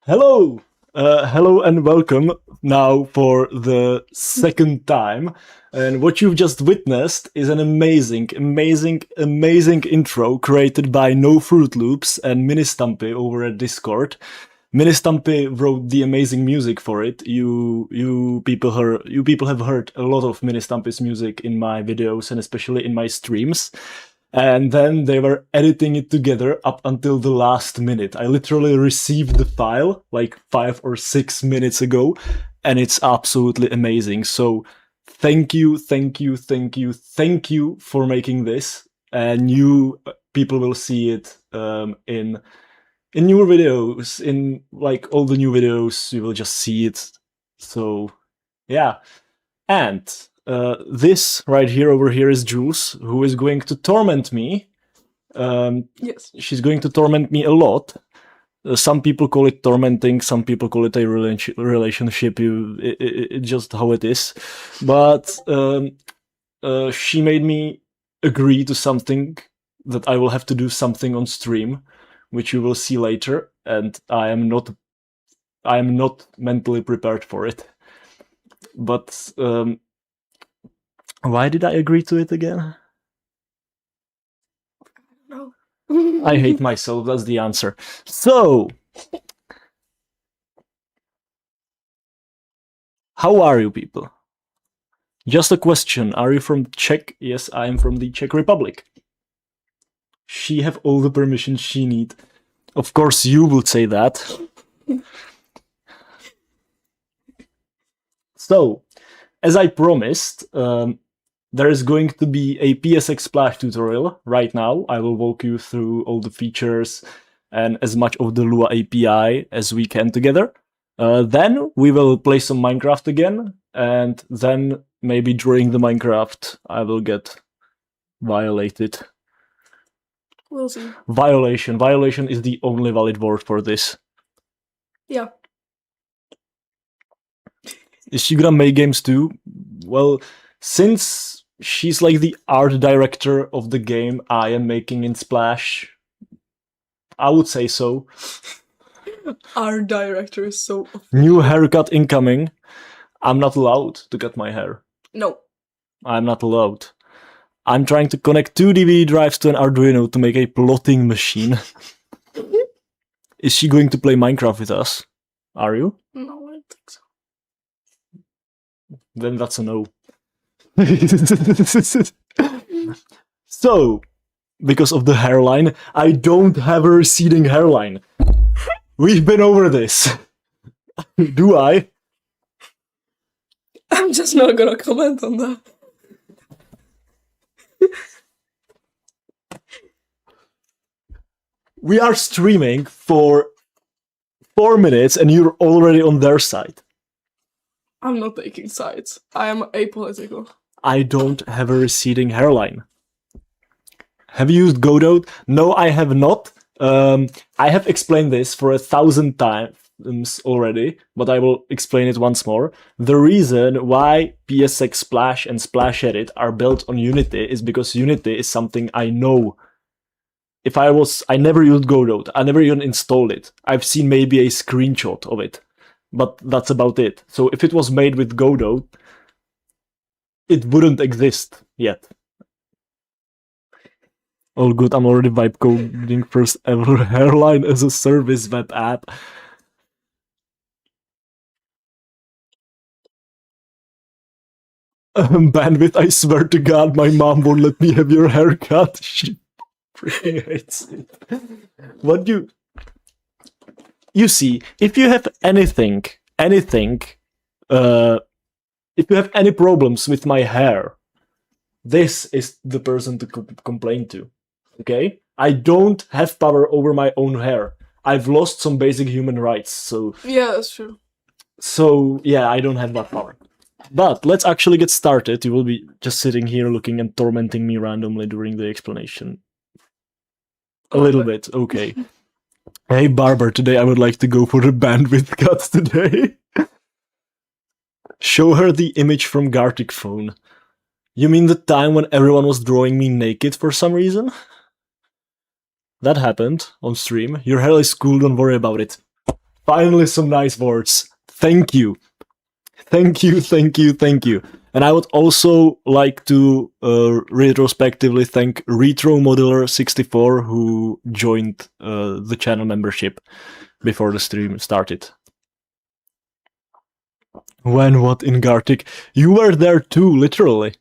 Hello! Hello and welcome now for the second time. And what you've just witnessed is an amazing intro created by No Fruit Loops and Ministumpy over at Discord. Ministumpy wrote the amazing music for it. You people have heard a lot of Ministumpy's music in my videos and especially in my streams. And then they were editing it together up until the last minute. I literally received the file like 5 or 6 minutes ago, and it's absolutely amazing. So thank you for making this. And you people will see it in newer videos, in like all the new videos. You will just see it. So yeah, and this right here over here is Jules, who is going to torment me. Yes. She's going to torment me a lot. Some people call it tormenting, some people call it a relationship. It's just how it is. But she made me agree to something that I will have to do something on stream, which you will see later, and I am not mentally prepared for it. But why did I agree to it again? No. I hate myself, that's the answer. So, how are you people? Just a question, are you from Czech? Yes, I am from the Czech Republic. She have all the permissions she need. Of course you would say that. So, as I promised, there is going to be a psxsplash tutorial right now. I will walk you through all the features and as much of the Lua API as we can together. Then we will play some Minecraft again, and then maybe during the Minecraft I will get violated. We'll see. Violation. Violation is the only valid word for this. Yeah. Is she gonna make games too? Well, since she's like the art director of the game I am making in Splash, I would say so. Our director is so New haircut incoming. I'm not allowed to cut my hair. No. I'm not allowed. I'm trying to connect 2 DVD drives to an Arduino to make a plotting machine. Is she going to play Minecraft with us? Are you? No, I don't think so. Then that's a no. So, because of the hairline, I don't have a receding hairline. We've been over this. Do I? I'm just not gonna comment on that. We are streaming for 4 minutes and you're already on their side. I'm not taking sides. I am apolitical. I don't have a receding hairline. Have you used Godot? No, I have not. I have explained this for 1,000 times already, but I will explain it once more. The reason why psxsplash and Splash Edit are built on Unity is because Unity is something I know. I never used Godot. I never even installed it. I've seen maybe a screenshot of it, but that's about it. So if it was made with Godot, it wouldn't exist yet. All good, I'm already vibe coding first ever hairline as a service web app. Bandwidth, I swear to God, my mom won't let me have your haircut. She freaking hates it. What you see, if you have anything, if you have any problems with my hair, this is the person to complain to. Okay? I don't have power over my own hair. I've lost some basic human rights, so... Yeah, that's true. So, yeah, I don't have that power. But let's actually get started. You will be just sitting here looking and tormenting me randomly during the explanation. A little bit, okay. Hey, Barber, today I would like to go for the bandwidth cut today. Show her the image from Gartic phone. You mean the time when everyone was drawing me naked for some reason? That happened on stream. Your hair is cool, don't worry about it. Finally, some nice words. Thank you. Thank you, thank you, thank you. And I would also like to retrospectively thank Retro Modeler 64 who joined the channel membership before the stream started. When what in Gartic? You were there too, literally.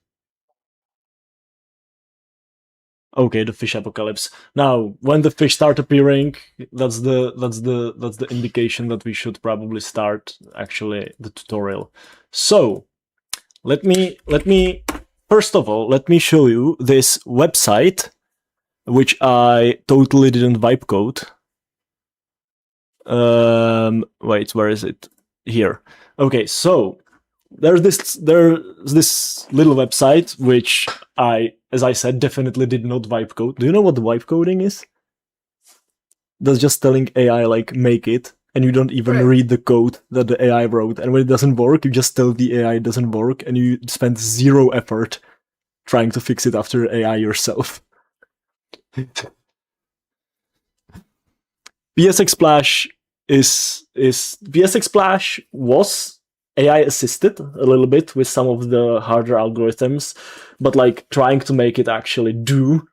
Okay, the fish apocalypse. Now, when the fish start appearing, that's the indication that we should probably start actually the tutorial. So, let me first of all, let me show you this website, which I totally didn't vibe code. Wait, where is it? Here. Okay, so there's this little website which I, as I said, definitely did not vibe code. Do you know what vibe coding is? That's just telling AI like make it, and you don't even read the code that the AI wrote. And when it doesn't work, you just tell the AI it doesn't work, and you spend zero effort trying to fix it after AI yourself. psxsplash psxsplash was AI assisted a little bit with some of the harder algorithms, but like trying to make it actually do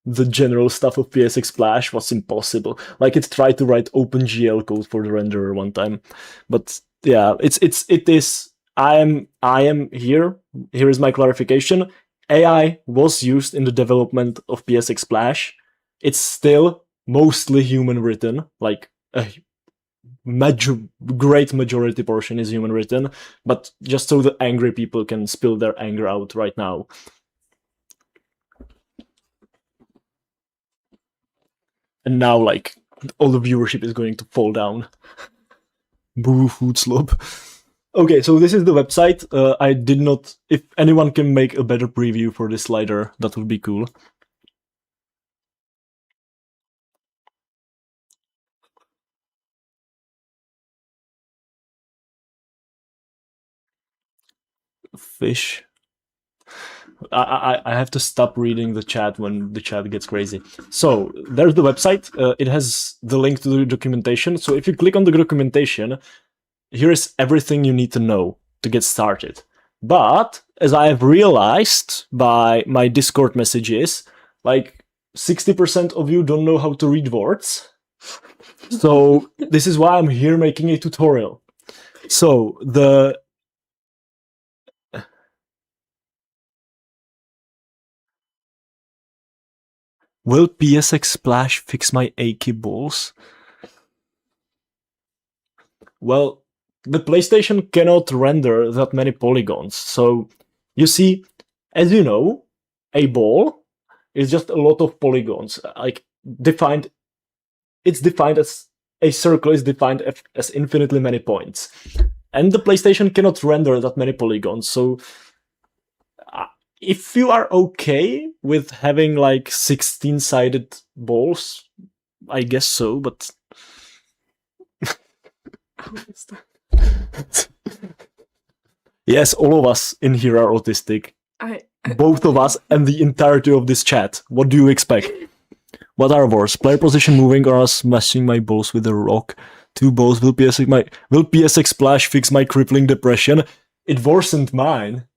the general stuff of psxsplash was impossible. Like it tried to write OpenGL code for the renderer one time, but yeah, it is. I am here. Here is my clarification. AI was used in the development of psxsplash. It's still mostly human written, like a great majority portion is human written, but just so the angry people can spill their anger out right now. And now, like, all the viewership is going to fall down. Boo, food slob. Okay, so this is the website. I did not... If anyone can make a better preview for this slider, that would be cool. Fish. I have to stop reading the chat when the chat gets crazy. So there's the website. It has the link to the documentation. So if you click on the documentation, here is everything you need to know to get started. But as I have realized by my Discord messages, like 60% of you don't know how to read words. So this is why I'm here making a tutorial. So the... Will psxsplash fix my achy balls? Well, the PlayStation cannot render that many polygons. So, you see, as you know, a ball is just a lot of polygons. Like, it's defined as a circle is defined as infinitely many points. And the PlayStation cannot render that many polygons. So, if you are okay with having like 16-sided balls, I guess so, but... Yes, all of us in here are autistic. Both of us and the entirety of this chat. What do you expect? What are worse? Player position moving or smashing my balls with a rock? Two balls. Will psxsplash fix my crippling depression? It worsened mine.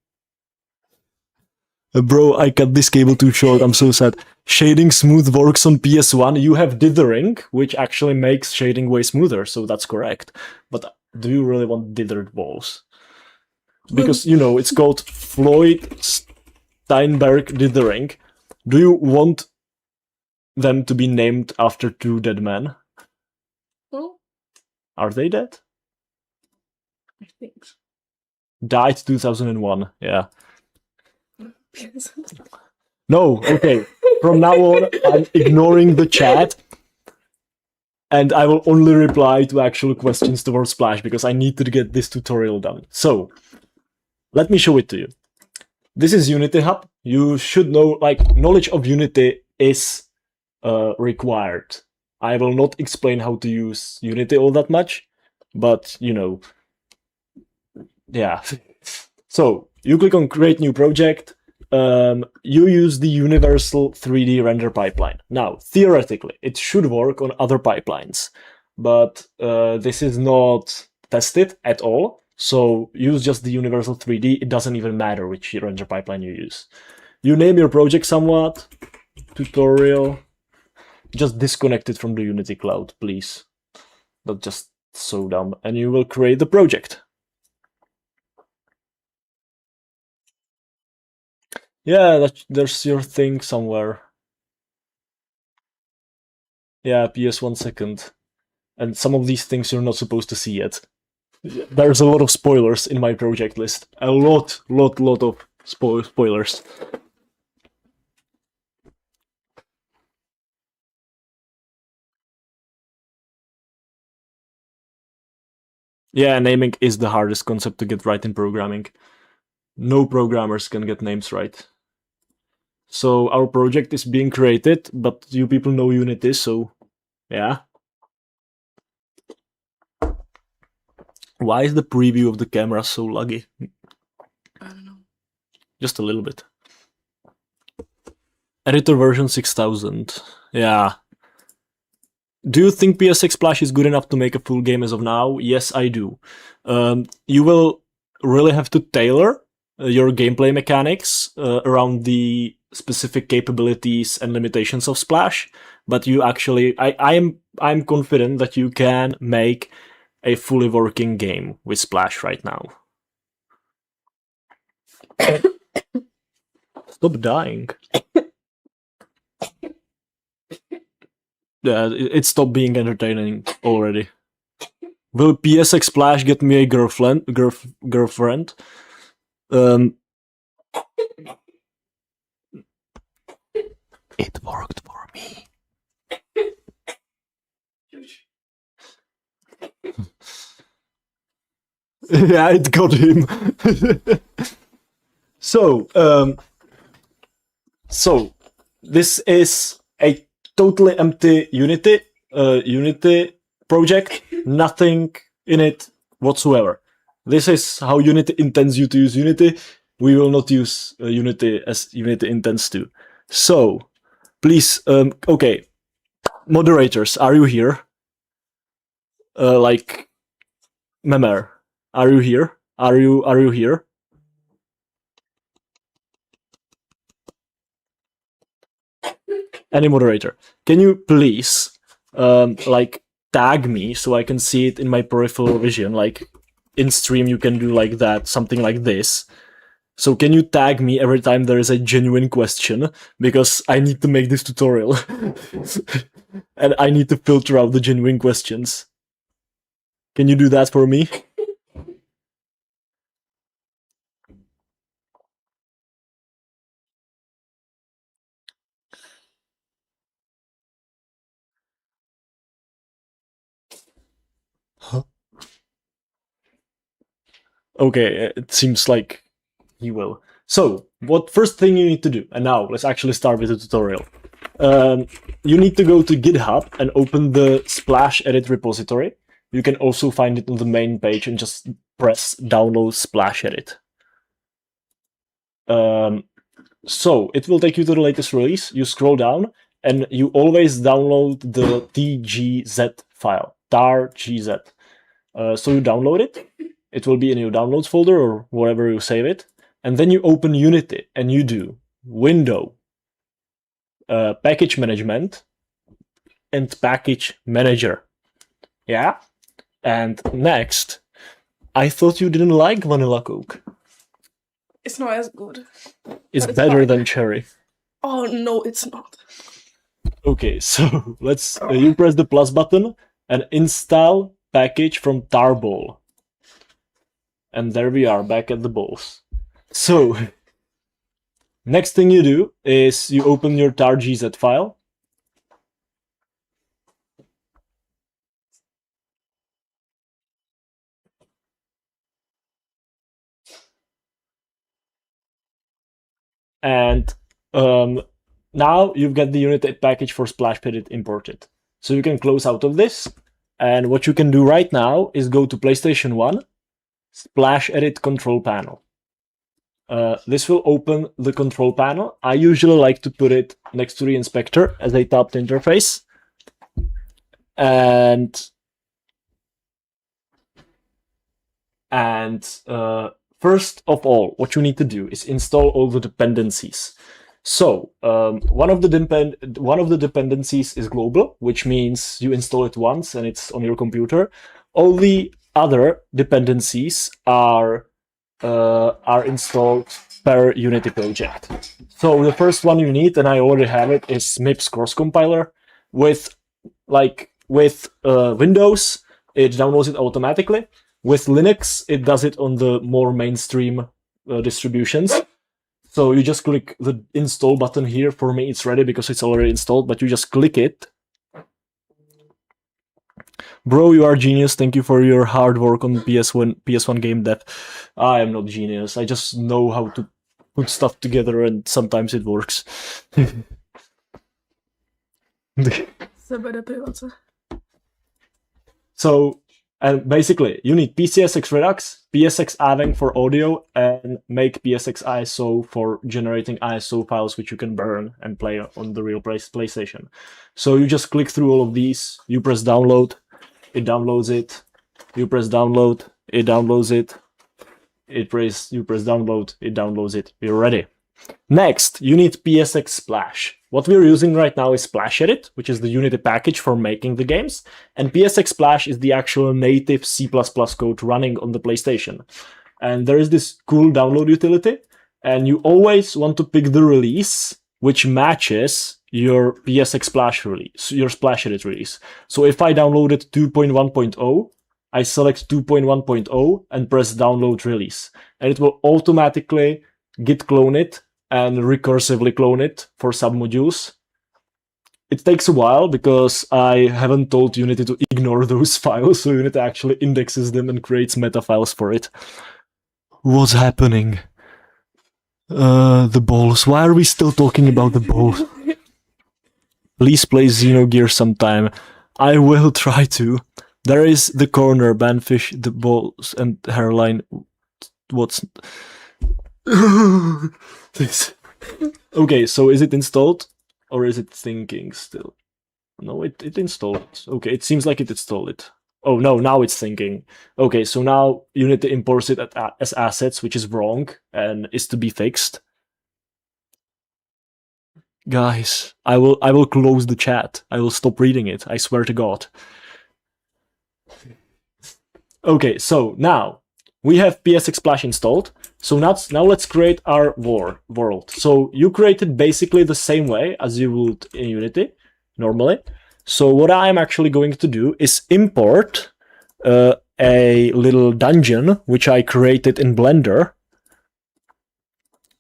Bro, I cut this cable too short, I'm so sad. Shading smooth works on PS1. You have dithering, which actually makes shading way smoother, so that's correct. But do you really want dithered balls? Because, you know, it's called Floyd Steinberg dithering. Do you want them to be named after two dead men? Well, are they dead? I think so. Died 2001, yeah. No, okay. From now on, I'm ignoring the chat, and I will only reply to actual questions towards Splash, because I need to get this tutorial done. So, let me show it to you. This is Unity Hub. You should know, like, knowledge of Unity is required. I will not explain how to use Unity all that much, but, you know, yeah. So, you click on Create New Project. You use the universal 3D render pipeline. Now, theoretically, it should work on other pipelines, but this is not tested at all. So use just the universal 3D. It doesn't even matter which render pipeline you use. You name your project somewhat. Tutorial. Just disconnect it from the Unity cloud, please. That's just so dumb. And you will create the project. Yeah, there's your thing somewhere. Yeah, PS 1 second. And some of these things you're not supposed to see yet. There's a lot of spoilers in my project list. A lot of spoilers. Yeah, naming is the hardest concept to get right in programming. No programmers can get names right. So our project is being created, but you people know Unity, so yeah. Why is the preview of the camera so laggy? I don't know. Just a little bit. Editor version 6000. Yeah. Do you think psxsplash is good enough to make a full game as of now? Yes, I do. You will really have to tailor your gameplay mechanics around the specific capabilities and limitations of Splash, but you actually, I'm confident that you can make a fully working game with Splash right now. Stop dying. Yeah, it stopped being entertaining already. Will psxsplash get me a girlfriend? It worked for me. Yeah, it got him. So this is a totally empty Unity project, nothing in it whatsoever. This is how Unity intends you to use Unity. We will not use Unity as Unity intends to. So, please, okay, moderators, are you here? Like, Memer, are you here? Are you here? Any moderator, can you please like tag me so I can see it in my peripheral vision? Like in stream you can do like that, something like this. So can you tag me every time there is a genuine question, because I need to make this tutorial and I need to filter out the genuine questions. Can you do that for me? Huh? Okay, it seems like he will. So, what first thing you need to do, and now let's actually start with the tutorial. You need to go to GitHub and open the Splash Edit repository. You can also find it on the main page and just press download Splash Edit. So it will take you to the latest release. You scroll down and you always download the tgz file, tar.gz. So you download it. It will be in your downloads folder or wherever you save it. And then you open Unity and you do Window, Package Management, and Package Manager. Yeah? And next, I thought you didn't like Vanilla Coke. It's not as good. It's But it's better fine. than Cherry. Oh no, it's not. Okay, so let's you press the plus button and install package from tarball. And there we are, back at the balls. So next thing you do is you open your tar.gz file. And now you've got the Unity package for Splash Edit imported. So you can close out of this. And what you can do right now is go to PlayStation 1, Splash Edit control panel. This will open the control panel. I usually like to put it next to the inspector as a tabbed interface. And And first of all, what you need to do is install all the dependencies. So one of the dependencies is global, which means you install it once and it's on your computer. All the other dependencies are installed per Unity project. So the first one you need, and I already have it, is MIPS cross compiler. With Windows, it downloads it automatically. With Linux, it does it on the more mainstream distributions. So you just click the install button here. For me, it's ready because it's already installed, but you just click it. Bro, you are genius. Thank you for your hard work on PS1 game dev. I am not genius. I just know how to put stuff together, and sometimes it works. So, and basically, you need PCSX Redux, PSX Aveng for audio, and make PSX ISO for generating ISO files which you can burn and play on the real PlayStation. So you just click through all of these, you press download, it downloads it, you press download, it downloads it, you press download, it downloads it, you're ready. Next, you need psxsplash. What we're using right now is Splash Edit, which is the Unity package for making the games, and psxsplash is the actual native C++ code running on the PlayStation. And there is this cool download utility, and you always want to pick the release which matches your psxsplash release, your Splash Edit release. So if I downloaded 2.1.0, I select 2.1.0 and press download release, and it will automatically git clone it and recursively clone it for submodules. It takes a while because I haven't told Unity to ignore those files, so Unity actually indexes them and creates meta files for it. What's happening? The balls. Why are we still talking about the balls? Please play Xenogear sometime. I will try to. There is the corner, Banfish, the balls, and hairline. What's... Okay, so is it installed or is it thinking still? No, it installed it. Okay, it seems like it installed it. Oh no, now it's thinking. Okay, so now Unity imports it as assets, which is wrong and is to be fixed. Guys, I will close the chat. I will stop reading it. I swear to God. Okay, so now we have psxsplash installed. So now let's create our world. So you create it basically the same way as you would in Unity normally. So what I'm actually going to do is import a little dungeon which I created in Blender.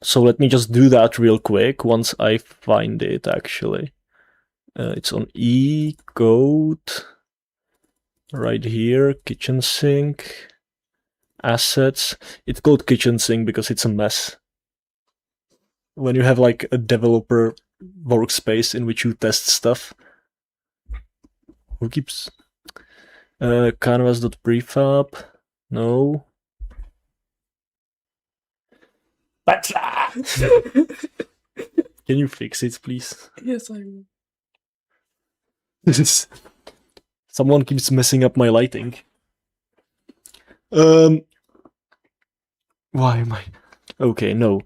So let me just do that real quick once I find it actually. It's on E-code right here, kitchen sink. Assets. It's called kitchen sink because it's a mess. When you have like a developer workspace in which you test stuff. Who keeps canvas.prefab? No. Can you fix it, please? Yes, I will. Someone keeps messing up my lighting. Why am I... Okay, no.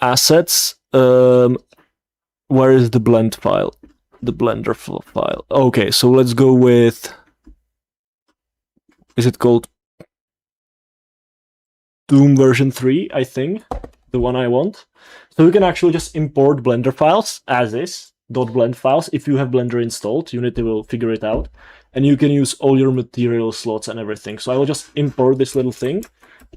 Assets. Where is the blend file? The Blender file. Okay, so let's go with... Is it called Doom version 3, I think? The one I want. So you can actually just import Blender files as is, .blend files. If you have Blender installed, Unity will figure it out. And you can use all your material slots and everything. So I will just import this little thing.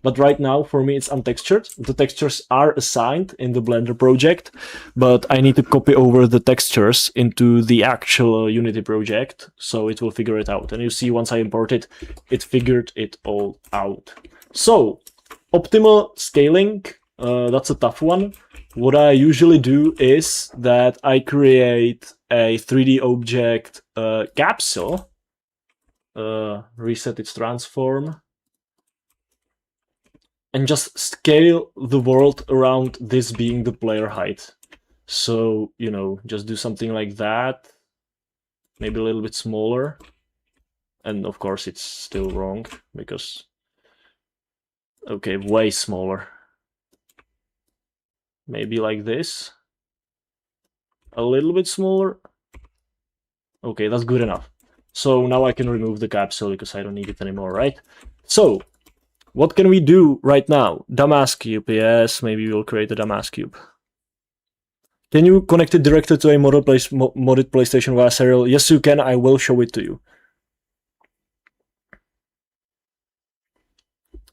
But right now, for me, it's untextured. The textures are assigned in the Blender project, but I need to copy over the textures into the actual Unity project, so it will figure it out. And you see, once I import it, it figured it all out. So, optimal scaling, that's a tough one. What I usually do is that I create a 3D object capsule, reset its transform, and just scale the world around this being the player height. So, you know, just do something like that, maybe a little bit smaller. And of course it's still wrong because Okay, way smaller. Maybe like this. A little bit smaller. Okay, that's good enough. So now I can remove the capsule because I don't need it anymore, right? So, what can we do right now? Damas cube, yes, maybe we'll create a Damas cube. Can you connect it directly to a modded PlayStation via serial? Yes, you can. I will show it to you.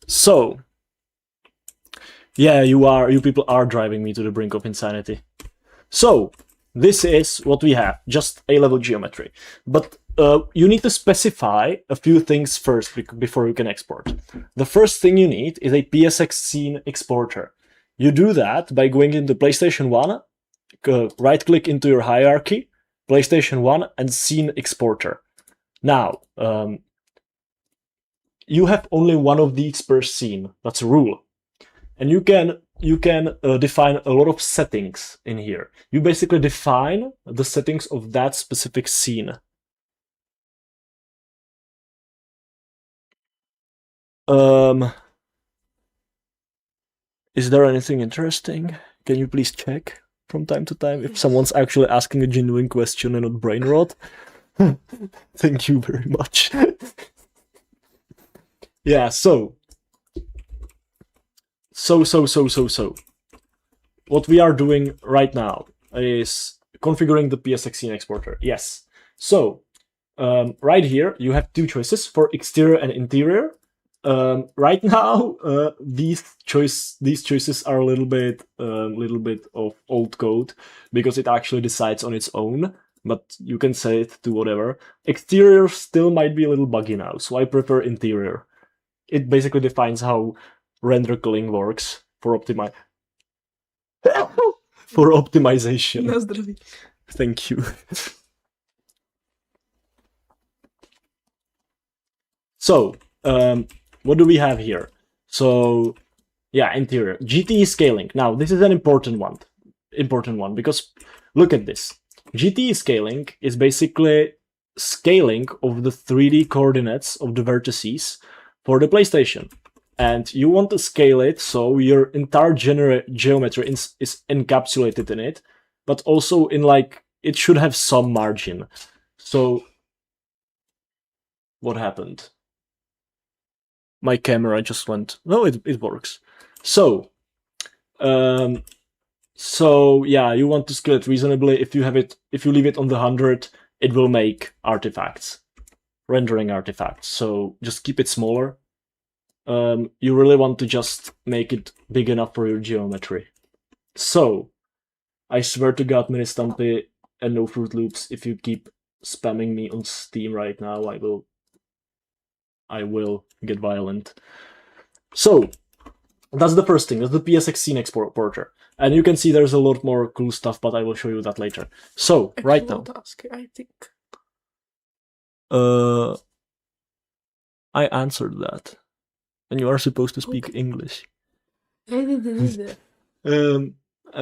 So, yeah, you people are driving me to the brink of insanity. So, this is what we have, just A-level geometry. But you need to specify a few things first before you can export. The first thing you need is a PSX scene exporter. You do that by going into PlayStation 1, right-click into your hierarchy, PlayStation 1, and scene exporter. Now, you have only one of these per scene. That's a rule. And you can define a lot of settings in here. You basically define the settings of that specific scene. Is there anything interesting? Can you please check from time to time if someone's actually asking a genuine question and not brain rot? Thank you very much. Yeah, so. What we are doing right now is configuring the PSX scene exporter. Yes. So, right here, you have two choices for exterior and interior. Right now, these choices are a little bit of old code because it actually decides on its own. But you can set it to whatever. Exterior still might be a little buggy now, so I prefer interior. It basically defines how render culling works for optimization. Na zdraví. Thank you. So, what do we have here? So, yeah, interior. GTE scaling. Now, this is an important one because look at this. GTE scaling is basically scaling of the 3D coordinates of the vertices for the PlayStation. And you want to scale it so your entire geometry is encapsulated in it, but also in like, it should have some margin. So, what happened? My camera just went, no, it works. So, yeah, you want to scale it reasonably. If you leave it on the 100, it will make artifacts, rendering artifacts. So just keep it smaller. You really want to just make it big enough for your geometry. So, I swear to God, Ministumpy and no Fruit Loops, if you keep spamming me on Steam right now, I will get violent. So, that's the first thing. That's the PSX scene exporter. And you can see there's a lot more cool stuff, but I will show you that later. So, right now. Task, I think. I answered that. And you are supposed to speak English. I've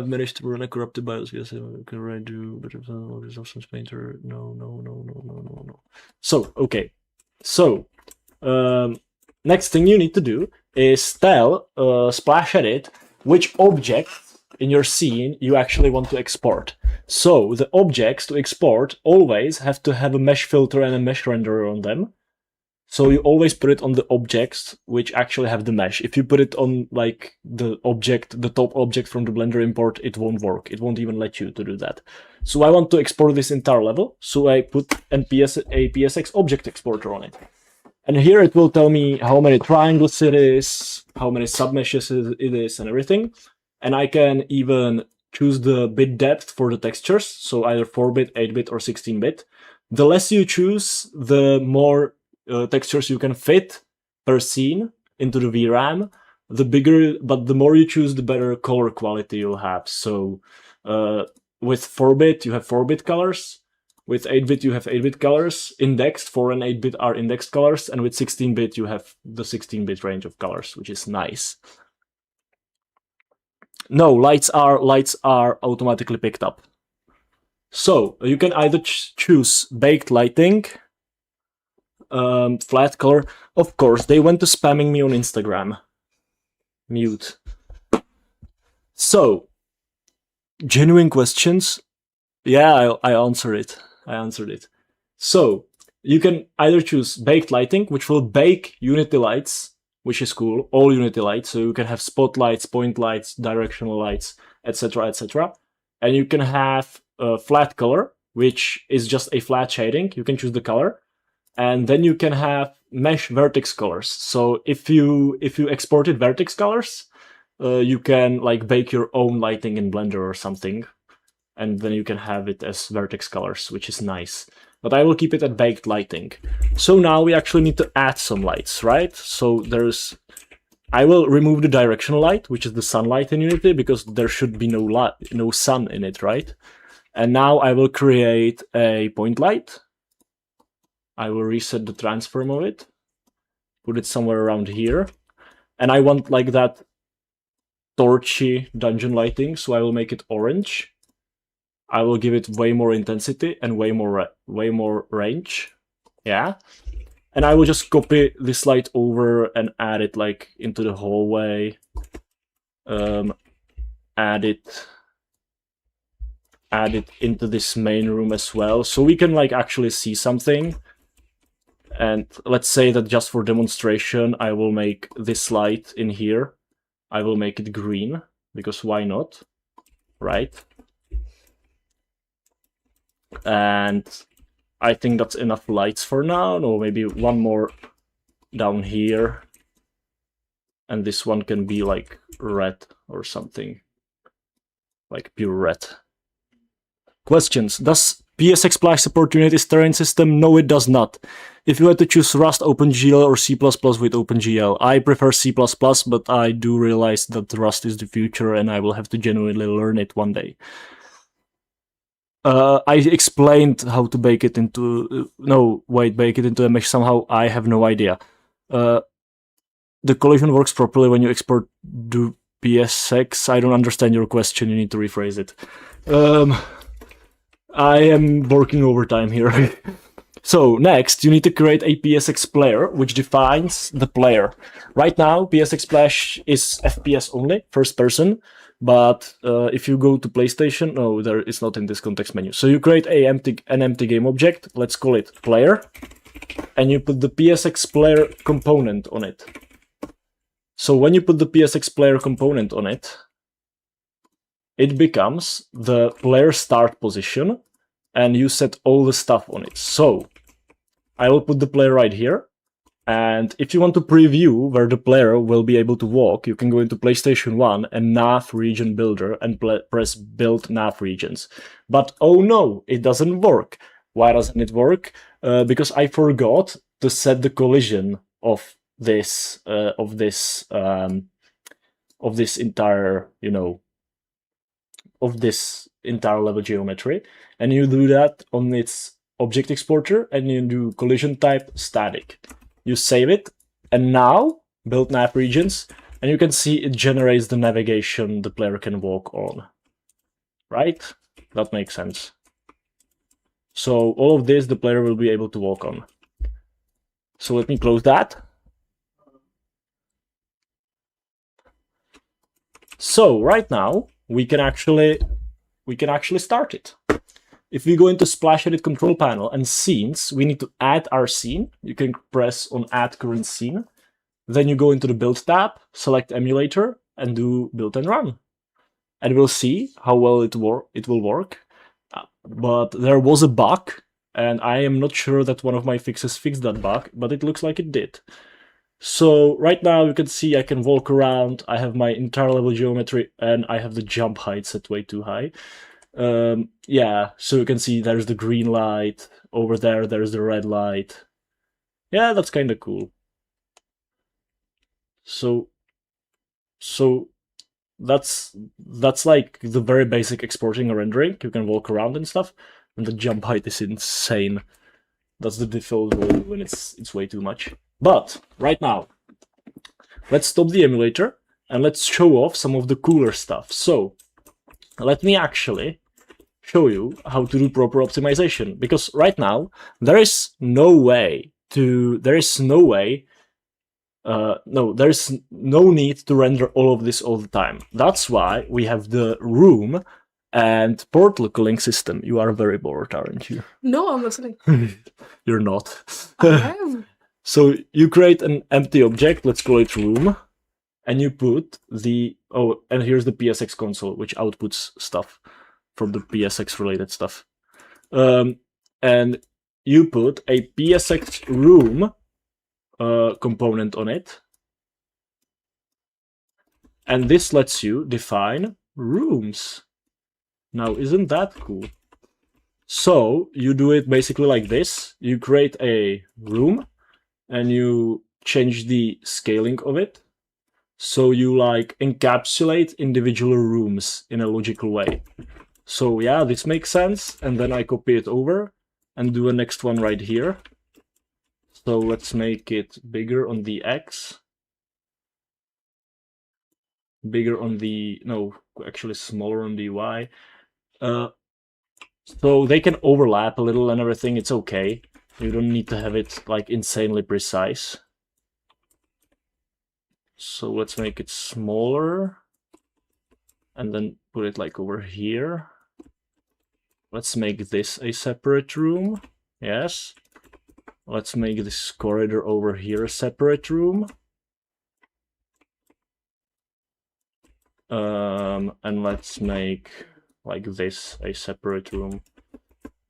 managed to run a corrupted BIOS. Yes, I can do better options painter. No. So, okay. So, next thing you need to do is tell Splash Edit which objects in your scene you actually want to export. So, the objects to export always have to have a mesh filter and a mesh renderer on them. So you always put it on the objects which actually have the mesh. If you put it on like the top object from the Blender import, it won't work. It won't even let you to do that. So I want to export this entire level. So I put a PSX object exporter on it. And here it will tell me how many triangles it is, how many submeshes it is, and everything. And I can even choose the bit depth for the textures. So either 4-bit, 8-bit, or 16-bit. The less you choose, the more textures you can fit per scene into the VRAM, but the more you choose, the better color quality you'll have. So with 4-bit, you have 4-bit colors. With 8-bit, you have 8-bit colors. Indexed, 4 and 8-bit are indexed colors. And with 16-bit, you have the 16-bit range of colors, which is nice. No, lights are automatically picked up. So you can either choose baked lighting, flat color. Of course, they went to spamming me on Instagram. Mute. So, genuine questions. Yeah, I answered it. I answered it. So, you can either choose baked lighting, which will bake Unity lights, which is cool, all Unity lights. So you can have spotlights, point lights, directional lights, etc., etc. And you can have a flat color, which is just a flat shading. You can choose the color. And then you can have mesh vertex colors. So if you exported vertex colors, you can like bake your own lighting in Blender or something, and then you can have it as vertex colors, which is nice. But I will keep it at baked lighting. So now we actually need to add some lights, right? So I will remove the directional light, which is the sunlight in Unity, because there should be no sun in it, right? And now I will create a point light. I will reset the transform of it, put it somewhere around here. And I want like that torchy dungeon lighting, so I will make it orange. I will give it way more intensity and way more range. Yeah. And I will just copy this light over and add it like into the hallway. Add it into this main room as well, so we can like actually see something. And let's say that just for demonstration, I will make this light in here. I will make it green, because why not, right? And I think that's enough lights for now. No, maybe one more down here. And this one can be like red or something. Like pure red. Questions. Does psxsplash support Unity's terrain system? No, it does not. If you had to choose Rust, OpenGL, or C++ with OpenGL, I prefer C++, but I do realize that Rust is the future and I will have to genuinely learn it one day. I explained how to bake it into... bake it into a mesh somehow. I have no idea. The collision works properly when you export to PSX. I don't understand your question. You need to rephrase it. I am working overtime here. So next, you need to create a PSX player, which defines the player. Right now, psxsplash is FPS only, first person. But if you go to PlayStation, no, it's not in this context menu. So you create an empty game object. Let's call it player, and you put the PSX player component on it. So when you put the PSX player component on it, it becomes the player start position, and you set all the stuff on it. So I will put the player right here. And if you want to preview where the player will be able to walk, you can go into PlayStation 1 and nav region builder and press build nav regions. But oh no, it doesn't work. Why doesn't it work? Because I forgot to set the collision of this entire, of this entire level geometry. And you do that on its object exporter, and you do collision type static. You save it, and now build nav regions, and you can see it generates the navigation the player can walk on. Right? That makes sense. So all of this the player will be able to walk on. So let me close that. So right now we can actually start it. If we go into Splash Edit control panel and scenes, we need to add our scene. You can press on add current scene. Then you go into the build tab, select emulator, and do build and run. And we'll see how well it will work. But there was a bug, and I am not sure that one of my fixes fixed that bug, but it looks like it did. So right now you can see I can walk around, I have my entire level geometry, and I have the jump height set way too high. Yeah, so you can see there's the green light, over there's the red light. Yeah, that's kind of cool. So that's like the very basic exporting and rendering. You can walk around and stuff, and the jump height is insane. That's the default when it's way too much. But right now, let's stop the emulator and let's show off some of the cooler stuff. So let me actually show you how to do proper optimization, because right now there is no way no, there's no need to render all of this all the time. That's why we have the room and portal calling system. You are very bored, aren't you? No, I'm listening. You're not. I am. So you create an empty object, let's call it room, and you put the, oh, and here's the PSX console, which outputs stuff from the PSX related stuff. And you put a PSX room component on it. And this lets you define rooms. Now, isn't that cool? So you do it basically like this. You create a room and you change the scaling of it. So you like encapsulate individual rooms in a logical way. So yeah, this makes sense. And then I copy it over and do a next one right here. So let's make it bigger on the X. Bigger on the, no, actually smaller on the Y. So they can overlap a little and everything, it's okay. You don't need to have it like insanely precise. So let's make it smaller. And then put it like over here. Let's make this a separate room. Yes. Let's make this corridor over here a separate room. And let's make like this a separate room.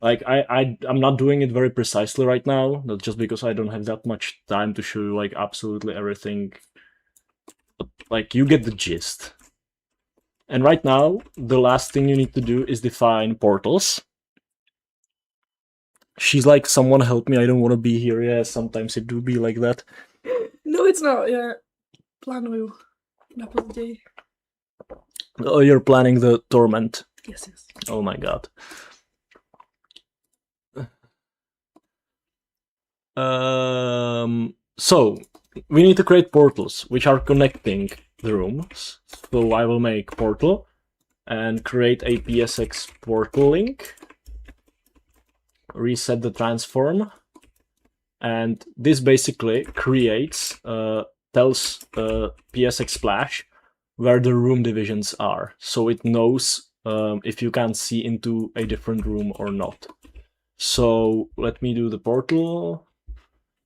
Like I'm not doing it very precisely right now, not just because I don't have that much time to show you like absolutely everything. But like you get the gist. And right now, the last thing you need to do is define portals. She's like, someone help me, I don't want to be here. Yeah, sometimes it do be like that. No, it's not. Ja, plánuju na později. Oh, you're planning the torment. Yes, yes. Oh my god. So, we need to create portals, which are connecting the rooms. So I will make portal and create a PSX portal link. Reset the transform. And this basically creates, tells psxsplash where the room divisions are. So it knows if you can see into a different room or not. So let me do the portal.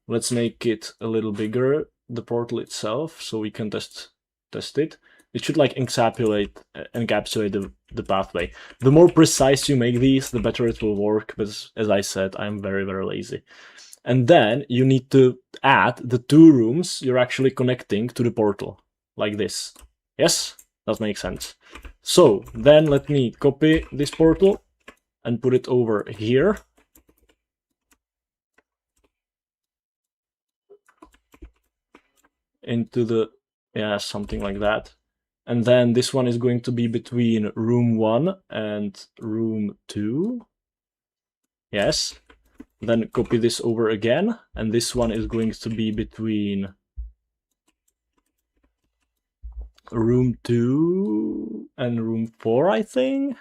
Let's make it a little bigger, the portal itself, so we can test it. It should like encapsulate the pathway. The more precise you make these, the better it will work, but as I said, I'm very, very lazy. And then you need to add the two rooms you're actually connecting to the portal, like this. Yes, that makes sense. So then let me copy this portal and put it over here. Into the, yeah, something like that. And then this one is going to be between room 1 and room 2. Yes. Then copy this over again. And this one is going to be between room 2 and room 4, I think.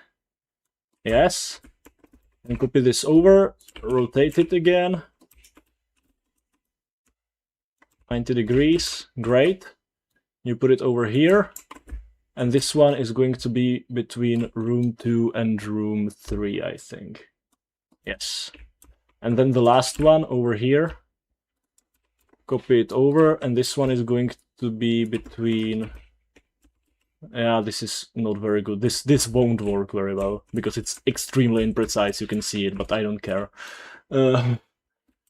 Yes. And copy this over, rotate it again. 90 degrees, great. You put it over here. And this one is going to be between room 2 and room 3, I think. Yes. And then the last one over here. Copy it over, and this one is going to be between... Yeah, this is not very good. This won't work very well, because it's extremely imprecise, you can see it, but I don't care.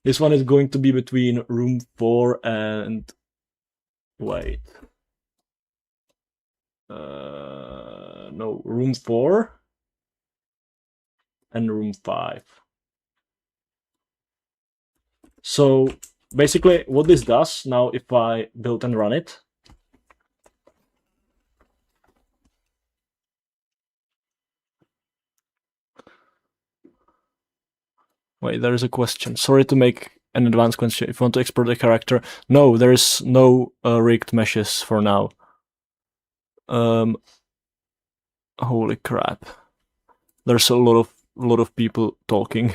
This one is going to be between room 4 and... Wait. No, room 4 and room 5. So basically what this does, now if I build and run it, wait, there is a question. Sorry to make an advanced question. If you want to export a character, no, there is no rigged meshes for now. Holy crap! There's a lot of people talking.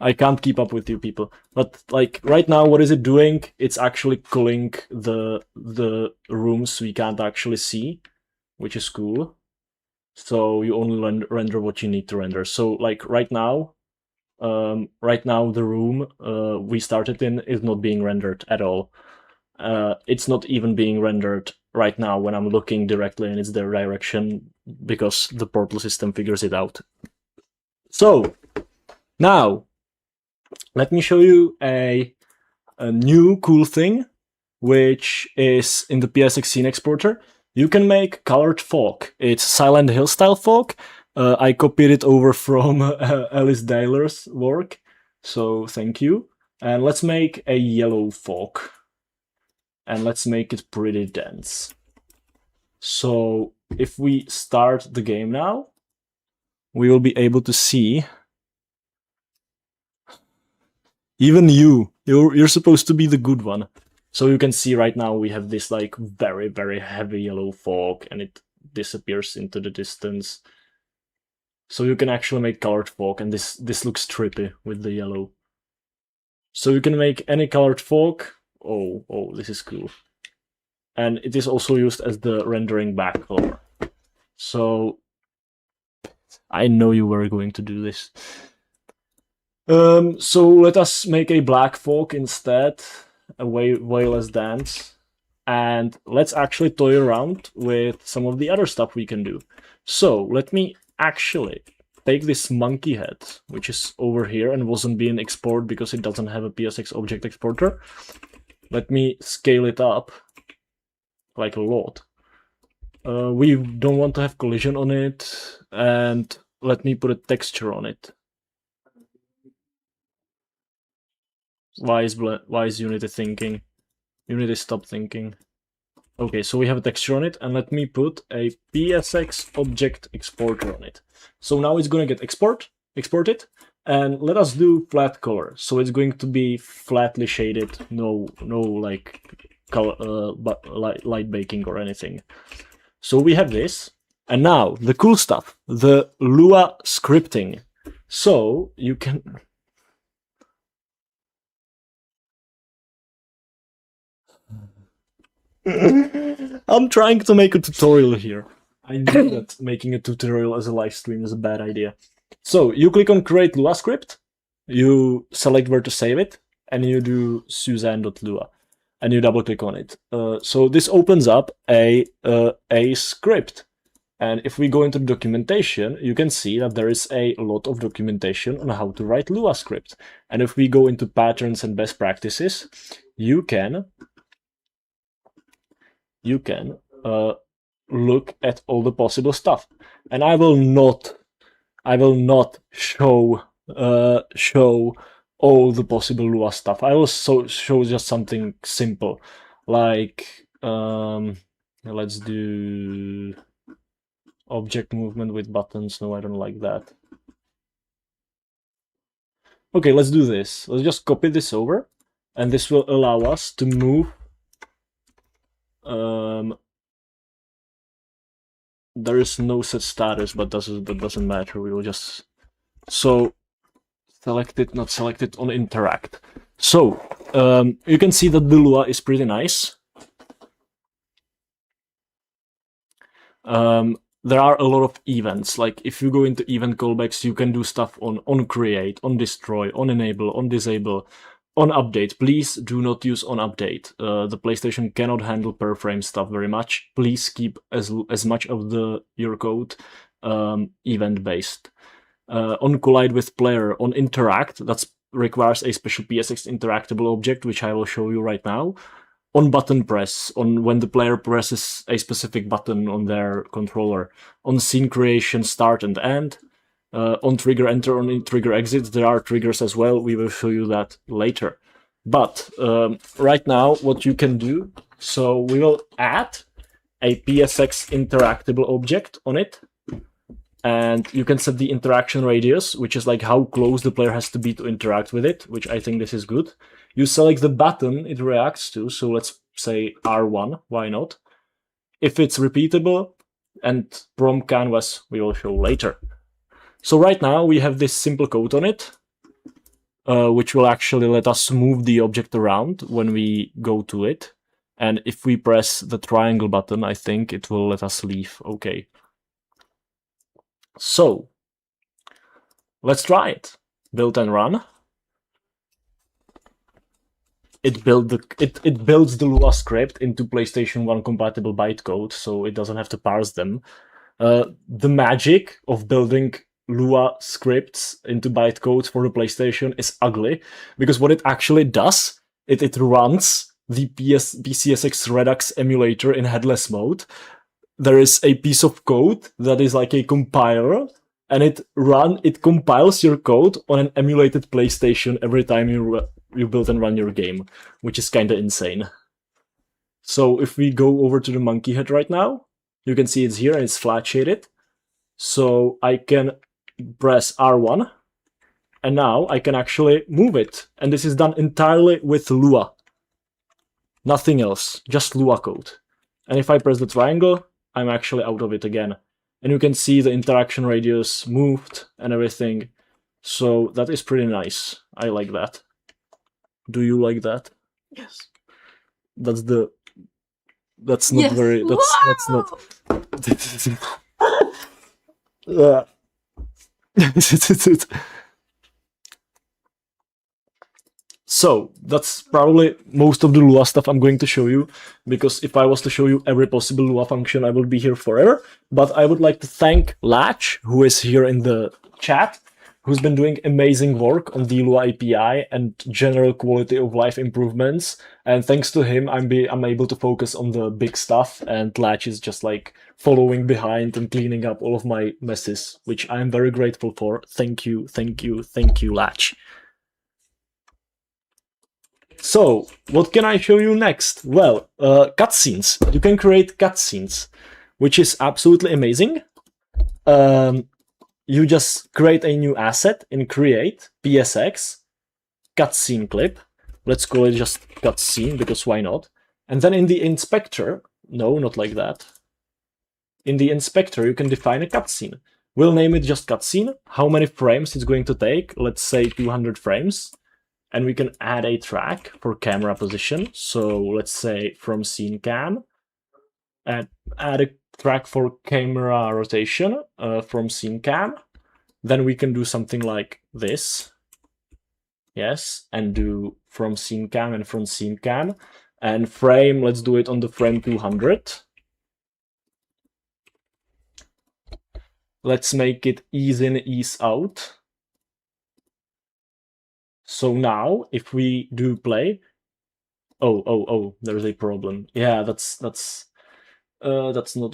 I can't keep up with you people. But like right now, what is it doing? It's actually culling the rooms we can't actually see, which is cool. So you only render what you need to render. So like right now the room we started in is not being rendered at all. It's not even being rendered right now when I'm looking directly in its direction because the portal system figures it out. So now let me show you a new cool thing, which is in the PSX scene exporter. You can make colored fog. It's Silent Hill style fog. I copied it over from Alice Dahler's work, so thank you. And let's make a yellow fog. And let's make it pretty dense. So if we start the game now, we will be able to see. Even you're supposed to be the good one. So you can see right now we have this like very, very heavy yellow fog and it disappears into the distance. So you can actually make colored fog, and this looks trippy with the yellow. So you can make any colored fog. Oh, this is cool. And it is also used as the rendering back color. So I know you were going to do this. So let us make a black fog instead, a way less dense. And let's actually toy around with some of the other stuff we can do. So let me actually take this monkey head, which is over here and wasn't being exported because it doesn't have a PSX object exporter. Let me scale it up like a lot. We don't want to have collision on it, and let me put a texture on it. Why is Unity thinking? Unity, stop thinking. Okay, so we have a texture on it, and let me put a PSX object exporter on it. So now it's gonna get exported, and let us do flat color. So it's going to be flatly shaded, no like color, light baking or anything. So we have this, and now the cool stuff, the Lua scripting. So you can. I'm trying to make a tutorial here. I know that making a tutorial as a live stream is a bad idea. So you click on create Lua script, you select where to save it, and you do Suzanne.lua, and you double click on it. So this opens up a script. And if we go into documentation, you can see that there is a lot of documentation on how to write Lua script. And if we go into patterns and best practices, you can look at all the possible stuff. And I will not show all the possible Lua stuff. I will show just something simple, like let's do object movement with buttons. No, I don't like that. Okay, let's do this. Let's just copy this over, and this will allow us to move. There is no set status, but that doesn't matter. We will just select it, not select it on interact. So you can see that the Lua is pretty nice. There are a lot of events. Like if you go into event callbacks, you can do stuff on create, on destroy, on enable, on disable, on update. Please do not use on update. The PlayStation cannot handle per frame stuff very much. Please keep as much of your code event based. On collide with player, on interact, that requires a special PSX interactable object, which I will show you right now. On button press, on when the player presses a specific button on their controller. On scene creation, start and end. On trigger enter, on trigger exit, there are triggers as well. We will show you that later. But right now, what you can do, so we will add a PSX interactable object on it. And you can set the interaction radius, which is like how close the player has to be to interact with it, which I think this is good. You select the button it reacts to, so let's say R1, why not? If it's repeatable, and prom canvas we will show later. So right now we have this simple code on it. which will actually let us move the object around when we go to it. And if we press the triangle button, I think it will let us leave. Okay. So, let's try it. Build and run. It builds the Lua script into PlayStation 1 compatible bytecode, so it doesn't have to parse them. The magic of building Lua scripts into bytecode for the PlayStation is ugly, because what it actually does, it runs the psxsplash Redux emulator in headless mode. There is a piece of code that is like a compiler, and it compiles your code on an emulated PlayStation every time you build and run your game, which is kind of insane. So if we go over to the monkey head right now, you can see it's here and it's flat shaded. So I can press R1, and now I can actually move it. And this is done entirely with Lua. Nothing else, just Lua code. And if I press the triangle, I'm actually out of it again. And you can see the interaction radius moved and everything. So that is pretty nice. I like that. Do you like that? Yes. That's not Yes. very. That's not. So that's probably most of the Lua stuff I'm going to show you, because if I was to show you every possible Lua function, I would be here forever. But I would like to thank Latch, who is here in the chat, who's been doing amazing work on the Lua API and general quality of life improvements. And thanks to him, I'm able to focus on the big stuff, and Latch is just like following behind and cleaning up all of my messes, which I'm very grateful for. Thank you, thank you, thank you, Latch. So, what can I show you next? Well, cutscenes. You can create cutscenes, which is absolutely amazing. You just create a new asset in Create, PSX, cutscene clip. Let's call it just cutscene, because why not? And then in the inspector, no, not like that. In the inspector, you can define a cutscene. We'll name it just cutscene. How many frames it's going to take? Let's say 200 frames. And we can add a track for camera position. So let's say from scene cam, and add a track for camera rotation from scene cam. Then we can do something like this. Yes, and do from scene cam and from scene cam. And frame, let's do it on the frame 200. Let's make it ease in, ease out. So now, if we do play, oh, there's a problem. Yeah, that's not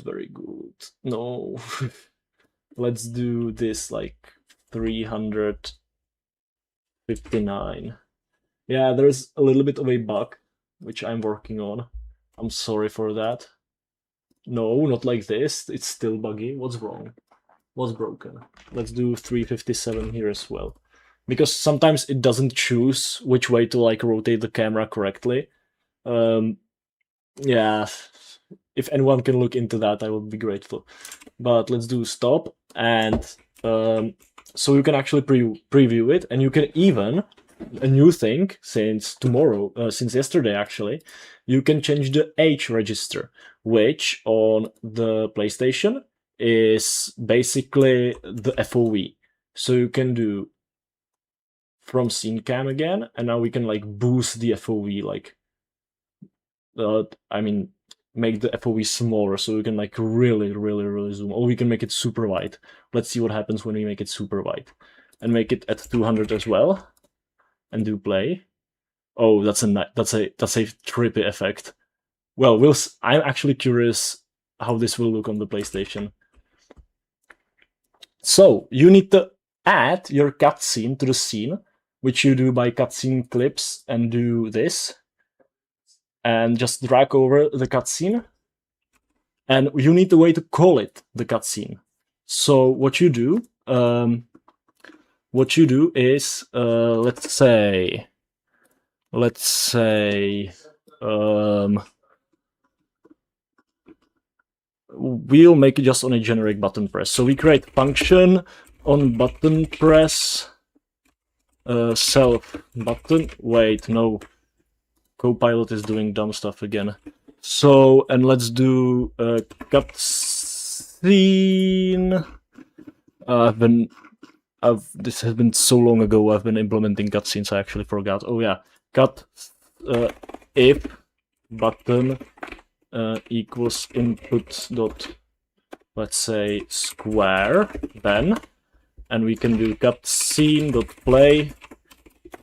very good. No, let's do this like 359. Yeah, there's a little bit of a bug, which I'm working on. I'm sorry for that. No, not like this. It's still buggy. What's wrong? What's broken? Let's do 357 here as well. Because sometimes it doesn't choose which way to like rotate the camera correctly. Yeah, if anyone can look into that, I would be grateful. But let's do stop, and so you can actually preview it, and you can even, a new thing since yesterday actually, you can change the H register, which on the PlayStation is basically the FOV. So you can do from scene cam again, and now we can like boost the FOV, like make the FOV smaller, so we can like really zoom, or we can make it super wide. Let's see what happens when we make it super wide, and make it at 200 as well, and do play. Oh, that's a trippy effect. Well, I'm actually curious how this will look on the PlayStation. So you need to add your cutscene to the scene, which you do by cutscene clips, and do this, and just drag over the cutscene. And you need a way to call it the cutscene. So what you do is let's say we'll make it just on a generic button press. So we create function on button press. self button. Wait, no. Copilot is doing dumb stuff again. So, and let's do cutscene. This has been so long ago. I've been implementing cutscenes. I actually forgot. Oh yeah, cut if button equals input dot, let's say, square then, and we can do cutscene dot play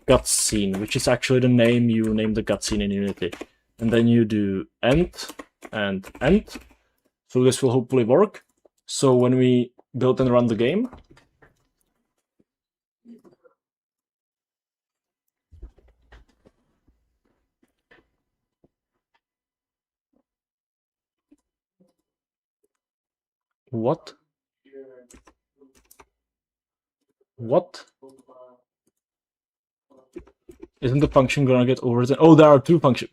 cutscene, which is actually the name you name the cutscene in Unity, and then you do end and end. So this will hopefully work. So when we build and run the game, what? Isn't the function gonna get overwritten? Oh, there are two functions.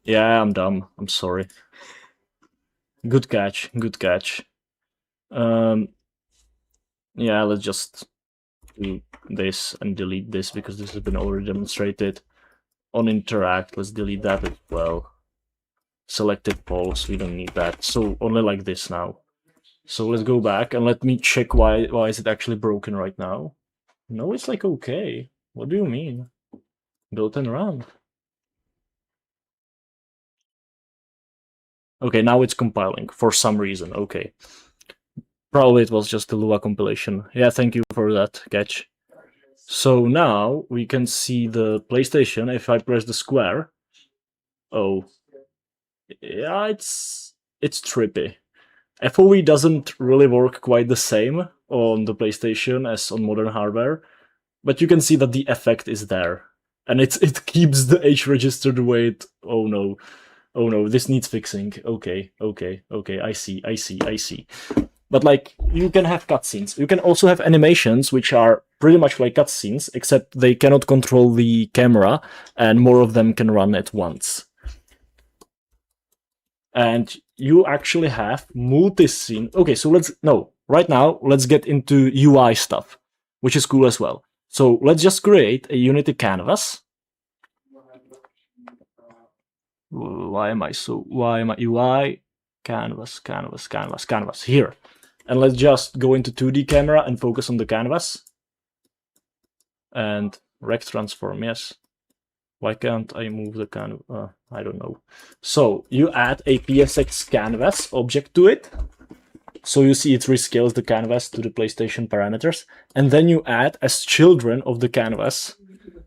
Yeah, I'm dumb. I'm sorry. Good catch. Good catch. Yeah, let's just do this and delete this because this has been already demonstrated. On interact, let's delete that as well. Selected polls, we don't need that. So only like this now. So let's go back and let me check why is it actually broken right now. No, it's like okay. What do you mean? Built and run. Okay, now it's compiling for some reason. Okay. Probably it was just the Lua compilation. Yeah, thank you for that catch. So now we can see the PlayStation. If I press the square, oh, yeah, it's trippy. FOV doesn't really work quite the same on the PlayStation as on modern hardware, but you can see that the effect is there, and it keeps the H register the way it. Oh no, this needs fixing. Okay, I see. But like, you can have cutscenes. You can also have animations, which are pretty much like cutscenes, except they cannot control the camera, and more of them can run at once. And you actually have multi-scene. Okay, so right now, let's get into UI stuff, which is cool as well. So let's just create a Unity canvas. Why am I UI? Canvas, here. And let's just go into 2D camera and focus on the canvas. And rect transform, yes. Why can't I move the canvas? I don't know. So you add a psx canvas object to it. So you see it rescales the canvas to the PlayStation parameters. And then you add as children of the canvas,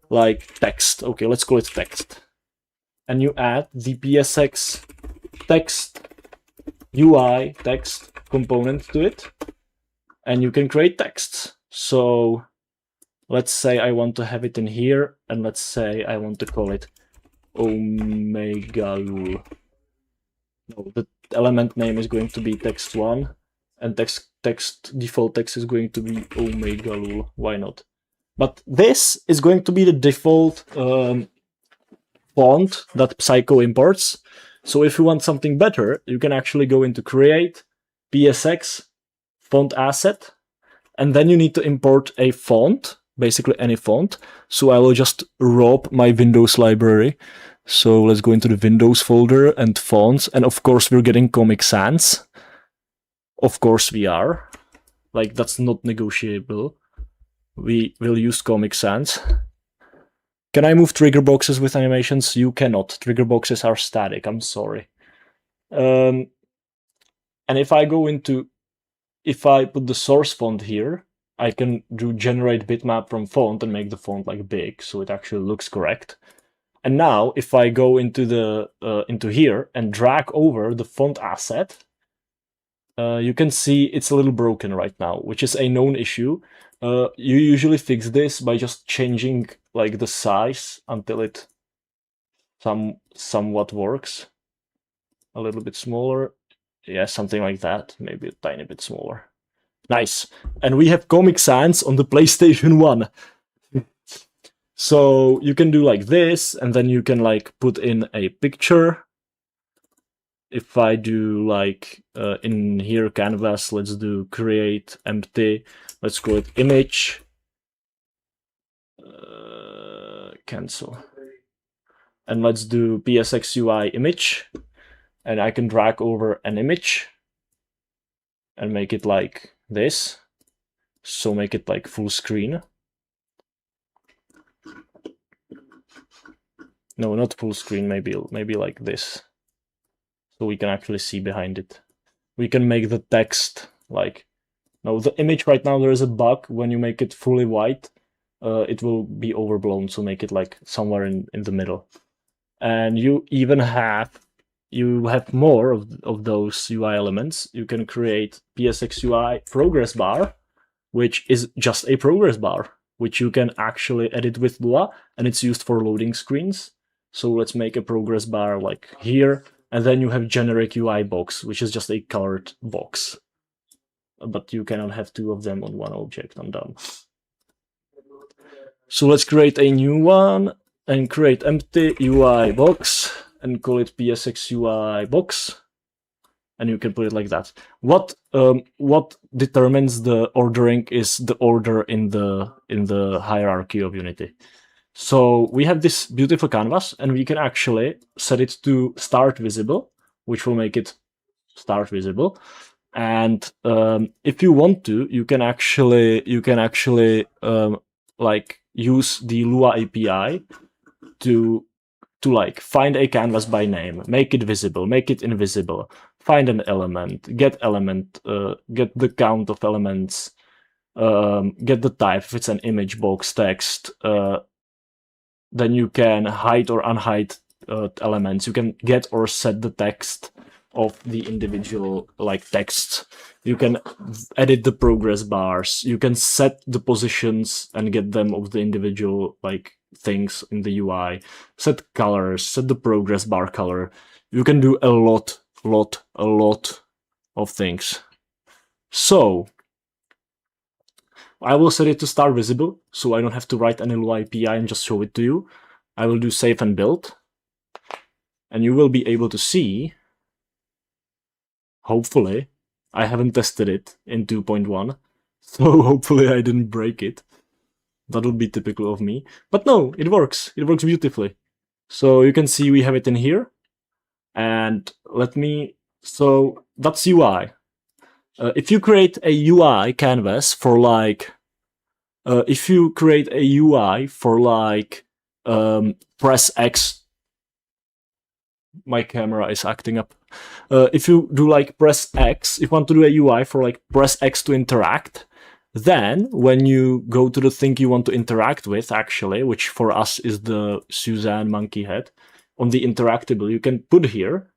like text. Okay, let's call it text. And you add the psx text UI text component to it. And you can create texts. So let's say I want to have it in here, and let's say I want to call it Omega Lul. No, the element name is going to be text1, and default text is going to be Omega Lul. Why not? But this is going to be the default font that Psycho imports. So if you want something better, you can actually go into Create, PSX, Font Asset, and then you need to import a font, basically any font. So I will just rob my Windows library. So let's go into the Windows folder and fonts. And of course, we're getting Comic Sans. Of course we are. Like, that's not negotiable. We will use Comic Sans. Can I move trigger boxes with animations? You cannot. Trigger boxes are static. I'm sorry. And if I put the source font here, I can do generate bitmap from font and make the font like big, so it actually looks correct. And now, if I go into here and drag over the font asset, you can see it's a little broken right now, which is a known issue. You usually fix this by just changing like the size until it somewhat works. A little bit smaller, yeah, something like that. Maybe a tiny bit smaller. Nice. And we have Comic Sans on the PlayStation 1. So you can do like this, and then you can like put in a picture. If I do like in here canvas, let's do create empty. Let's call it image. cancel. And let's do psxui image, and I can drag over an image and make it like this. So make it like full screen. No, not full screen, maybe like this. So we can actually see behind it. We can make the text like, no, the image right now, there is a bug. When you make it fully white, it will be overblown. So make it like somewhere in the middle. And you even have more of those UI elements. You can create psxui progress bar, which is just a progress bar, which you can actually edit with Lua, and it's used for loading screens. So let's make a progress bar like here, and then you have generic UI box, which is just a colored box. But you cannot have two of them on one object. I'm done. So let's create a new one and create empty UI box and call it psxui box. And you can put it like that. What determines the ordering is the order in the hierarchy of Unity. So we have this beautiful canvas, and we can actually set it to start visible, which will make it start visible. And if you want to, you can actually like use the Lua API to like find a canvas by name, make it visible, make it invisible, find an element, get the count of elements, get the type if it's an image, box, text. Then you can hide or unhide elements. You can get or set the text of the individual like text. You can edit the progress bars. You can set the positions and get them of the individual like things in the UI. Set colors, set the progress bar color. You can do a lot of things. So I will set it to start visible, so I don't have to write any Lua API and just show it to you. I will do save and build, and you will be able to see, hopefully, I haven't tested it in 2.1, so hopefully I didn't break it. That would be typical of me. But no, it works. It works beautifully. So you can see we have it in here. And so that's UI. If you create a UI canvas for like, press X, my camera is acting up. If you do like press X, if you want to do a UI for like press X to interact, then when you go to the thing you want to interact with, actually, which for us is the Suzanne monkey head, on the interactable, you can put here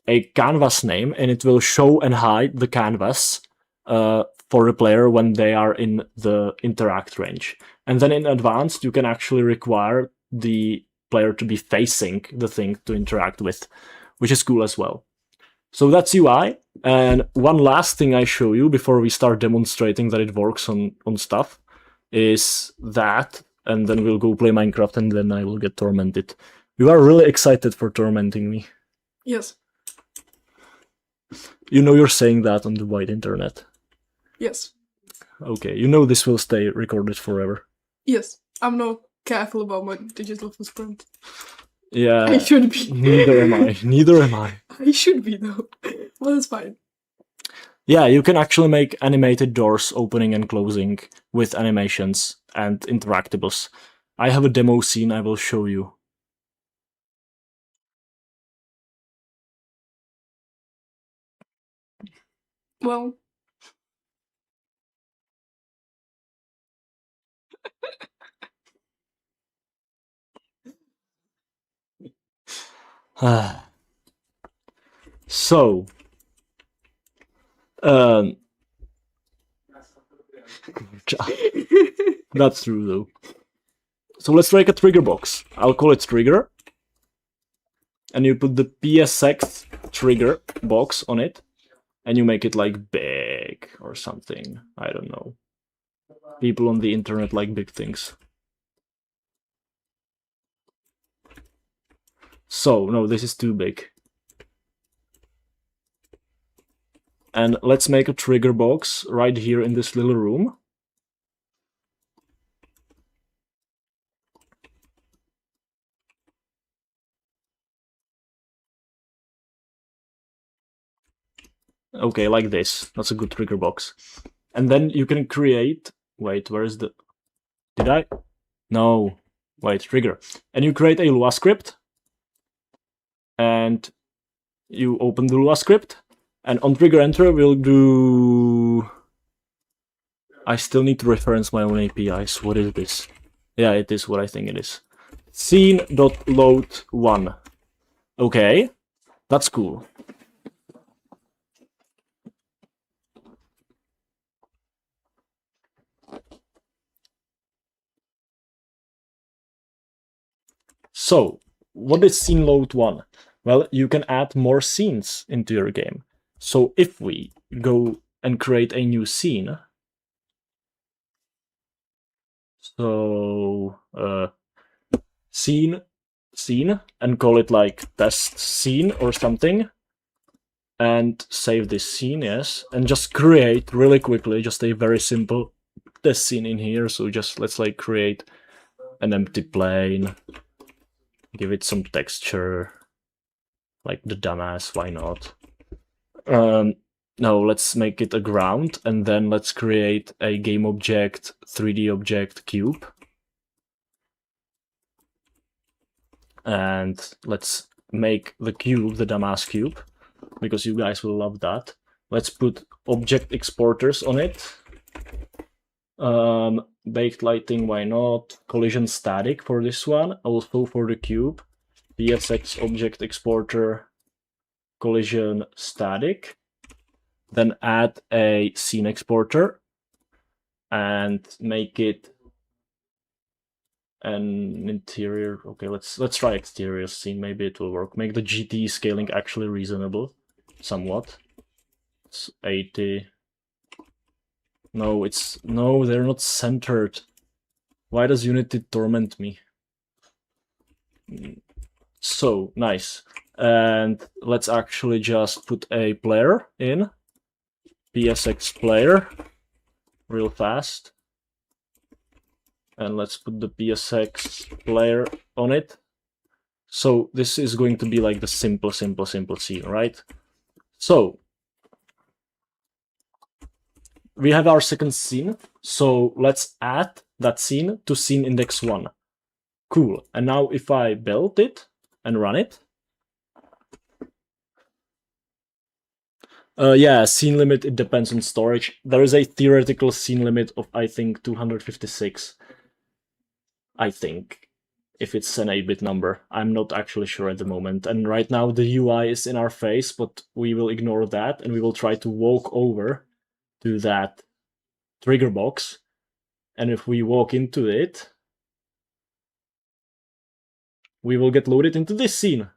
a canvas name, and it will show and hide the canvas for the player when they are in the interact range. And then in advanced, you can actually require the player to be facing the thing to interact with, which is cool as well. So that's UI. And one last thing I show you before we start demonstrating that it works on stuff is that, and then we'll go play Minecraft, and then I will get tormented. You are really excited for tormenting me. Yes. You know you're saying that on the wide internet. Yes. Okay, you know this will stay recorded forever. Yes. I'm not careful about my digital footprint. Yeah. I should be. Neither am I. Neither am I. I should be, though. Well, it's fine. Yeah, you can actually make animated doors opening and closing with animations and interactables. I have a demo scene I will show you. Well. So, that's true though. So let's make a trigger box. I'll call it trigger. And you put the PSX trigger box on it. And you make it like big or something. I don't know. People on the internet like big things. So, no, this is too big. And let's make a trigger box right here in this little room. Okay, like this. That's a good trigger box. And then you can create... Wait, where is the... Did I? No. Wait, trigger. And you create a Lua script. And you open the Lua script. And on trigger enter, we'll do... I still need to reference my own APIs. What is this? Yeah, it is what I think it is. Scene.load1. Okay, that's cool. So, what is scene load 1? Well, you can add more scenes into your game. So if we go and create a new scene, so scene, and call it like test scene or something, and save this scene, yes, and just create really quickly just a very simple test scene in here. So just let's like create an empty plane, give it some texture, like the dumbass, why not? No, let's make it a ground, and then let's create a game object, 3D object cube. And let's make the cube the dumbass cube, because you guys will love that. Let's put object exporters on it. Baked lighting, why not? Collision static for this one, also for the cube. PSX object exporter, collision static. Then add a scene exporter and make it an interior. Okay, let's try exterior scene. Maybe it will work. Make the GT scaling actually reasonable, somewhat. It's 80. No, they're not centered. Why does Unity torment me? So nice. And let's actually just put a player in. PSX player, real fast. And let's put the PSX player on it. So this is going to be like the simple scene, right? So we have our second scene. So let's add that scene to scene index 1. Cool. And now if I build it and run it, yeah, scene limit, it depends on storage. There is a theoretical scene limit of, I think, 256. I think, if it's an 8-bit number. I'm not actually sure at the moment. And right now the UI is in our face, but we will ignore that and we will try to walk over to that trigger box. And if we walk into it, we will get loaded into this scene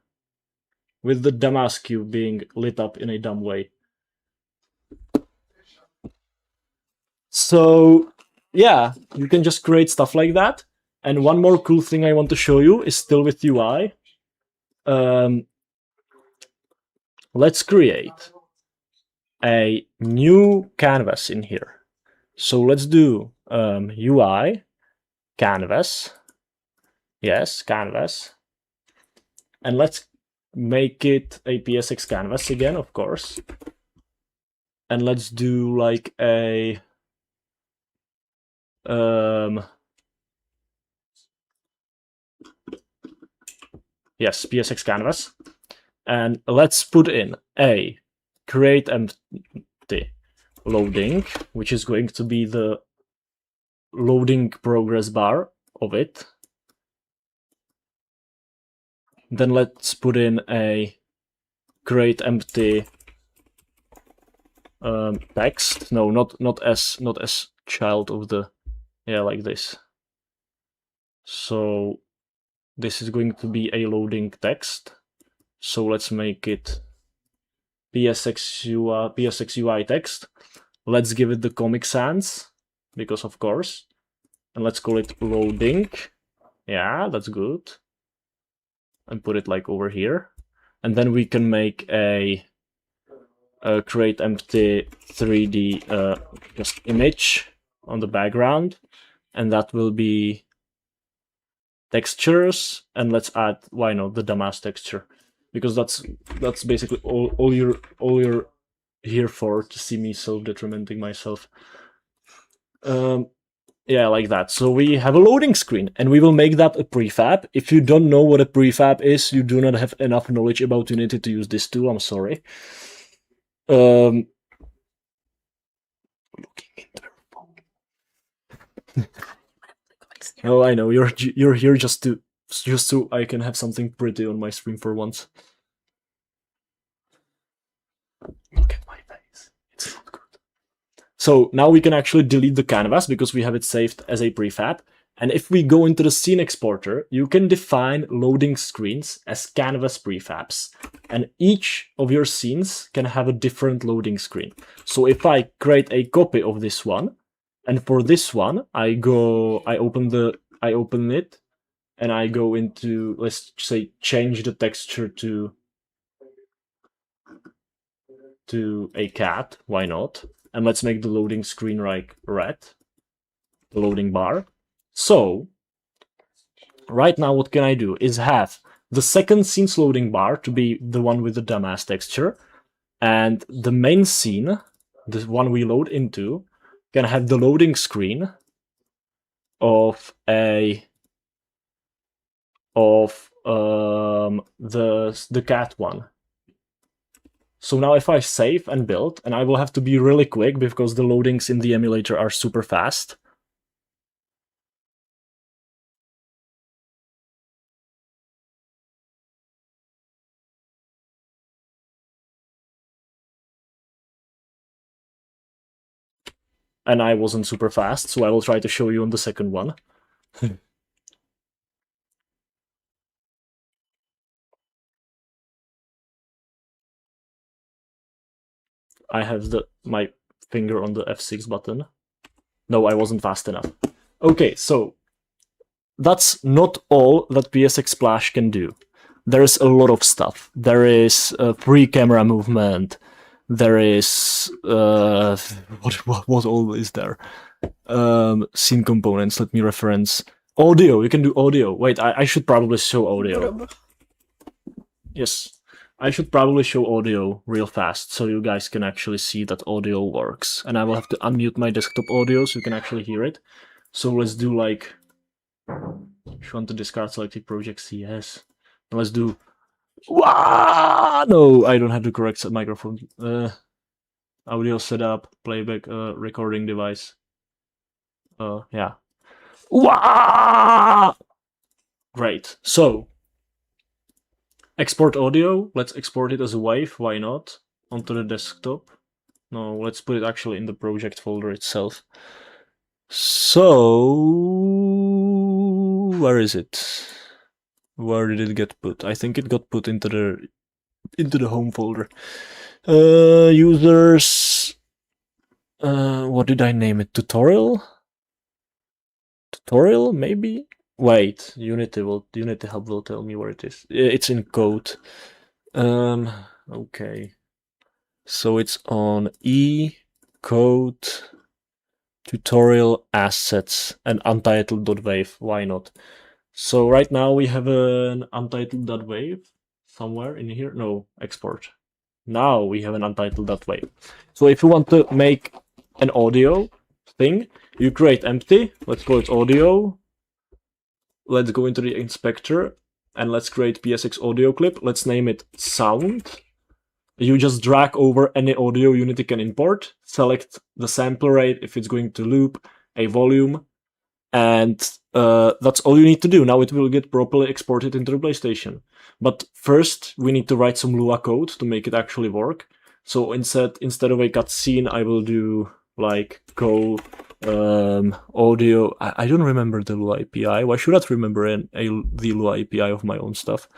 with the dumbass cube being lit up in a dumb way. So yeah, you can just create stuff like that. And one more cool thing I want to show you is still with UI. Let's create a new canvas in here. So let's do UI, canvas. Yes, canvas. And let's make it a PSX canvas again, of course. And let's do like a yes, PSX canvas. And let's put in a create empty loading, which is going to be the loading progress bar of it. Then let's put in a create empty text. No, not as child of the, yeah, like this. So this is going to be a loading text. So let's make it PSX UI text. Let's give it the Comic Sans, because of course. And let's call it loading. Yeah, that's good. And put it like over here. And then we can make a create empty 3D just image on the background. And that will be textures. And let's add, why not, the dumbass texture. Because that's basically all your here for to see me self-detrimenting myself. Yeah, like that. So we have a loading screen, and we will make that a prefab. If you don't know what a prefab is, you do not have enough knowledge about Unity to use this tool. I'm sorry. Looking into her phone. Oh, I know you're here just so I can have something pretty on my stream for once. Look at my face. It's not good. So now we can actually delete the canvas because we have it saved as a prefab. And if we go into the scene exporter, you can define loading screens as canvas prefabs. And each of your scenes can have a different loading screen. So if I create a copy of this one, and for this one, I open it, and I go into, let's say, change the texture to a cat. Why not? And let's make the loading screen like red, the loading bar. So right now what can I do is have the second scene's loading bar to be the one with the dumbass texture, and the main scene, the one we load into, can have the loading screen of the cat one. So now if I save and build, and I will have to be really quick because the loadings in the emulator are super fast. And I wasn't super fast, so I will try to show you on the second one. I have my finger on the F6 button. No, I wasn't fast enough. Okay, so that's not all that psxsplash can do. There is a lot of stuff. There is free camera movement. There is what all is there? Scene components. Let me reference audio. You can do audio. Wait, I should probably show audio. Yes. I should probably show audio real fast so you guys can actually see that audio works. And I will have to unmute my desktop audio so you can actually hear it. So let's do like, if you want to discard selected projects, yes. And let's do, no, I don't have the correct microphone. Audio setup, playback, recording device. Yeah. Great. So, export audio. Let's export it as a wave. Why not? Onto the desktop. No, let's put it actually in the project folder itself. So, where is it? Where did it get put? I think it got put into the home folder. Users. What did I name it? Tutorial? Tutorial, maybe? Wait, Unity Hub will tell me where it is. It's in code. Okay. So it's on code tutorial assets and untitled.wave. Why not? So right now we have an untitled.wave somewhere in here. No, export. Now we have an untitled.wave. So if you want to make an audio thing, you create empty. Let's call it audio. Let's go into the inspector and let's create PSX audio clip. Let's name it sound. You just drag over any audio Unity can import, select the sample rate if it's going to loop, a volume, and that's all you need to do. Now it will get properly exported into the PlayStation. But first, we need to write some Lua code to make it actually work. So instead of a cutscene, I will do like go audio. I don't remember the Lua API. Why should I remember the Lua API of my own stuff?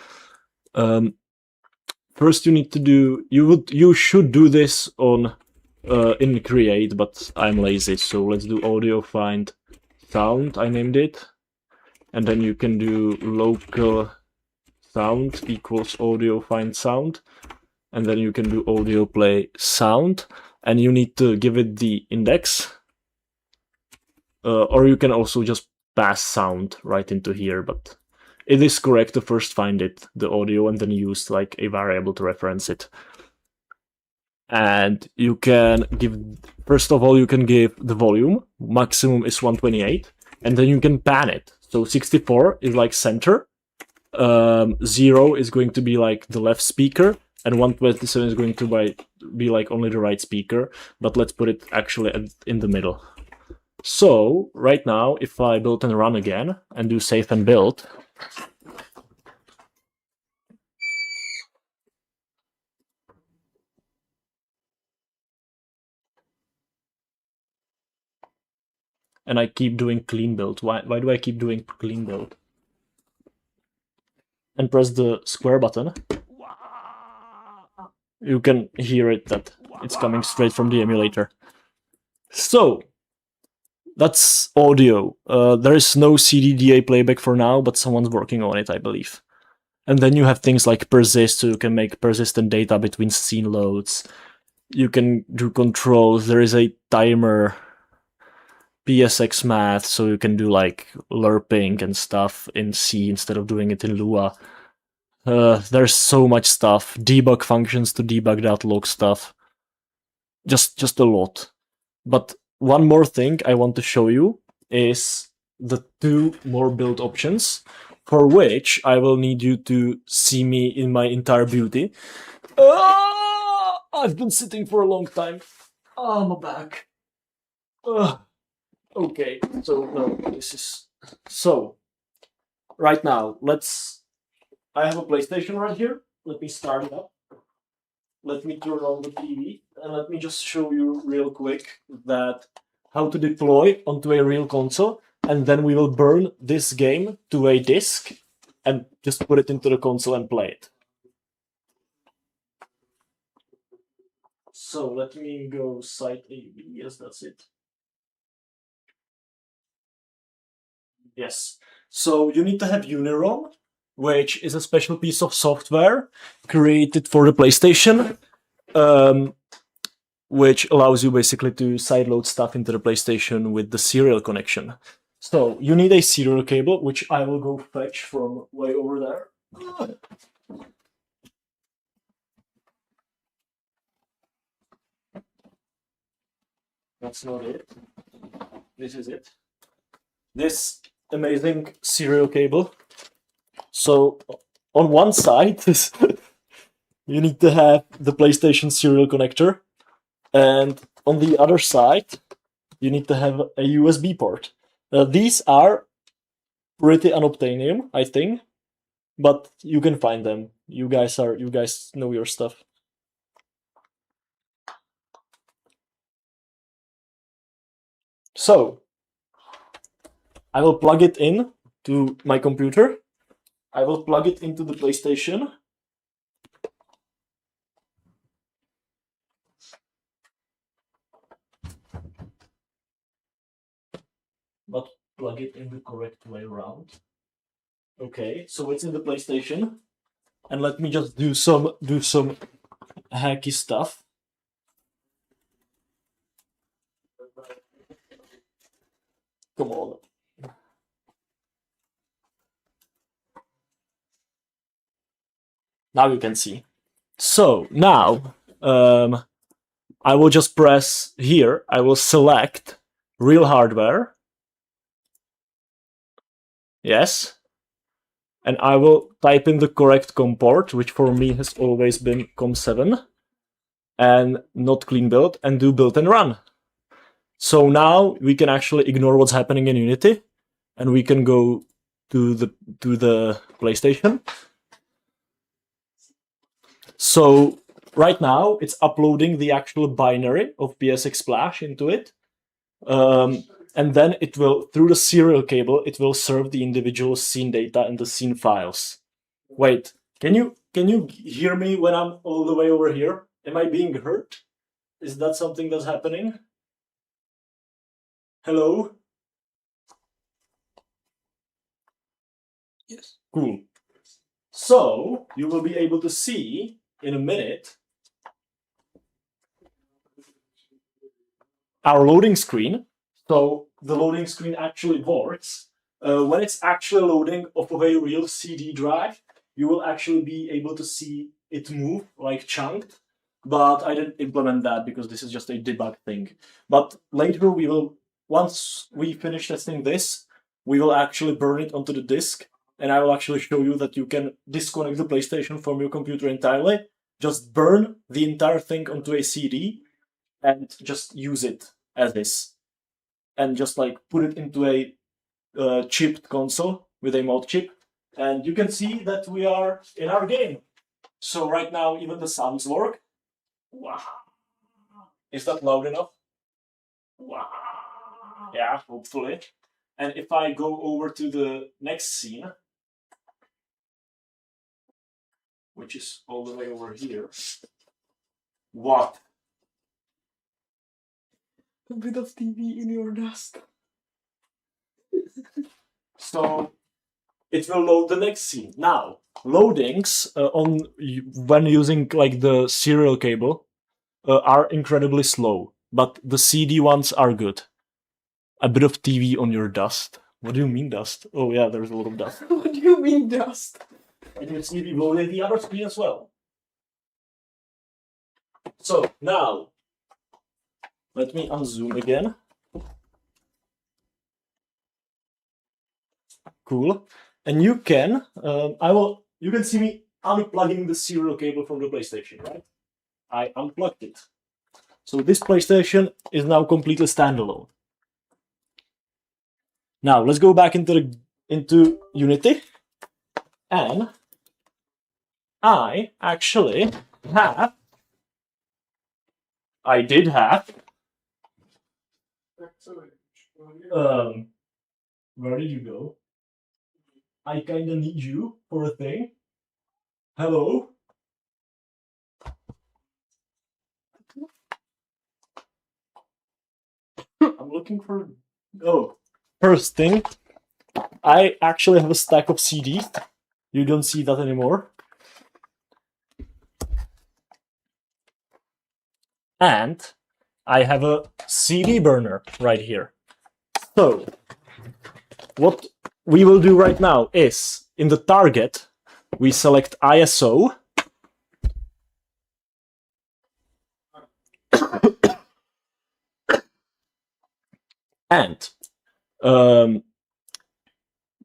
First, you need to do. You should do this on in Create, but I'm lazy, so let's do audio find sound. I named it, and then you can do local sound equals audio find sound, and then you can do audio play sound, and you need to give it the index, or you can also just pass sound right into here, but it is correct to first find the audio, and then use like a variable to reference it. And you can give, first of all, you can give the volume, maximum is 128, and then you can pan it. So 64 is like center, 0 is going to be like the left speaker, and 127 is going to be like only the right speaker, but let's put it actually in the middle. So right now, if I build and run again and do save and build, and I keep doing clean build. Why do I keep doing clean build? And press the square button, you can hear it that it's coming straight from the emulator. So that's audio. There is no CDDA playback for now, but someone's working on it, I believe. And then you have things like persist, so you can make persistent data between scene loads. You can do controls. There is a timer, PSX math, so you can do like lerping and stuff in C instead of doing it in Lua. There's so much stuff. Debug functions to debug that log stuff. Just a lot. But one more thing I want to show you is the 2 more build options, for which I will need you to see me in my entire beauty. I've been sitting for a long time. My back. Okay, so no, this is... So, right now, I have a PlayStation right here. Let me start it up. Let me turn on the TV, and let me just show you real quick that how to deploy onto a real console, and then we will burn this game to a disk and just put it into the console and play it. So let me go site AB. Yes, that's it. Yes. So you need to have Uniron, which is a special piece of software created for the PlayStation, which allows you basically to sideload stuff into the PlayStation with the serial connection. So you need a serial cable, which I will go fetch from way over there. That's not it. This is it. This amazing serial cable. So on one side, you need to have the PlayStation serial connector, and on the other side, you need to have a USB port. These are pretty unobtainium, I think, but you can find them. You guys know your stuff. So I will plug it in to my computer. I will plug it into the PlayStation. But plug it in the correct way around. Okay, so it's in the PlayStation. And let me just do some hacky stuff. Come on. Now you can see. So now I will just press here. I will select real hardware. Yes. And I will type in the correct COM port, which for me has always been COM7, and not clean build, and do build and run. So now we can actually ignore what's happening in Unity, and we can go to the PlayStation. So right now it's uploading the actual binary of psxsplash into it. And then it will, through the serial cable, it will serve the individual scene data and the scene files. Wait, can you hear me when I'm all the way over here? Am I being heard? Is that something that's happening? Hello? Yes. Cool. So you will be able to see in a minute our loading screen. So the loading screen actually works. When it's actually loading off of a real CD drive, you will actually be able to see it move like chunked. but I didn't implement that because this is just a debug thing. But later we will, once we finish testing this, we will actually burn it onto the disk, and I will actually show you that you can disconnect the PlayStation from your computer entirely, just burn the entire thing onto a CD, and just use it as is. And just like put it into a chipped console with a mod chip, and you can see that we are in our game. So right now even the sounds work. Wow. Is that loud enough? Wow. Yeah, hopefully. And if I go over to the next scene, which is all the way over here, what? A bit of TV in your dust. So it will load the next scene. Now, loadings when using like the serial cable are incredibly slow, but the CD ones are good. A bit of TV on your dust. What do you mean dust? Oh yeah, there's a lot of dust. What do you mean dust? And you see me loading the other screen as well. So now, let me unzoom again. Cool. And you can, you can see me unplugging the serial cable from the PlayStation, right? I unplugged it. So this PlayStation is now completely standalone. Now let's go back into Unity, and I actually have, I did have, where did you go? I kinda need you for a thing. Hello? I'm looking for, oh, first thing, I actually have a stack of CDs. You don't see that anymore. And I have a CD burner right here. So, what we will do right now is, in the target, we select ISO. And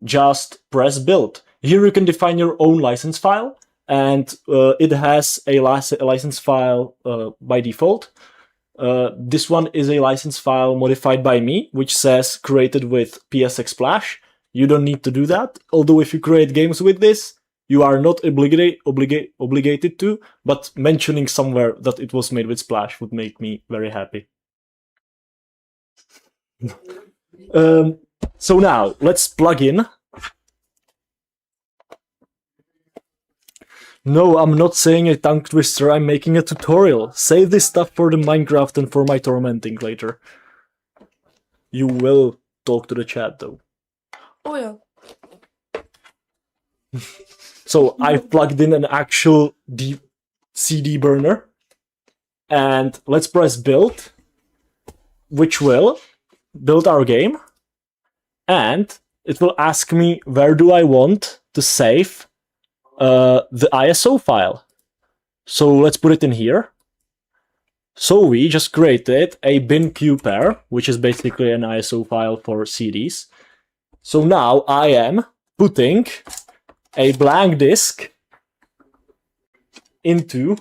just press build. Here you can define your own license file, and it has a license file by default. This one is a license file modified by me, which says created with psxsplash. You don't need to do that, although if you create games with this, you are not obligated to, but mentioning somewhere that it was made with Splash would make me very happy. So now, let's plug in. No, I'm not saying a tongue twister, I'm making a tutorial. Save this stuff for the Minecraft and for my tormenting later. You will talk to the chat though. Oh yeah. So I've plugged in an actual CD burner. And let's press build, which will build our game. And it will ask me where do I want to save the ISO file. So let's put it in here. So we just created a bin_q pair, which is basically an ISO file for CDs. So now I am putting a blank disk into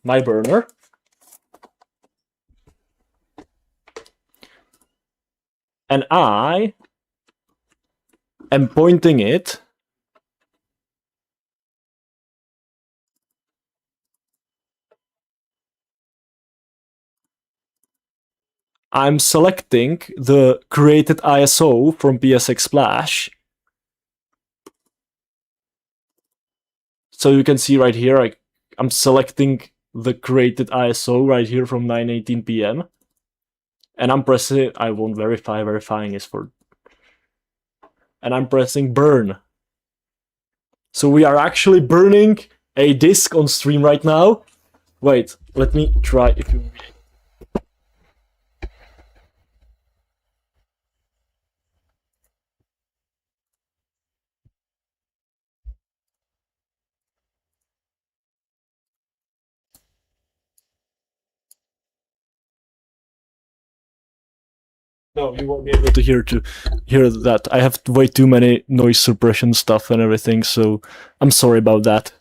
my burner. And I am pointing it I'm selecting the created ISO from psxsplash. So you can see right here, I'm selecting the created ISO right here from 9:18 p.m. And I'm pressing, I won't verify, verifying is for, and I'm pressing burn. So we are actually burning a disk on stream right now. Wait, let me try if you... No, you won't be able to hear that. I have way too many noise suppression stuff and everything, so I'm sorry about that.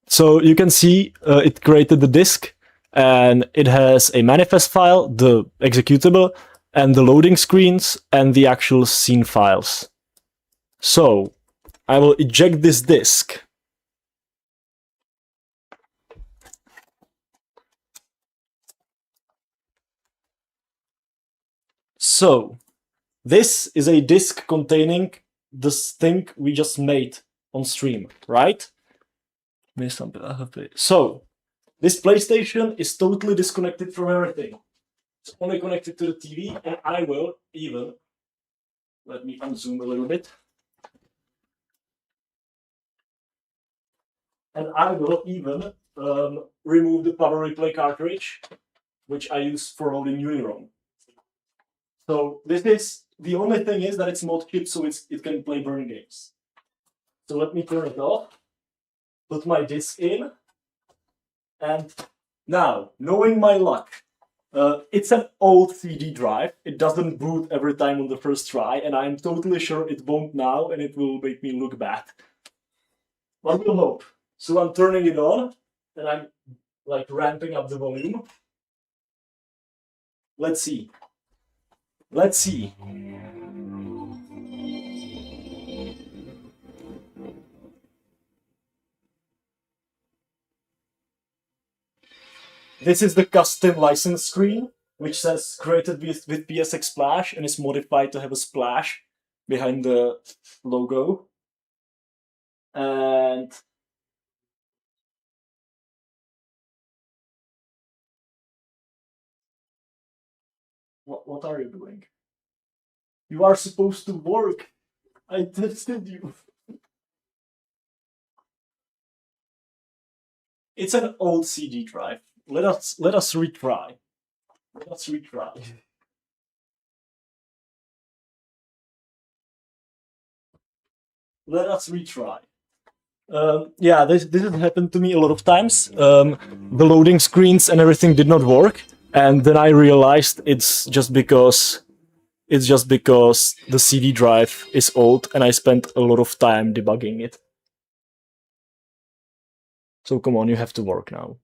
So you can see it created the disk, and it has a manifest file, the executable, and the loading screens, and the actual scene files. So I will eject this disk. So this is a disk containing this thing we just made on stream, right? So this PlayStation is totally disconnected from everything. It's only connected to the TV, and I will even, let me unzoom a little bit. And I will even remove the power replay cartridge, which I use for loading Unirom. So this is, the only thing is that it's mod chip, so it can play burn games. So let me turn it off, put my disk in, and now, knowing my luck, it's an old CD drive. It doesn't boot every time on the first try, and I'm totally sure it won't now, and it will make me look bad. But we'll hope. So I'm turning it on, and I'm like ramping up the volume. Let's see. Let's see. This is the custom license screen, which says created with psxsplash and is modified to have a splash behind the logo. And what are you doing? You are supposed to work. I tested you. It's an old CD drive. Let us retry. Let us retry. Let us retry. Yeah, this has happened to me a lot of times. The loading screens and everything did not work, and then I realized it's just because the CD drive is old, and I spent a lot of time debugging it. So come on, you have to work now.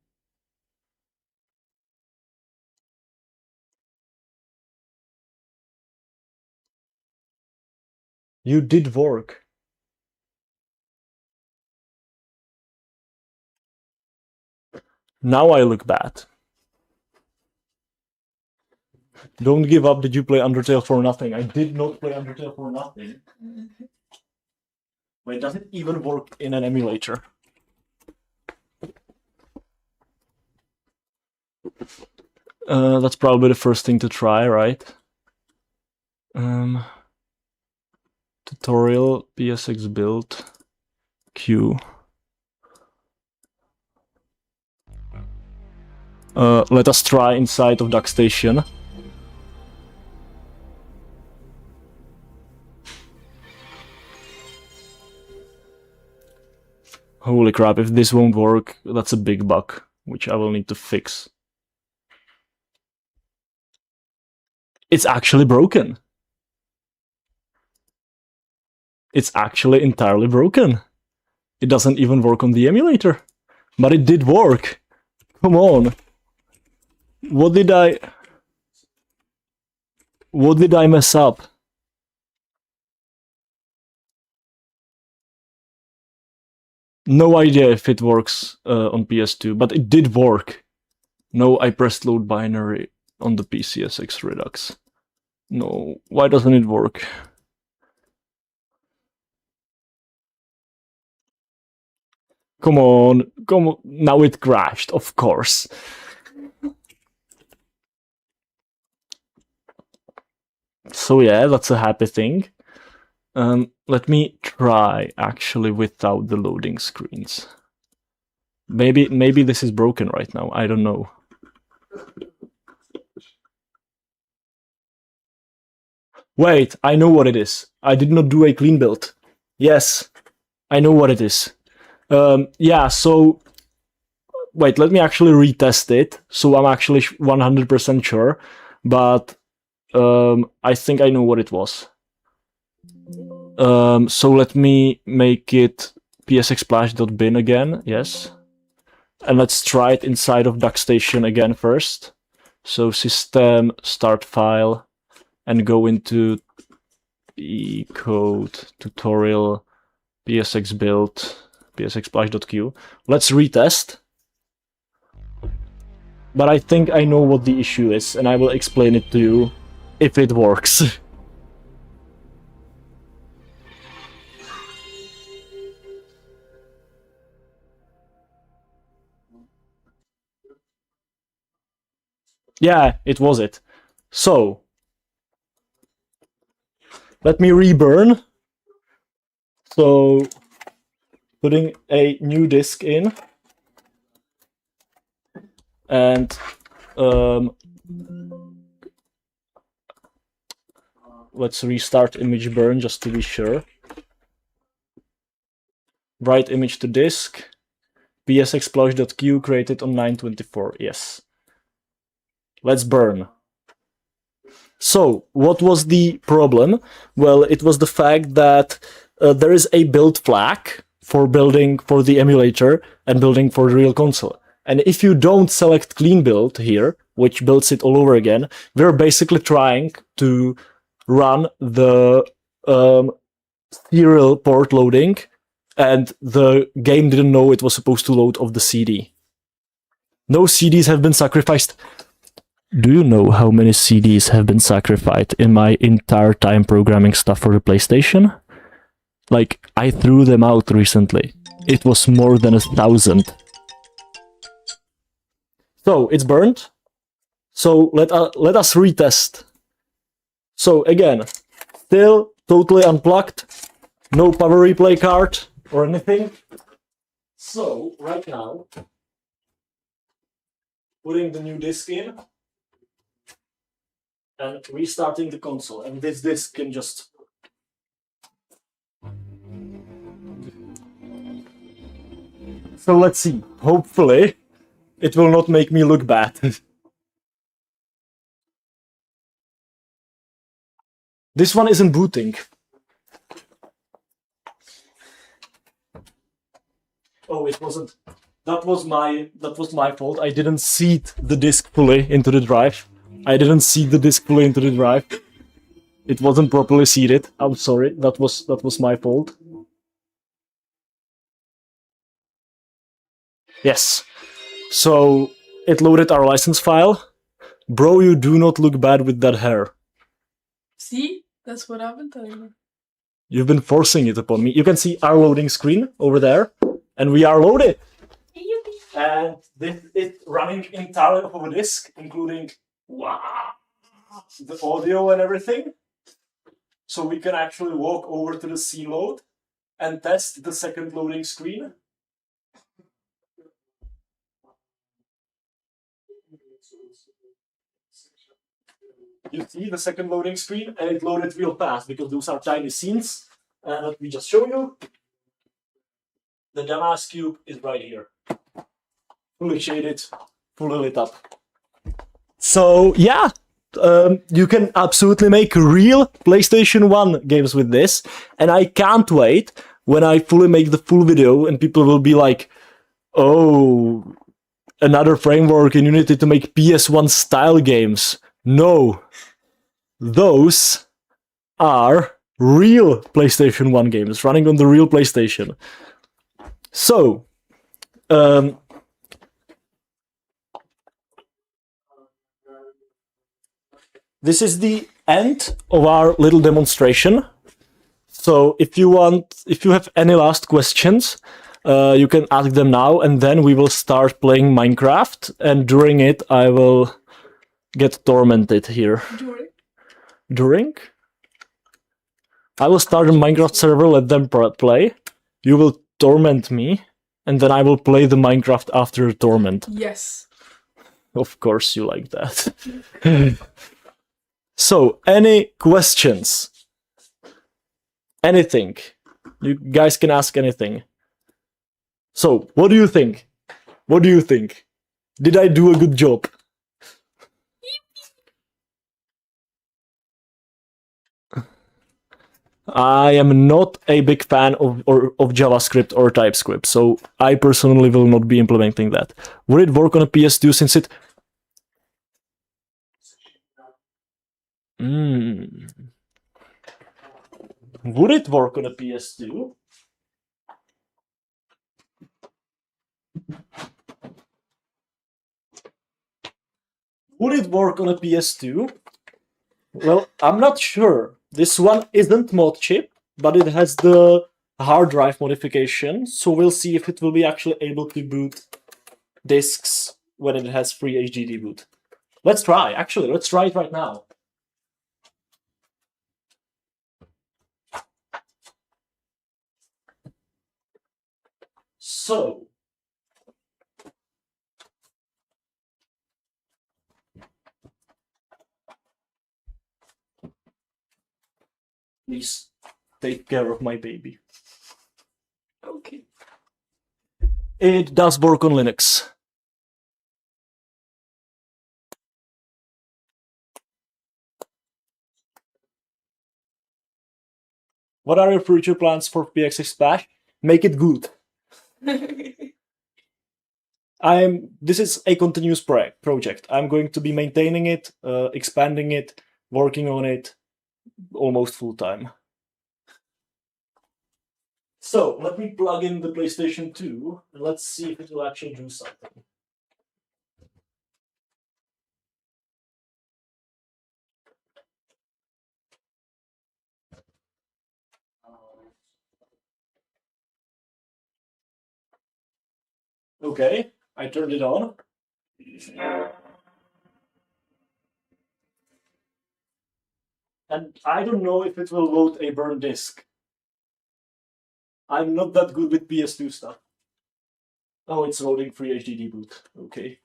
You did work. Now I look bad. Don't give up. Did you play Undertale for nothing? I did not play Undertale for nothing. Wait, does it even work in an emulator? That's probably the first thing to try, right? Tutorial PSX build Q. Let us try inside of DuckStation. Holy crap, if this won't work, that's a big bug, which I will need to fix. It's actually broken. It's actually entirely broken. It doesn't even work on the emulator. But it did work. Come on. What did I mess up? No idea if it works on PS2, but it did work. No, I pressed load binary on the PCSX Redux. No, why doesn't it work? Come on, come on. Now it crashed, of course. So yeah, that's a happy thing. Let me try actually without the loading screens. Maybe this is broken right now. I don't know. Wait, I know what it is. I did not do a clean build. Yes, I know what it is. Yeah, so wait, let me actually retest it. So I'm actually 100% sure. But I think I know what it was. So let me make it psxsplash.bin again. Yes. And let's try it inside of DuckStation again first. So system, start file, and go into code tutorial psxbuild psxsplash.q. Let's retest. But I think I know what the issue is, and I will explain it to you if it works. Yeah, it was it. So, let me reburn. So, putting a new disk in. And let's restart image burn just to be sure. Write image to disk. psxsplash.q created on 9/24. Yes. Let's burn. So, what was the problem? Well, it was the fact that there is a build flag for building for the emulator and building for the real console. And if you don't select clean build here, which builds it all over again, we're basically trying to run the serial port loading, and the game didn't know it was supposed to load off the CD. No CDs have been sacrificed. Do you know how many CDs have been sacrificed in my entire time programming stuff for the PlayStation? Like, I threw them out recently. It was more than 1,000. So, it's burned. So, let us retest. So, again, still totally unplugged. No power replay card or anything. So, right now, putting the new disk in and restarting the console. And this disk can just... So let's see. Hopefully, it will not make me look bad. This one isn't booting. Oh, it wasn't. That was my fault. I didn't seed the disk fully into the drive. It wasn't properly seeded. I'm sorry. That was my fault. Yes. So it loaded our license file. Bro, you do not look bad with that hair. See? That's what I've been telling you. You've been forcing it upon me. You can see our loading screen over there. And we are loaded. And this is running entirely off of a disk, including the audio and everything. So we can actually walk over to the C load and test the second loading screen. You see the second loading screen, and it loaded real fast because those are tiny scenes. And let me just show you. The dumbass cube is right here. Fully shaded, fully lit up. So yeah, you can absolutely make real PlayStation 1 games with this. And I can't wait when I fully make the full video and people will be like, oh, another framework in Unity to make PS1 style games. No, those are real PlayStation 1 games running on the real PlayStation. So, this is the end of our little demonstration. So if you have any last questions, you can ask them now, and then we will start playing Minecraft, and during it I will get tormented here. During? I will start a Minecraft server, let them play. You will torment me, and then I will play the Minecraft after the torment. Yes. Of course you like that. So, any questions? Anything? You guys can ask anything. So, what do you think? What do you think? Did I do a good job? I am not a big fan of JavaScript or TypeScript, so I personally will not be implementing that. Would it work on a PS2 since it... Would it work on a PS2? Would it work on a PS2? Well, I'm not sure. This one isn't mod chip, but it has the hard drive modification, so we'll see if it will be actually able to boot disks when it has free HDD boot. Let's try, actually, let's try it right now. So, please take care of my baby. Okay. It does work on Linux. What are your future plans for psxsplash? Make it good. This is a continuous project. I'm going to be maintaining it, expanding it, working on it almost full time. So let me plug in the PlayStation 2 and let's see if it will actually do something. Okay, I turned it on. And I don't know if it will load a burned disk. I'm not that good with PS2 stuff. Oh, it's loading free HDD boot. Okay.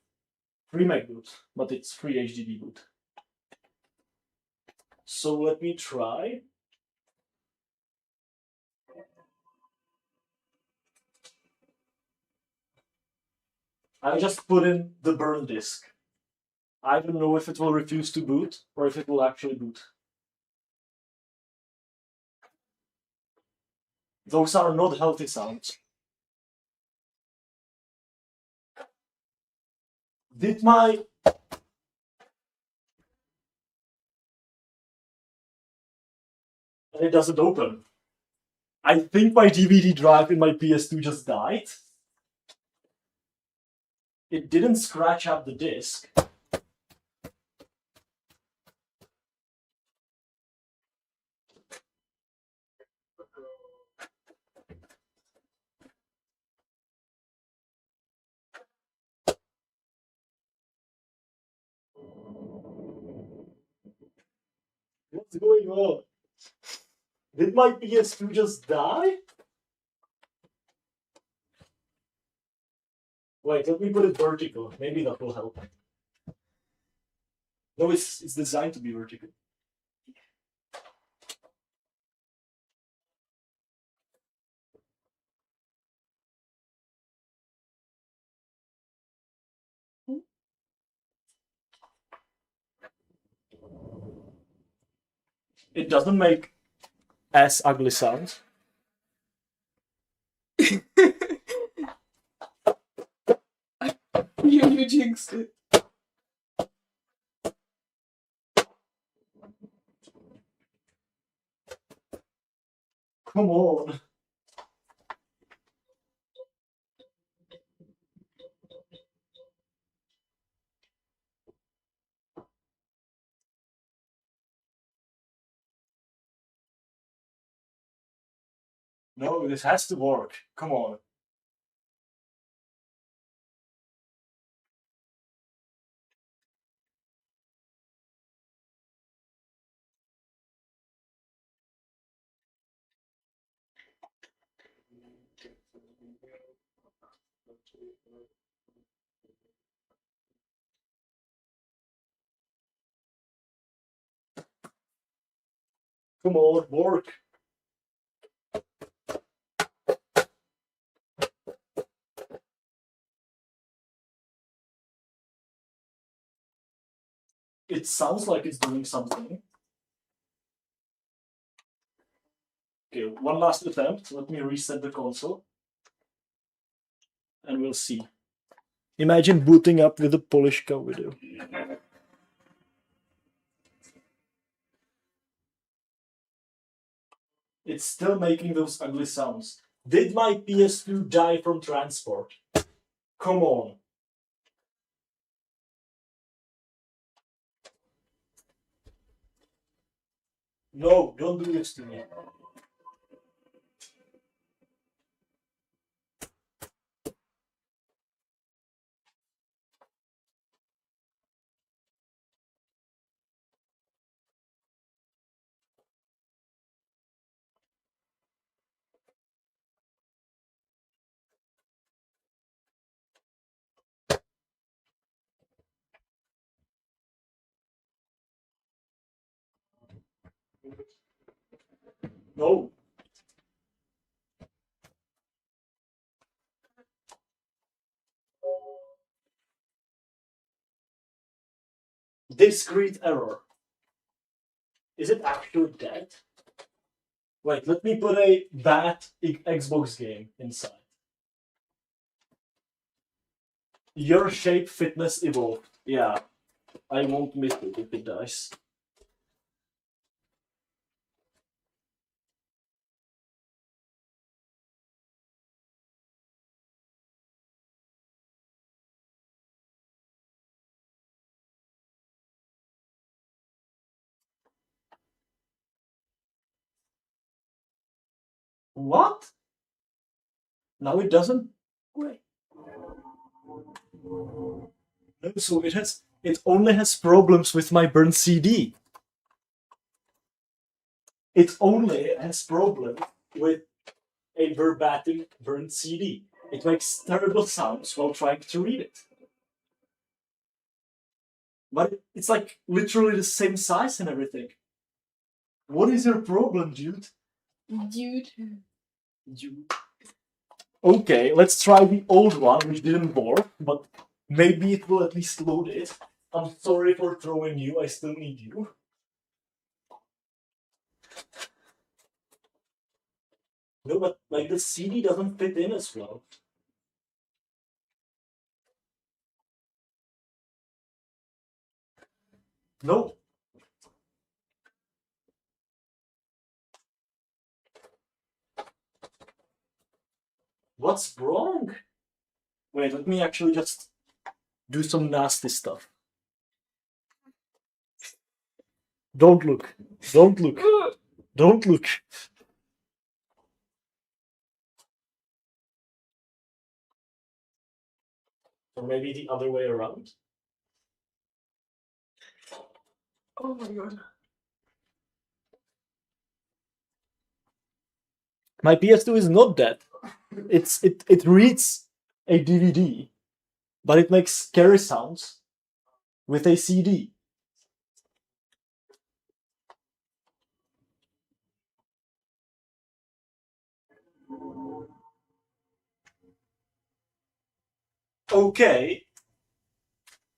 Free Mac boot, but it's free HDD boot. So let me try. I just put in the burn disk. I don't know if it will refuse to boot or if it will actually boot. Those are not healthy sounds. Did my... And it doesn't open. I think my DVD drive in my PS2 just died. It didn't scratch up the disk. What's going on? Did my PS2 just die? Wait, let me put it vertical. Maybe that will help. No, it's designed to be vertical. It doesn't make as ugly sounds. You jinxed it. Come on. No, this has to work. Come on. Come on, work. it sounds like it's doing something. Okay, one last attempt. Let me reset the console. And we'll see. Imagine booting up with a Polish cow video. It's still making those ugly sounds. Did my PS2 die from transport? Come on. No, don't do this to me. No. Discrete error. Is it actually dead? Wait, let me put a bad Xbox game inside. Your shape fitness evolved. Yeah, I won't miss it if it dies. What? Now it doesn't? Wait. No, so it only has problems with my burnt CD. It only has problems with a verbatim burnt CD. It makes terrible sounds while trying to read it. But it's like literally the same size and everything. What is your problem, dude? Dude. Okay, let's try the old one, which didn't work, but maybe it will at least load it. I'm sorry for throwing you, I still need you. No, but like the CD doesn't fit in as well. No. What's wrong? Wait, let me actually just do some nasty stuff. Don't look. Don't look. Don't look. Or maybe the other way around. Oh my god. My PS2 is not dead. It reads a DVD, but it makes scary sounds with a CD. Okay.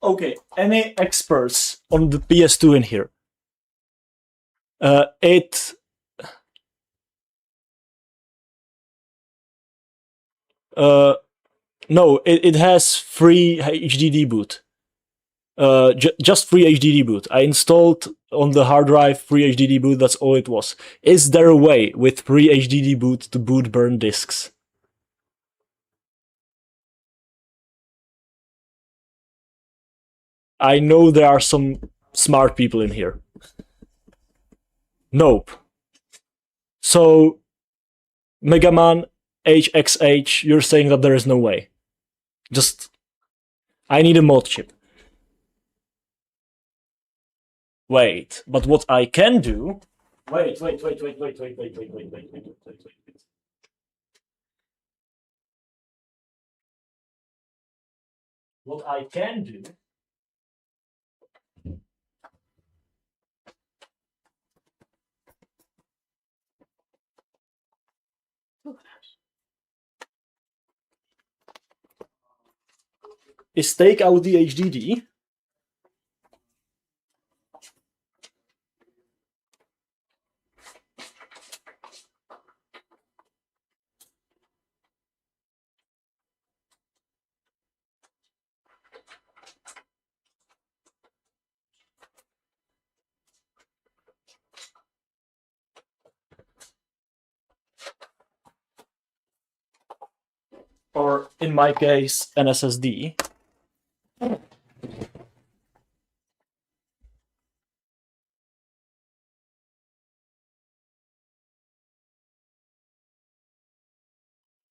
Okay. Any experts on the PS2 in here? It no, it has free HDD boot. Just free HDD boot. I installed on the hard drive free HDD boot. That's all it was. Is there a way with free HDD boot to boot burn disks? I know there are some smart people in here. Nope. So, Mega Man HXH, you're saying that there is no way. Just, I need a mod chip. Wait, but what I can do. Wait. What I can do is take out the HDD in my case, an SSD.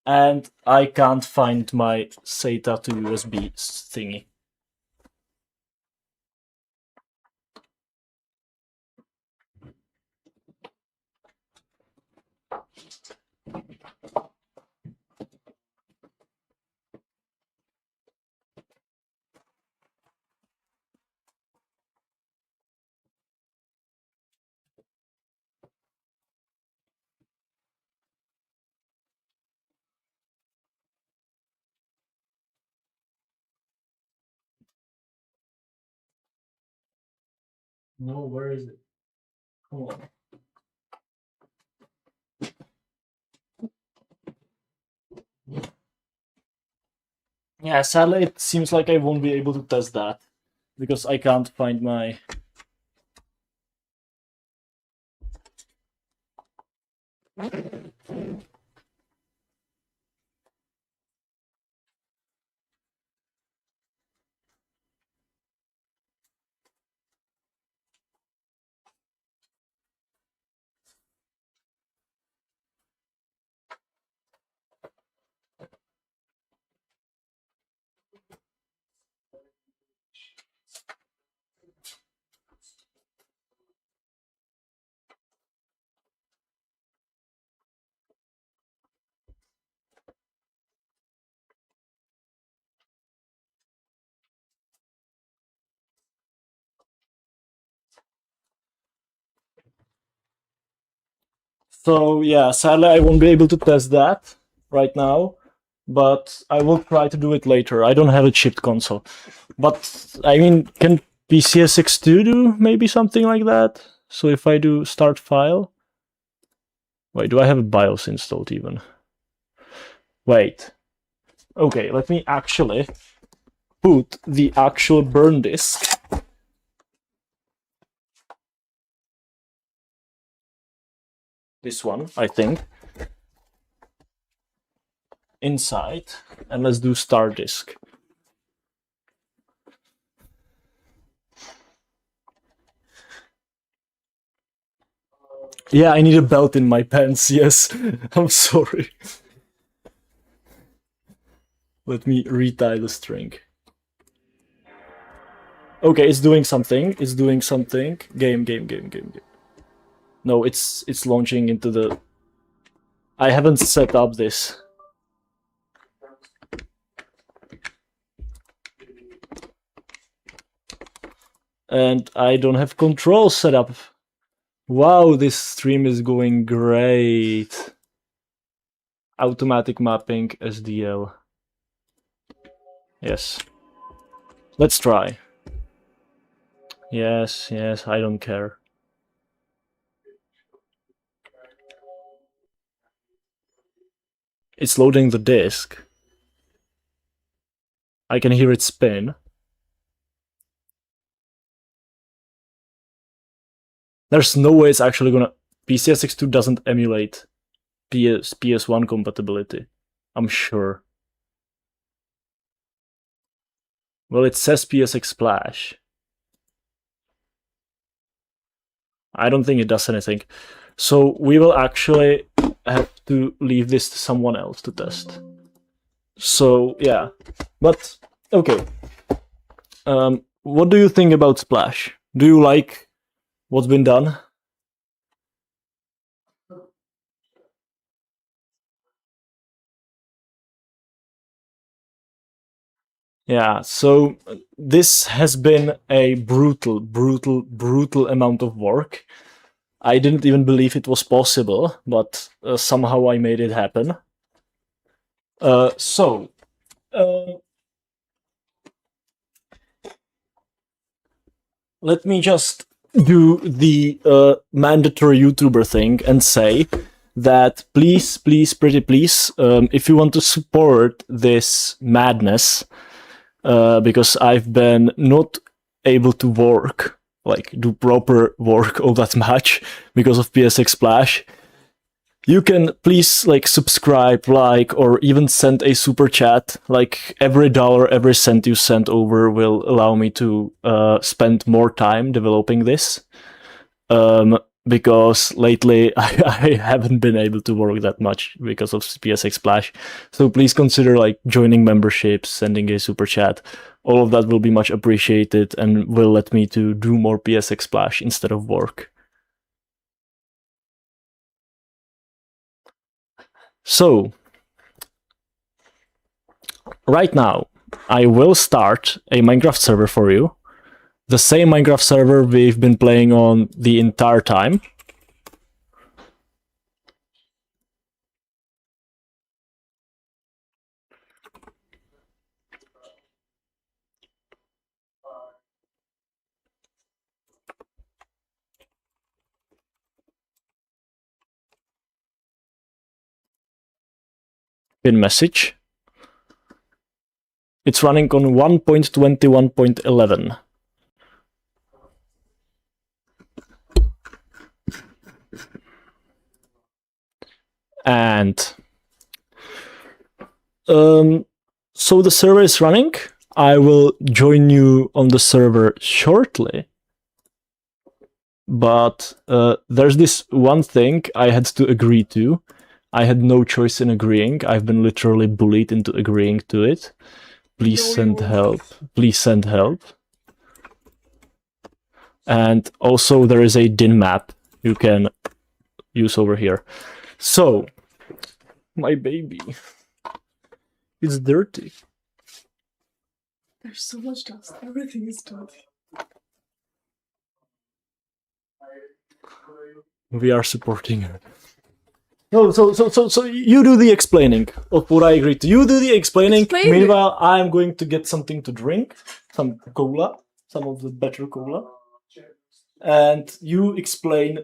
And I can't find my SATA to USB thingy. No, where is it? Come on. Yeah, sadly it seems like I won't be able to test that because I can't find my... So yeah, sadly I won't be able to test that right now, but I will try to do it later. I don't have a chipped console. But I mean, can psx2 do maybe something like that? So if I do start file... Wait, do I have a BIOS installed even? Wait. Okay, let me actually put the actual burn disk this one, I think, inside, and let's do start disk. Yeah, I need a belt in my pants, yes. I'm sorry. Let me retie the string. Okay, it's doing something. It's doing something. Game. No, it's launching into the... I haven't set up this. And I don't have control set up. Wow, this stream is going great. Automatic mapping, SDL. Yes. Let's try. Yes, I don't care. It's loading the disk. I can hear it spin. There's no way it's actually gonna... PCSX2 doesn't emulate PS1 compatibility. I'm sure. Well, it says psxsplash. I don't think it does anything. So we will actually have to leave this to someone else to test. So yeah, but okay. What do you think about Splash? Do you like what's been done? Yeah, so this has been a brutal amount of work. I didn't even believe it was possible, but somehow I made it happen. Let me just do the mandatory YouTuber thing and say that please, pretty please, if you want to support this madness, because I've been not able to work, like do proper work all that much because of psxsplash. You can please like subscribe, like, or even send a super chat. Like every dollar, every cent you send over will allow me to spend more time developing this. Because lately I haven't been able to work that much because of psxsplash. So please consider like joining memberships, sending a super chat. All of that will be much appreciated and will let me to do more psxsplash instead of work. So right now I will start a Minecraft server for you. The same Minecraft server we've been playing on the entire time. Pin message. It's running on 1.21.11. And so the server is running. I will join you on the server shortly. But there's this one thing I had to agree to. I had no choice in agreeing. I've been literally bullied into agreeing to it. Please send help. Please send help. And also there is a DIN map you can use over here. So, my baby. It's dirty. There's so much dust. Everything is dirty. We are supporting her. No, so you do the explaining of what I agreed to. You do the explaining. Explain it. Meanwhile, I'm going to get something to drink, some cola, some of the better cola, and you explain.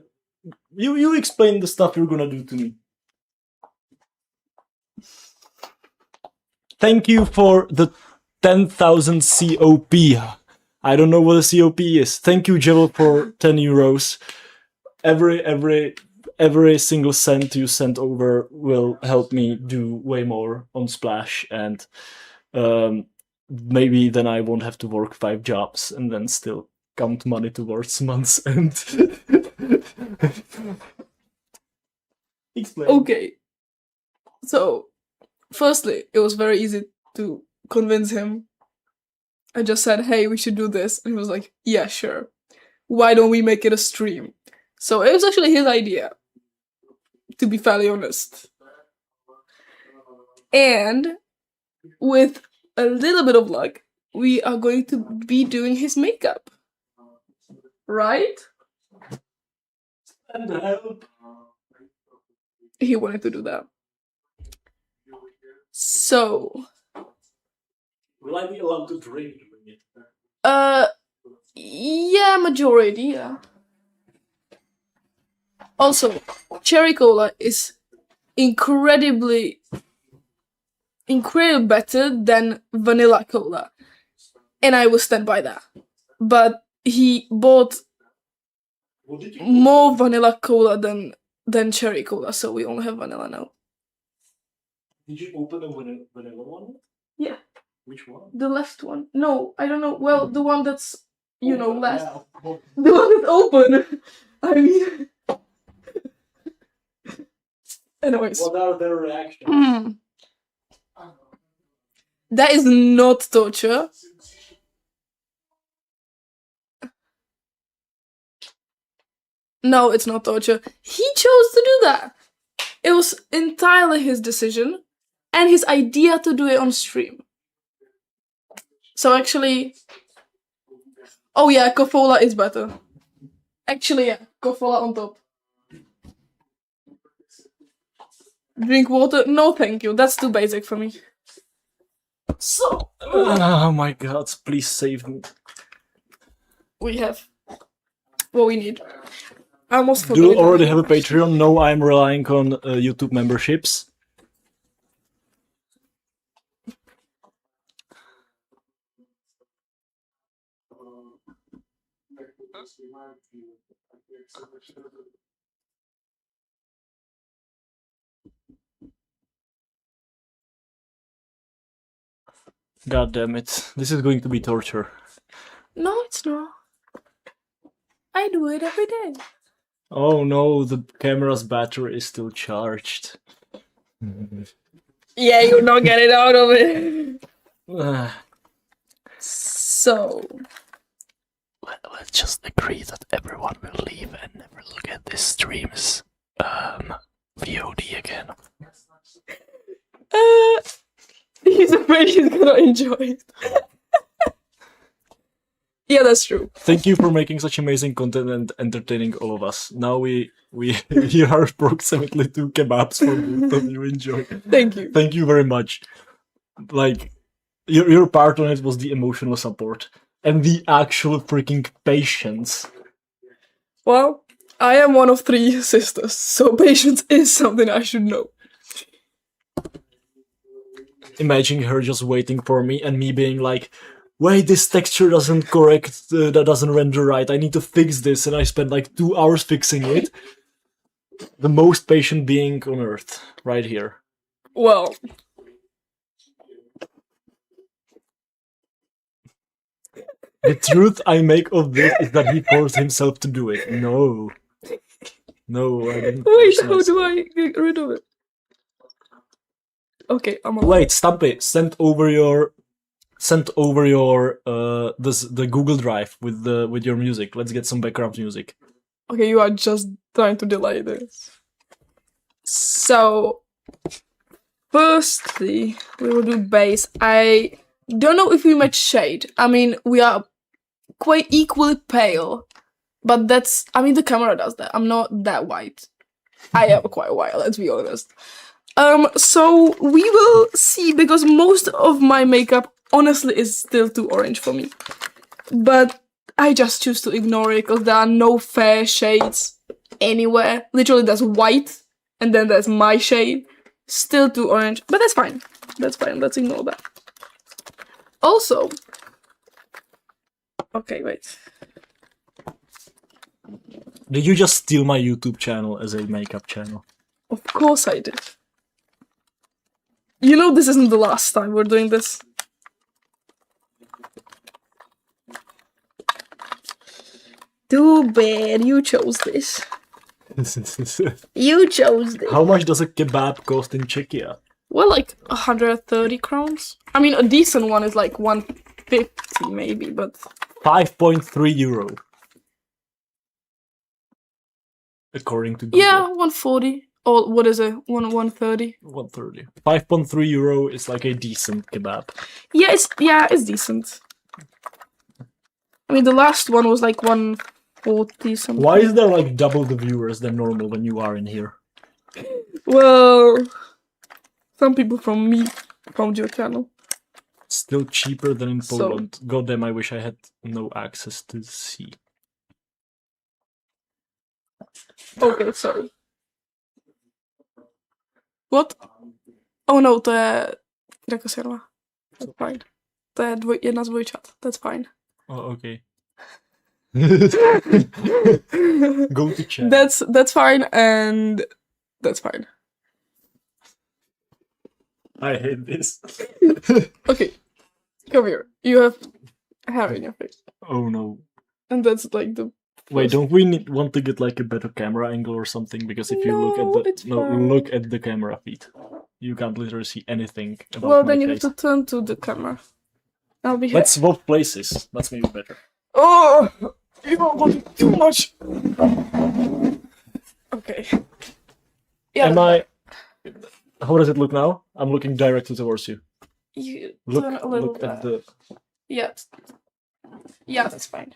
You explain the stuff you're gonna do to me. Thank you for the 10,000 COP. I don't know what a COP is. Thank you, Jewel, for 10 euros. Every single cent you sent over will help me do way more on Splash, and maybe then I won't have to work 5 jobs and then still count money towards month's end. Explain. Okay. So, firstly, it was very easy to convince him. I just said, hey, we should do this. And he was like, yeah, sure. Why don't we make it a stream? So it was actually his idea, to be fairly honest. And with a little bit of luck, we are going to be doing his makeup. Right? And help. He wanted to do that. So, Will I be allowed to drink during it? yeah, majority, yeah. Also, cherry cola is incredibly better than vanilla cola. And I will stand by that. But he bought more vanilla cola than cherry cola, so we only have vanilla now. Did you open a vanilla one? Yeah. Which one? The left one. No, I don't know. Well, the one that's, you know, left. Yeah. The one that's open. I mean... Anyways. What are their reactions? That is not torture. No, it's not torture. He chose to do that. It was entirely his decision and his idea to do it on stream. So actually... Oh yeah, Kofola is better. Actually, yeah, Kofola on top. Drink water? No, thank you. That's too basic for me. So... Oh my god, please save me. We have what we need. I almost forgot. Do you already have a Patreon? No, I'm relying on YouTube memberships. God damn it. This is going to be torture. No, it's not. I do it every day. Oh no, the camera's battery is still charged. Yeah, you don't get it out of it. Ah, So, let's just agree that everyone will leave and never look at this stream's VOD again. he's afraid he's gonna enjoy it. Yeah, that's true. Thank you for making such amazing content and entertaining all of us. Now we here are approximately 2 kebabs for both of you. Enjoy. Thank you. Thank you very much. Like your part on it was the emotional support and the actual freaking patience. Well, I am one of 3 sisters, so patience is something I should know. Imagining her just waiting for me and me being like, wait, this texture doesn't correct, that doesn't render right, I need to fix this, and I spent like 2 hours fixing it. The most patient being on earth, right here. Well, the truth I make of this is that he forced himself to do it. No. No, I didn't. Wait, how do I get rid of it? Okay, I'm alive. Wait, stop it. Send over your the Google Drive with your music. Let's get some background music. Okay, you are just trying to delay this. So, firstly, we will do base. I don't know if we match shade. I mean, we are quite equally pale, but that's, I mean, the camera does that. I'm not that white. I am quite white, let's be honest. So we will see, because most of my makeup honestly is still too orange for me. But I just choose to ignore it because there are no fair shades anywhere. Literally there's white and then there's my shade. Still too orange, but that's fine. That's fine, let's ignore that. Also, okay, wait. Did you just steal my YouTube channel as a makeup channel? Of course I did. You know this isn't the last time we're doing this. Too bad you chose this. You chose this. How much does a kebab cost in Czechia? Well, like 130 crowns. I mean, a decent one is like 150 maybe, but 5.3 euro. According to Google. yeah, 140. Or what is it? 130. 130. 5.3 euro is like a decent kebab. Yeah, it's decent. I mean, the last one was like 140 something. Why is there like double the viewers than normal when you are in here? Well, some people from me found your channel. Still cheaper than in So- Poland. Goddamn, I wish I had no access to see. Okay, sorry. What? Oh no, to je... Jak se jmenuje? That's fine. To je jedna z dvojčat. That's fine. Oh, okay. Go to chat. That's fine and that's fine. I hate this. Okay, come here. You have hair in your face. Oh no. And that's like the... Wait, don't we want to get like a better camera angle or something? Because if you look No, at it's the fine. look at the camera feed, you can't literally see anything about Well, my then you face. have to turn to the camera. I'll be here. Let's swap places. That's maybe better. Oh! You don't want too much! Okay. Yeah, Am I? How does it look now? I'm looking directly towards you. you Look, turn a little look bit. at the. Yeah. Yeah, that's fine.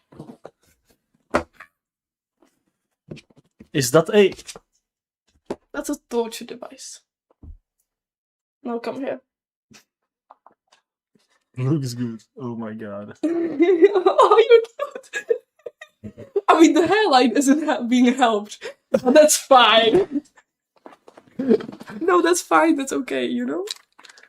Is that a? That's a torture device. Now come here. Looks good. Oh my god. Oh, you're cute. I mean, the hairline isn't being helped, but that's fine. No, that's fine. That's okay. You know.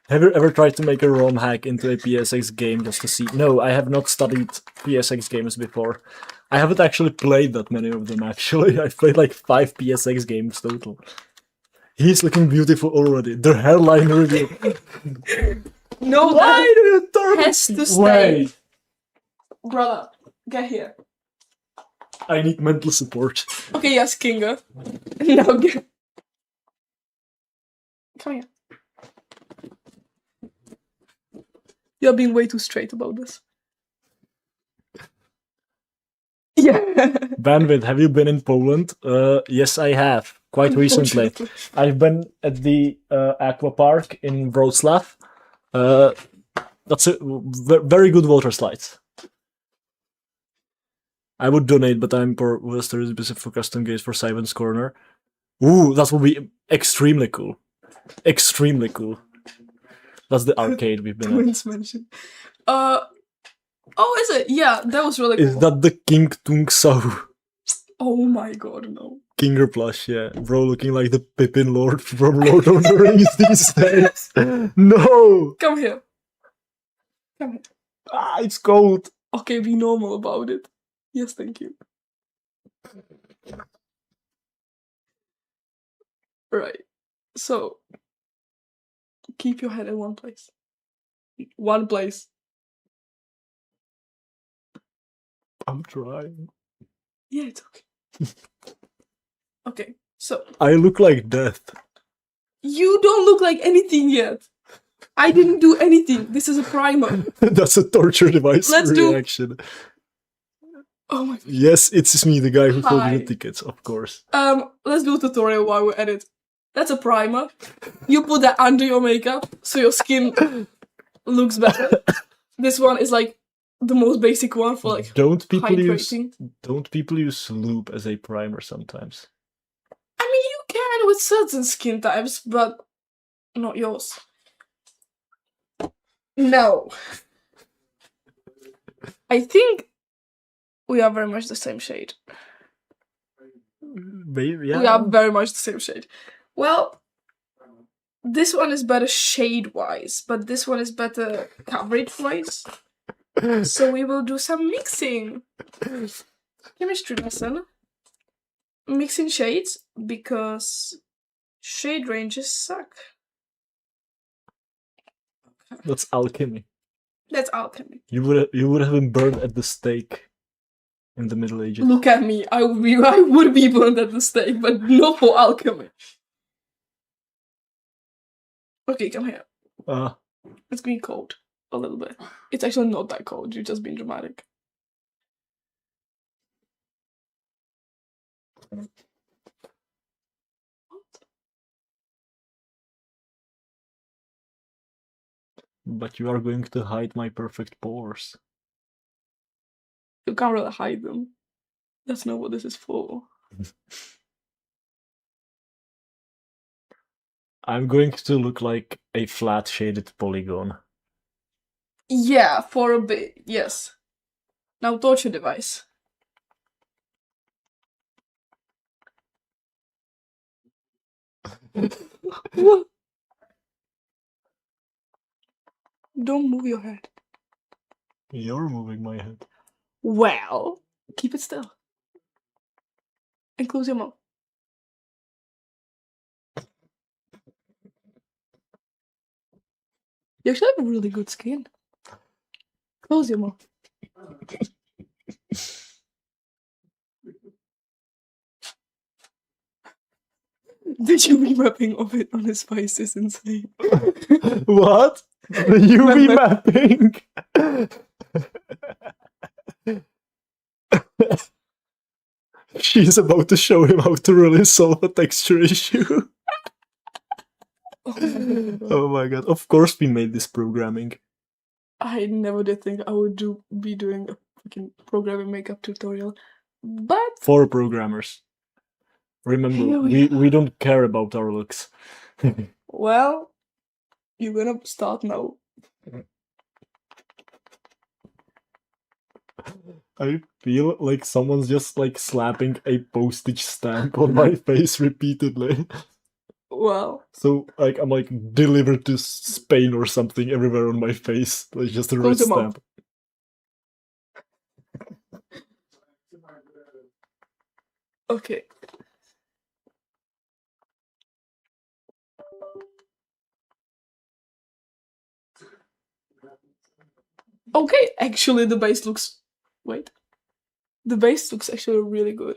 Have you ever tried to make a ROM hack into a PSX game just to see? No, I have not studied PSX games before. I haven't actually played that many of them, actually. I've played like 5 PSX games total. He's looking beautiful already. The hairline reveal. No, Why that do you turn has to stay. Wait, Brother, get here. I need mental support. Okay, yes, Kinga. Now get. Come here. You're being way too straight about this. Yeah. Bandwidth, have you been in Poland? Yes, I have. Quite recently. Unfortunately. I've been at the aqua park in Wrocław. That's a very good water slides. I would donate, but I'm poor. Was there specific custom games for Simon's Corner? Ooh, that would be extremely cool. Extremely cool. That's the arcade we've been at. Twins mentioned. Oh, is it? Yeah, that was really Is cool. that the King Tung Sao? Oh my god, no. Kinger plush, yeah. Bro looking like the Pippin Lord from Lord of the Rings these days. No! Come here. Come here. Ah, it's cold. Okay, be normal about it. Yes, thank you. Right. So, keep your head in one place. One place. I'm trying. Yeah, it's okay. Okay, so. I look like death. You don't look like anything yet. I didn't do anything. This is a primer. That's a torture device Let's do- reaction. Oh my god. Yes, it's me, the guy who sold you Hi. the tickets, of course. Let's do a tutorial while we're at it. That's a primer. You put that under your makeup so your skin looks better. This one is like the most basic one for like Don't people use hydrating. lube as a primer sometimes? I mean, you can with certain skin types, but not yours. No. I think we are very much the same shade. Maybe, yeah. We are very much the same shade. Well, this one is better shade-wise, but this one is better coverage-wise. So we will do some mixing. Chemistry lesson. Mixing shades, because shade ranges suck. That's alchemy. That's alchemy. You would have been burned at the stake in the Middle Ages. Look at me. I would be burned at the stake, but not for alchemy. Okay, come here. It's getting cold. A little bit. It's actually not that cold. You're just being dramatic. What? But you are going to hide my perfect pores. You can't really hide them. That's not what this is for. I'm going to look like a flat shaded polygon. Yeah, for a bit, yes. Now torture device. What? Don't move your head. You're moving my head. Well, keep it still. And close your mouth. You actually have really good skin. Close your mouth. The UV mapping of it on his face is insane. What? The UV mapping? She's about to show him how to really solve a texture issue. Oh my god. Of course we made this programming. I never did think I would be doing a fucking programming makeup tutorial. But For programmers. Remember, we don't care about our looks. well, you're gonna start now. I feel like someone's just like slapping a postage stamp on my face repeatedly. Well, So like I'm like delivered to Spain or something everywhere on my face. Like just a red close your mouth. stamp. Okay. Okay, actually the base looks... Wait. The base looks actually really good.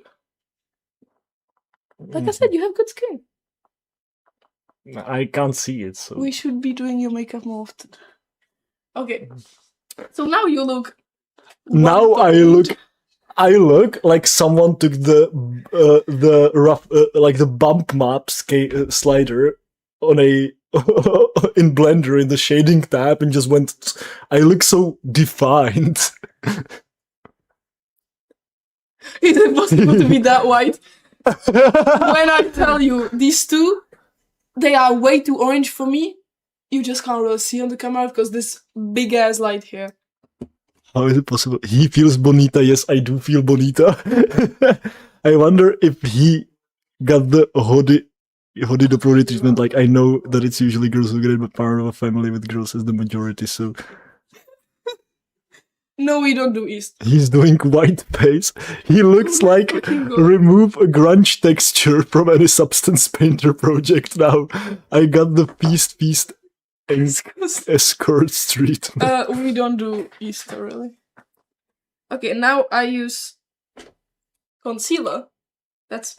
Like I said, you have good skin. I can't see it, so... We should be doing your makeup more often. Okay. So now you look... Now one-toned. I look like someone took the rough like the bump map slider on a in Blender in the shading tab and just went. I look so defined. Is it possible to be that white? When I tell you these two, they are way too orange for me. You just can't really see on the camera because this big ass light here. How is it possible? He feels bonita. Yes, I do feel bonita. I wonder if he got the Hodi the Prodi treatment. Like, I know that it's usually girls who get it, but part of a family with girls is the majority, so... No, we don't do East. He's doing white face. He looks like remove a grunge texture from any Substance Painter project now. I got the feast escort street. We don't do Easter really. Okay, now I use concealer. That's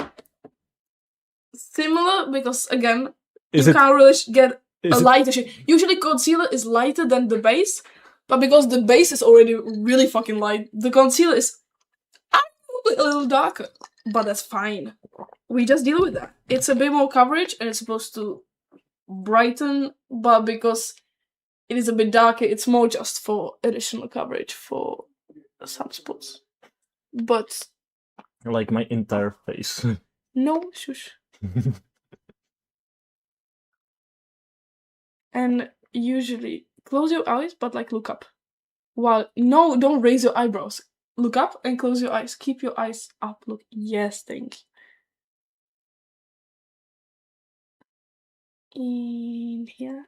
similar because again, you can't really get a lighter shade. Usually concealer is lighter than the base, but because the base is already really fucking light, the concealer is a little darker. But that's fine. We just deal with that. It's a bit more coverage and it's supposed to brighten, but because it is a bit darker, it's more just for additional coverage for some spots. But like my entire face. No, shush. And usually close your eyes, but like look up. No, don't raise your eyebrows. Look up and close your eyes. Keep your eyes up. Look. Yes, thank you. In here.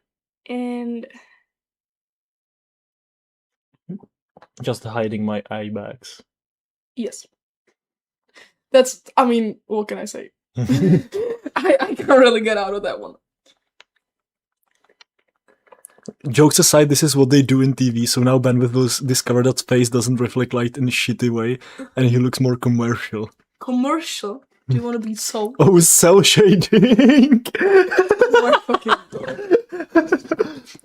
And just hiding my eye bags. Yes. That's, I mean, what can I say? I can't really get out of that one. Jokes aside, this is what they do in TV, so now Ben will discover that space doesn't reflect light in a shitty way, and he looks more commercial. Commercial? Do you want to be so? Oh, cell shading!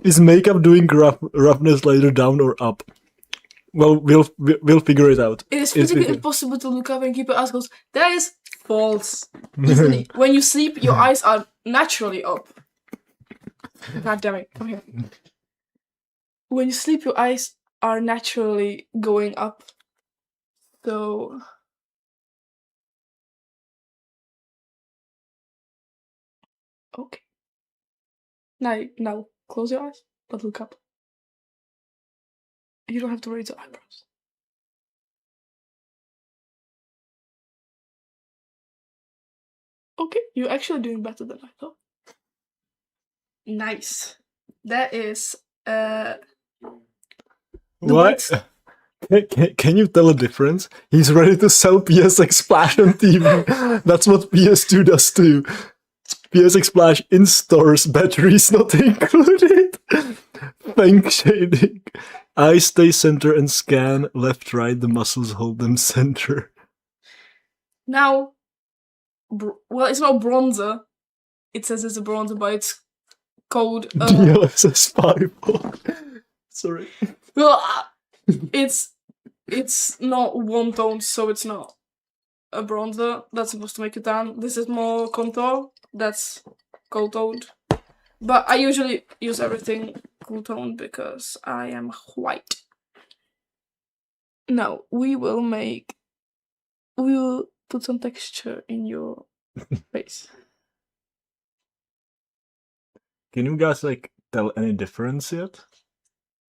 Is makeup doing roughness later down or up? Well, we'll figure it out. It is physically impossible to look up and keep your eyes closed. That is false. When you sleep, your eyes are naturally up. God damn it, come here. When you sleep, your eyes are naturally going up. So... Okay. Now, close your eyes, but look up. You don't have to raise your eyebrows. Okay, you're actually doing better than I thought. Nice. That is, What? Can you tell a difference? He's ready to sell psxsplash on TV. That's what PS2 does too. psxsplash in stores, batteries not included. Feng shading. Eyes stay center and scan left, right. The muscles hold them center. Now, well, it's not bronzer. It says it's a bronzer, but it's called DLSS 5. Sorry. Well, it's not one tone, so it's not a bronzer. That's supposed to make it tan. This is more contour. That's cool toned. But I usually use everything cool toned because I am white. Now we will put some texture in your face. Can you guys like tell any difference yet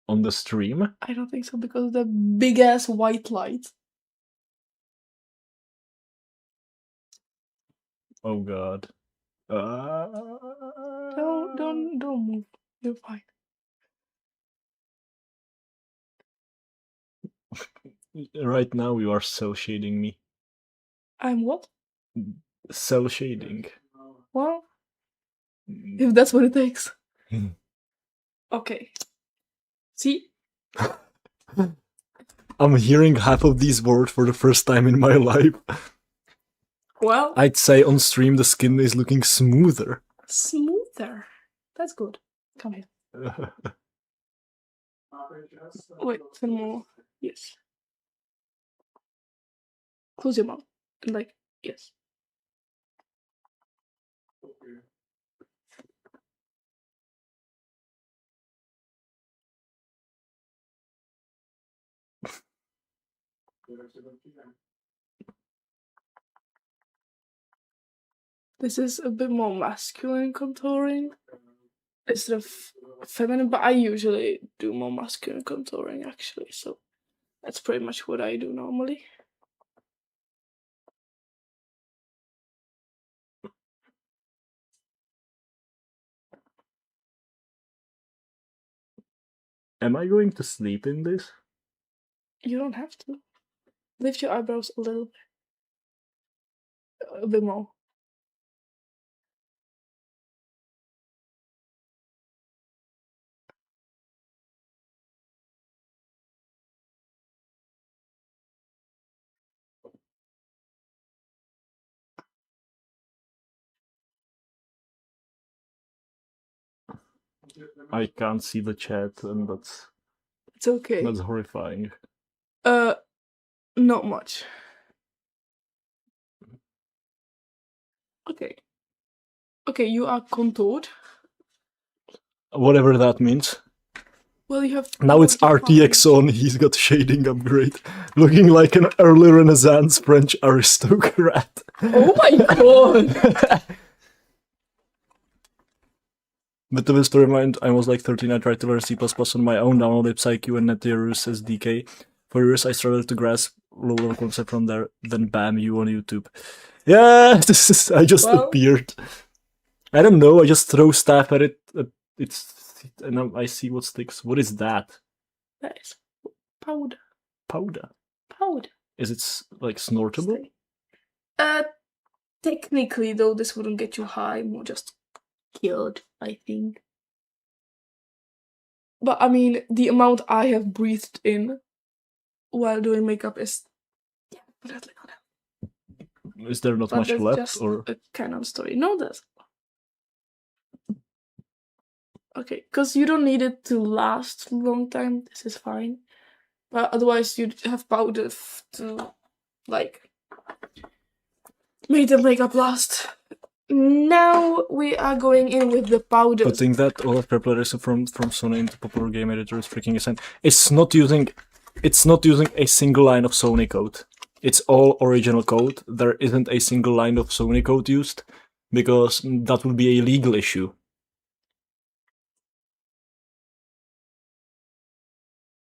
on the stream? I don't think so because of the big ass white light. Oh god. Don't move. You're fine. Right now you are cell shading me. I'm what? Cell shading. Well, if that's what it takes. Okay. See? I'm hearing half of these words for the first time in my life. Well, I'd say on stream the skin is looking smoother. smoother. That's good. Come here. Wait, some more. Yes. Close your mouth. Like, yes. This is a bit more masculine contouring instead of feminine, but I usually do more masculine contouring actually, so that's pretty much what I do normally. Am I going to sleep in this? You don't have to. Lift your eyebrows a little bit. A bit more. I can't see the chat, and It's okay. that's horrifying. Not much. Okay. Okay, you are contoured. Whatever that means. Well, you have Now it's RTX on, he's got shading upgrade. Looking like an early Renaissance French aristocrat. Oh my god! But to just to remind, I was like 13, I tried to learn C++ on my own, downloaded PsyQ and NetEarus SDK. For years I struggled to grasp lower concept from there, then bam, you on YouTube. Yeah, I just appeared. I don't know, I just throw stuff at it, and I see what sticks. What is that? That is powder. Powder? Powder. Is it like snortable? Technically though, this wouldn't get you high, more just killed, I think. But I mean, the amount I have breathed in while doing makeup is definitely not helpful. Is there not much left, just or a kind of story? No, there's. Okay, because you don't need it to last a long time. This is fine, but otherwise you'd have powder to like make the makeup last. Now we are going in with the powder. putting that all of preparation from Sony into popular game editor is freaking insane. It's not using a single line of Sony code. It's all original code. There isn't a single line of Sony code used, because that would be a legal issue.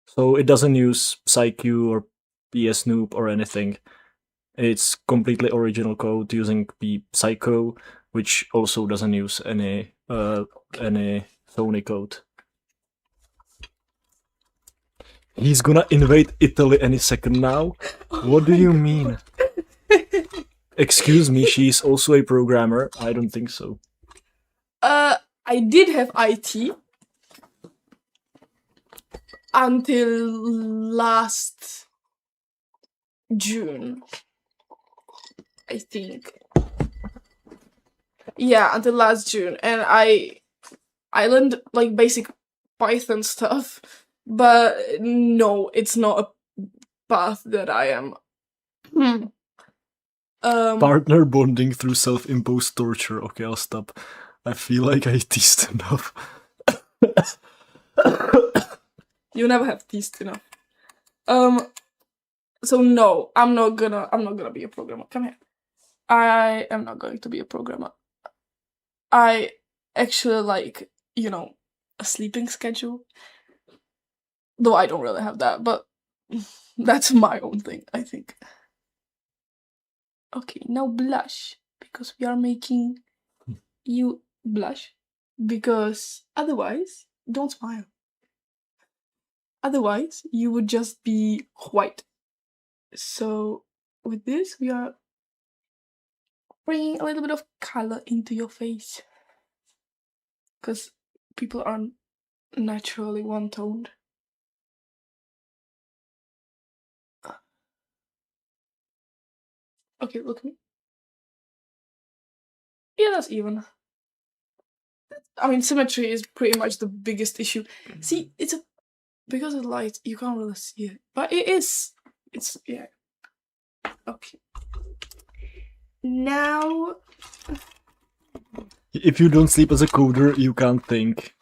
So it doesn't use PsyQ or PSNoop or anything. It's completely original code using the Psycho, which also doesn't use any Sony code. He's gonna invade Italy any second now? What do you mean? Excuse me, she's also a programmer. I don't think so. I did have IT until last June, I think. Yeah, until last June, and I learned like basic Python stuff, but no, it's not a path that I am. Partner bonding through self-imposed torture. Okay, I'll stop. I feel like I teased enough. You never have teased enough. So no, I'm not gonna be a programmer. Come here. I am not going to be a programmer. I actually like, a sleeping schedule. Though I don't really have that, but that's my own thing, I think. Okay, now blush, because we are making you blush. Because otherwise, don't smile. Otherwise, you would just be white. So with this, we are bringing a little bit of color into your face. Because people are naturally one-toned. Okay, look at me. Yeah, that's even. I mean, symmetry is pretty much the biggest issue. See, it's a because of light, you can't really see it, but it is. It's yeah. Okay. Now, If you don't sleep as a coder, you can't think.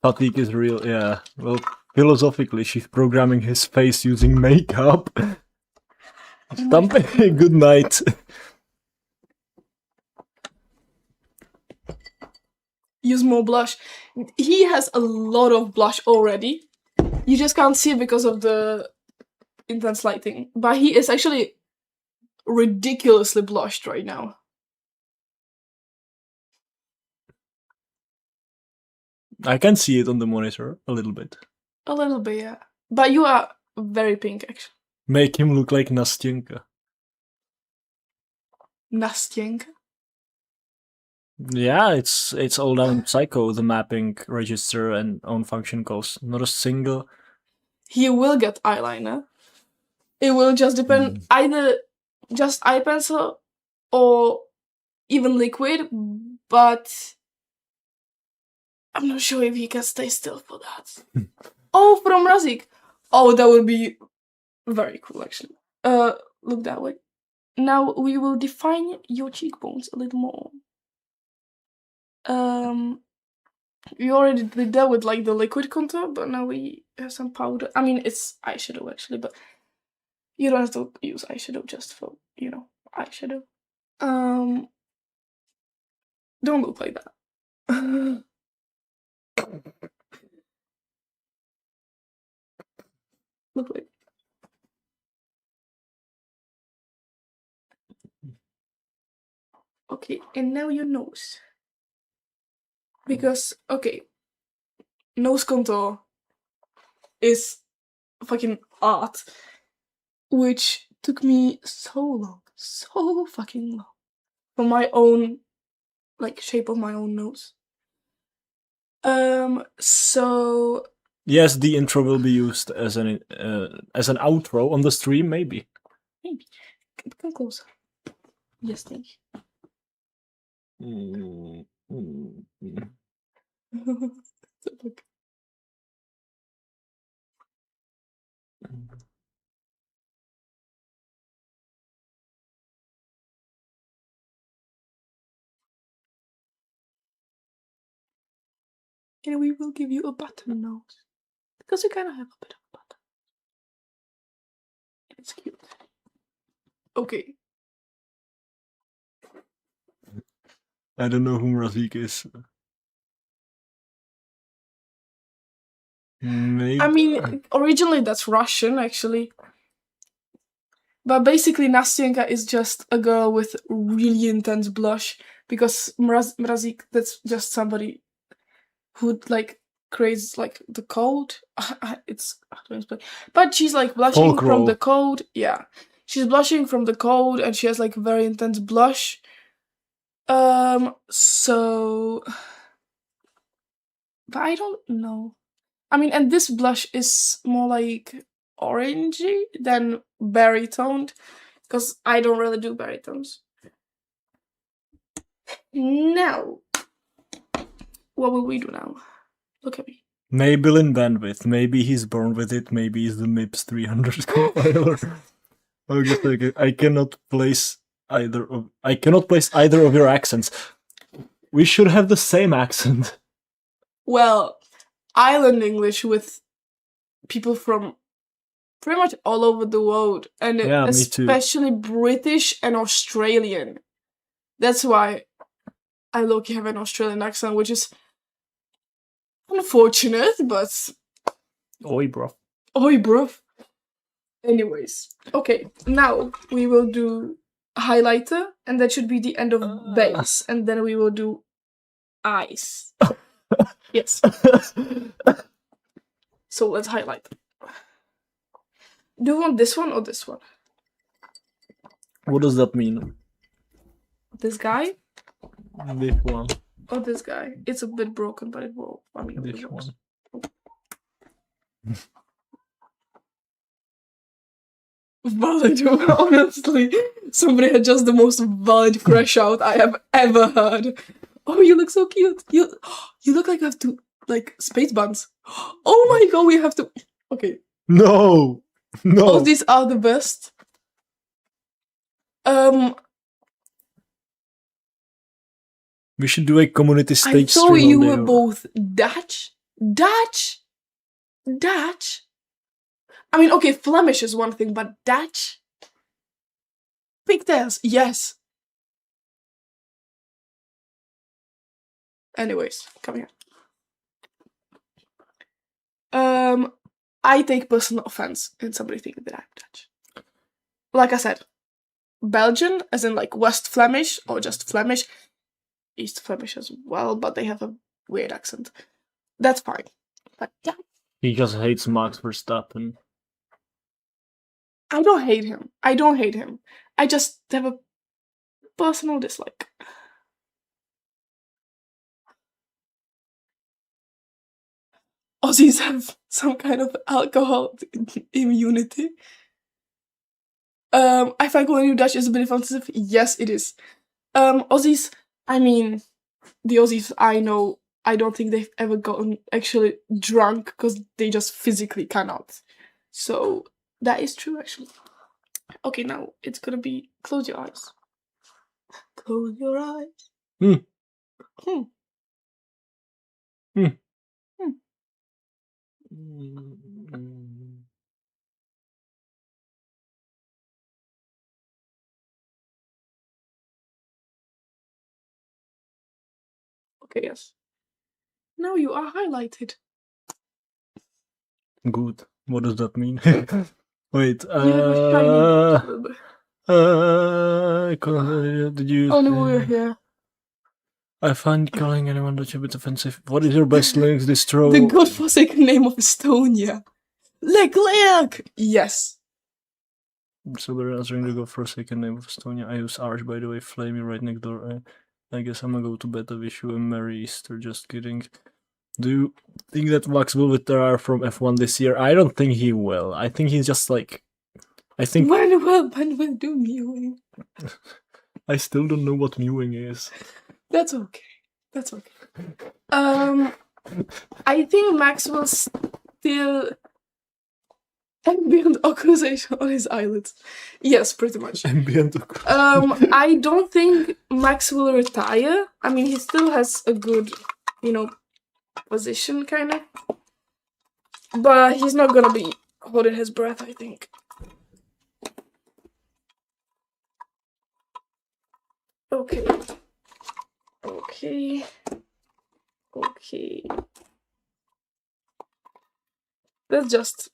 Fatigue is real, yeah. Well, philosophically, she's programming his face using makeup. Stumpy, good night. use more blush. He has a lot of blush already. You just can't see it because of the intense lighting. But he is actually ridiculously blushed right now. I can see it on the monitor a little bit. A little bit, yeah. But you are very pink, actually. Make him look like Nastyenka. Nastyenka. Yeah, it's all down in Psycho, the mapping, register, and own function calls. Not a single. He will get eyeliner. It will just depend either just eye pencil or even liquid, but I'm not sure if he can stay still for that. Oh, from Razik. Oh, that would be very cool, actually. Look that way. Now we will define your cheekbones a little more. We already did that with like the liquid contour, but now we have some powder. I mean, it's eyeshadow actually, but you don't have to use eyeshadow just for, eyeshadow. Don't look like that. Look like. Okay, and now your nose. Because, okay, nose contour is fucking art, which took me so fucking long for my own, like, shape of my own nose. So Yes, the intro will be used as an outro on the stream, maybe. maybe come closer. Yes, thank Mm, mm, mm. you. Look. And we will give you a button nose because you kind of have a bit of a button. It's cute. Okay. I don't know who Razik is. Maybe. I mean, originally that's Russian, actually. But basically, Nastyenka is just a girl with really intense blush because Mrazik, that's just somebody who like creates like the code. It's how do I explain? But she's like blushing Folk from the roll. code. Yeah, she's blushing from the code, and she has like very intense blush. So, but I don't know. I mean, and this blush is more like orangey than berry toned, because I don't really do berry tones. Now, what will we do now? Look at me. Maybelline bandwidth. Maybe he's born with it. Maybe he's the MIPS 300 compiler. Okay, I cannot place either of your accents. We should have the same accent. Well, island English with people from pretty much all over the world, and Yeah, me too. especially British and Australian. That's why I low-key have an Australian accent, which is unfortunate, but Oi, bro. oi, bruv. Anyways, okay, now we will do highlighter, and that should be the end of base, and then we will do eyes. Yes. So let's highlight. Do you want this one or this one? What does that mean? This guy This one. or this guy? It's a bit broken, but it will. I mean, This it works. one. Valid, honestly. Somebody had just the most valid crash out I have ever heard. Oh, you look so cute. You look like you have two, like, space buns. Oh my god, we have to... Okay. No! No! All these are the best. We should do a community I stage thought stream you one were day. both Dutch. I mean, okay, Flemish is one thing, but Dutch? Pigtails, yes. Anyways, come here. I take personal offense in somebody thinking that I'm Dutch. Like I said, Belgian, as in like West Flemish or just Flemish, East Flemish as well, but they have a weird accent. That's fine. But yeah. He just hates Max Verstappen. I don't hate him. I just have a personal dislike. Aussies have some kind of alcohol immunity. I find calling you Dutch is a bit offensive. Yes, it is. Aussies, I mean, the Aussies I know, I don't think they've ever gotten actually drunk because they just physically cannot. So that is true, actually. Okay, now it's gonna be close your eyes. Close your eyes. Hmm. Hmm. Hmm. Hmm. Okay, yes. Now you are highlighted. Good. What does that mean? Wait. You have a shiny. Did you? Oh no, we're here. I find calling anyone Dutch a bit offensive. What is your best Linux distro? The godforsaken name of Estonia. Leclerc! Yes. So we're answering the godforsaken name of Estonia. I use Arch, by the way. Flamey right next door. I guess I'm gonna go to bed. I wish you a Merry Easter. Just kidding. Do you think that Max will retire from F1 this year? I don't think he will. I think he's just like... When will do mewing? I still don't know what mewing is. That's okay. I think Max will still... Ambient occlusion on his eyelids. Yes, pretty much. Ambient occlusion. I don't think Max will retire. I mean, he still has a good, position, kind of. But he's not gonna be holding his breath, I think. Okay. That's just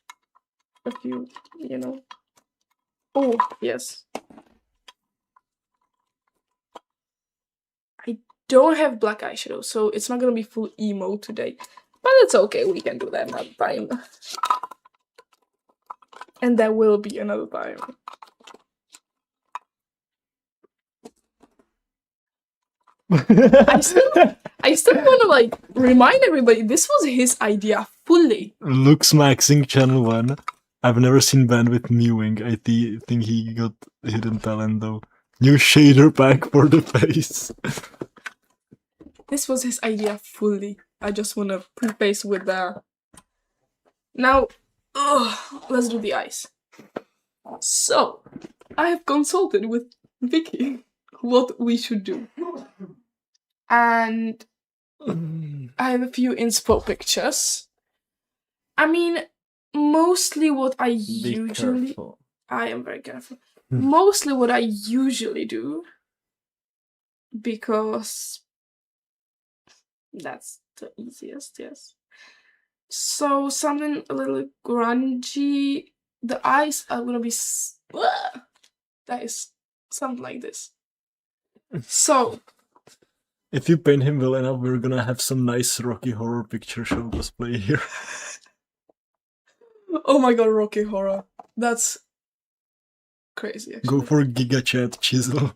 a few, Oh, yes. I don't have black eyeshadow, so it's not gonna be full emo today. But it's okay, we can do that another time. And there will be another time. I still want to remind everybody this was his idea fully. Lux Maxing Channel 1. I've never seen Ben with mewing. I think he got hidden talent though. New shader pack for the face. This was his idea fully. I just want to preface with that. Now, let's do the eyes. So, I have consulted with Vicky what we should do. And I have a few inspo pictures. I mean, mostly what I usually... Careful. I am very careful. Mostly what I usually do, because that's the easiest, yes. So something a little grungy. The eyes are gonna be... That is something like this. So... If you paint him well enough, we're gonna have some nice Rocky Horror Picture Show cosplay here. Oh my god, Rocky Horror. That's crazy, actually. Go for Giga Chat Chisel.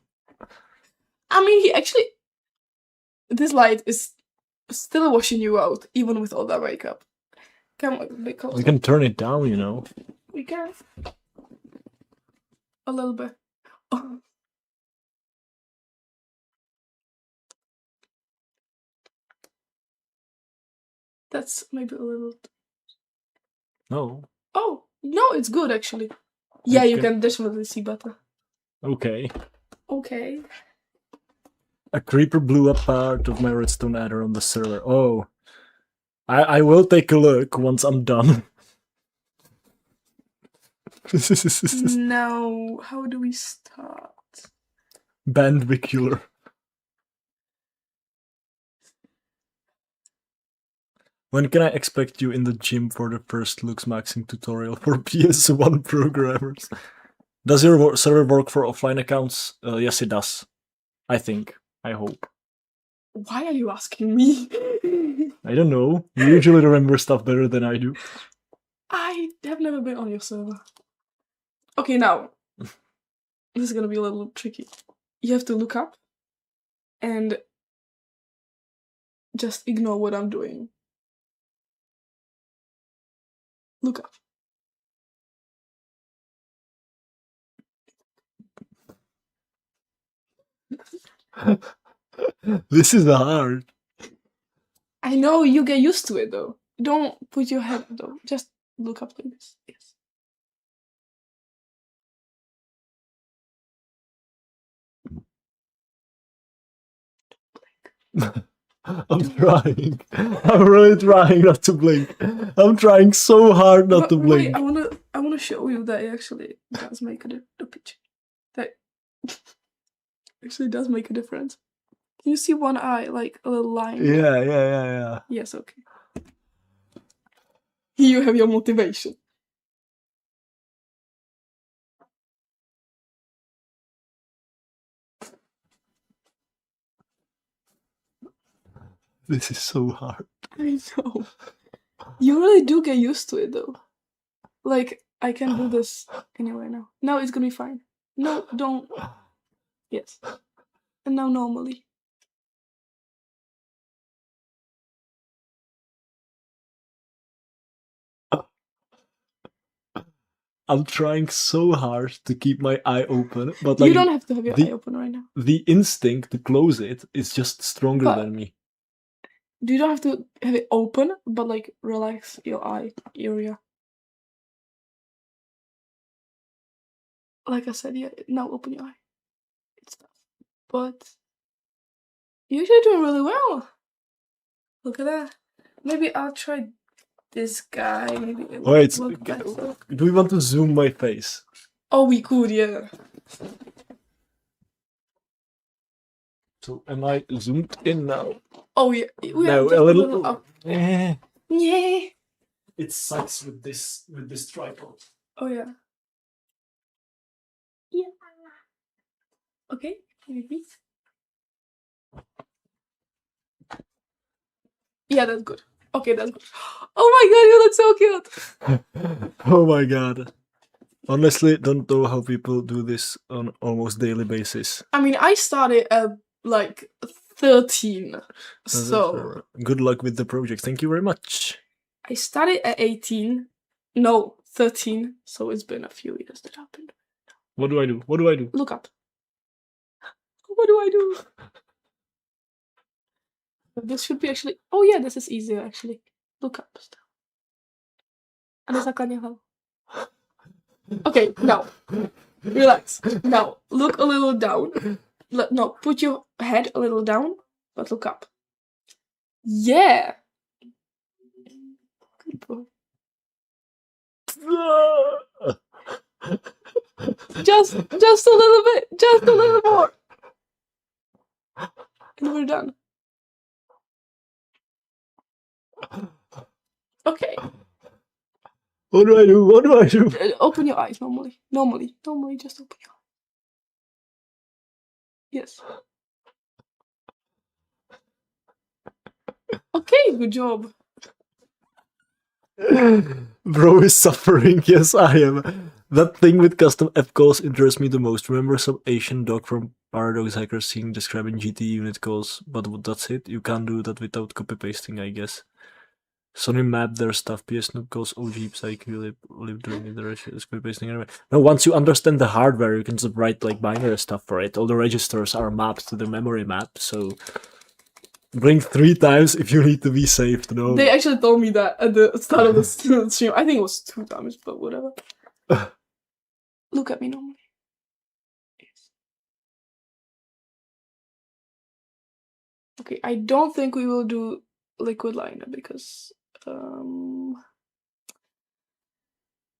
I mean, he actually... This light is still washing you out, even with all that makeup. Come on, because... We can turn it down, We can. a little bit. Oh. That's maybe a little. No. Oh no, it's good actually. Yeah, you Okay. can definitely see better. Okay. Okay. A creeper blew up part of my redstone adder on the server. Oh. I will take a look once I'm done. Now, how do we start? Bandvicular. When can I expect you in the gym for the first looks maxing tutorial for PS1 programmers? Does your server work for offline accounts? Yes, it does. I think. I hope. Why are you asking me? I don't know. You usually remember stuff better than I do. I have never been on your server. Okay, now. This is gonna be a little tricky. You have to look up and just ignore what I'm doing. Look up. This is hard. I know, you get used to it though. Don't put your head though. Just look up like this. Yes. I'm trying. I'm really trying not to blink. I'm trying so hard not to blink. Wait, I wanna show you that it actually does make a picture. That actually does make a difference. Can you see one eye, like a little line? Yeah. Yes, okay. Here you have your motivation. This is so hard. I know. You really do get used to it though. Like, I can do this anyway now. Now it's gonna be fine. No, don't. Yes. And now normally. I'm trying so hard to keep my eye open, but like You don't have to have your eye open right now. the instinct to close it is just stronger But- than me. You don't have to have it open, but like relax your eye area. Like I said, yeah, now open your eye. It's tough. But you're actually doing really well. Look at that. Maybe I'll try this guy. Maybe it will Wait, work better. do we want to zoom my face? Oh, we could, yeah. So am I zoomed in now? Oh, yeah. We No, have just a little. up. Eh. Yeah. It sucks with this tripod. Oh, yeah. Yeah. Okay, maybe. Yeah, that's good. Okay, that's good. Oh my god, you look so cute! Oh my god. Honestly, don't know how people do this on almost daily basis. I mean, I started at like 13. So good luck with the project. Thank you very much. I started at 18. No, 13. So it's been a few years that happened. What do I do? What do I do? Look up. What do I do? This should be actually. Oh yeah, this is easier actually. Look up. Ano zakladně hlavu? Okay, now relax. Now look a little down. No, put your head a little down, but look up. Yeah. Good boy. Just a little bit. Just a little more. And we're done. Okay. What do I do? What do I do? Open your eyes normally. Normally, just open your eyes. Yes. Okay, good job. Bro is suffering. Yes, I am. That thing with custom F calls interests me the most. Remember some Asian dog from Paradox Hacker scene describing GT unit calls, but that's it. You can't do that without copy pasting, I guess. Sony map their stuff. PS Noob calls OG Psyche live during the rest is copy pasting anyway. No, once you understand the hardware, you can just write like binary stuff for it. All the registers are mapped to the memory map, so blink 3 times if you need to be saved. No. They actually told me that at the start of the stream. I think it was 2 times, but whatever. Look at me normally. Okay, I don't think we will do liquid liner because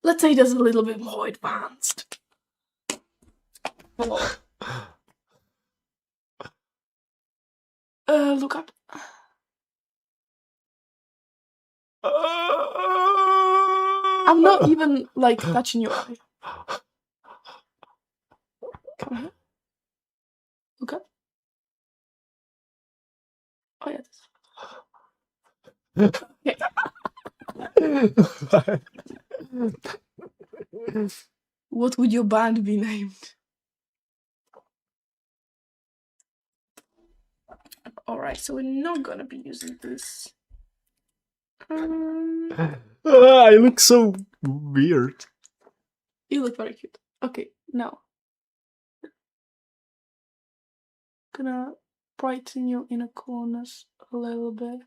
let's say that's a little bit more advanced. Look up. I'm not even like touching your eye. Come here. Look up. Oh yeah. Okay. What would your band be named? Alright, so we're not gonna be using this. I look so weird. You look very cute. Okay, now. Gonna brighten your inner corners a little bit.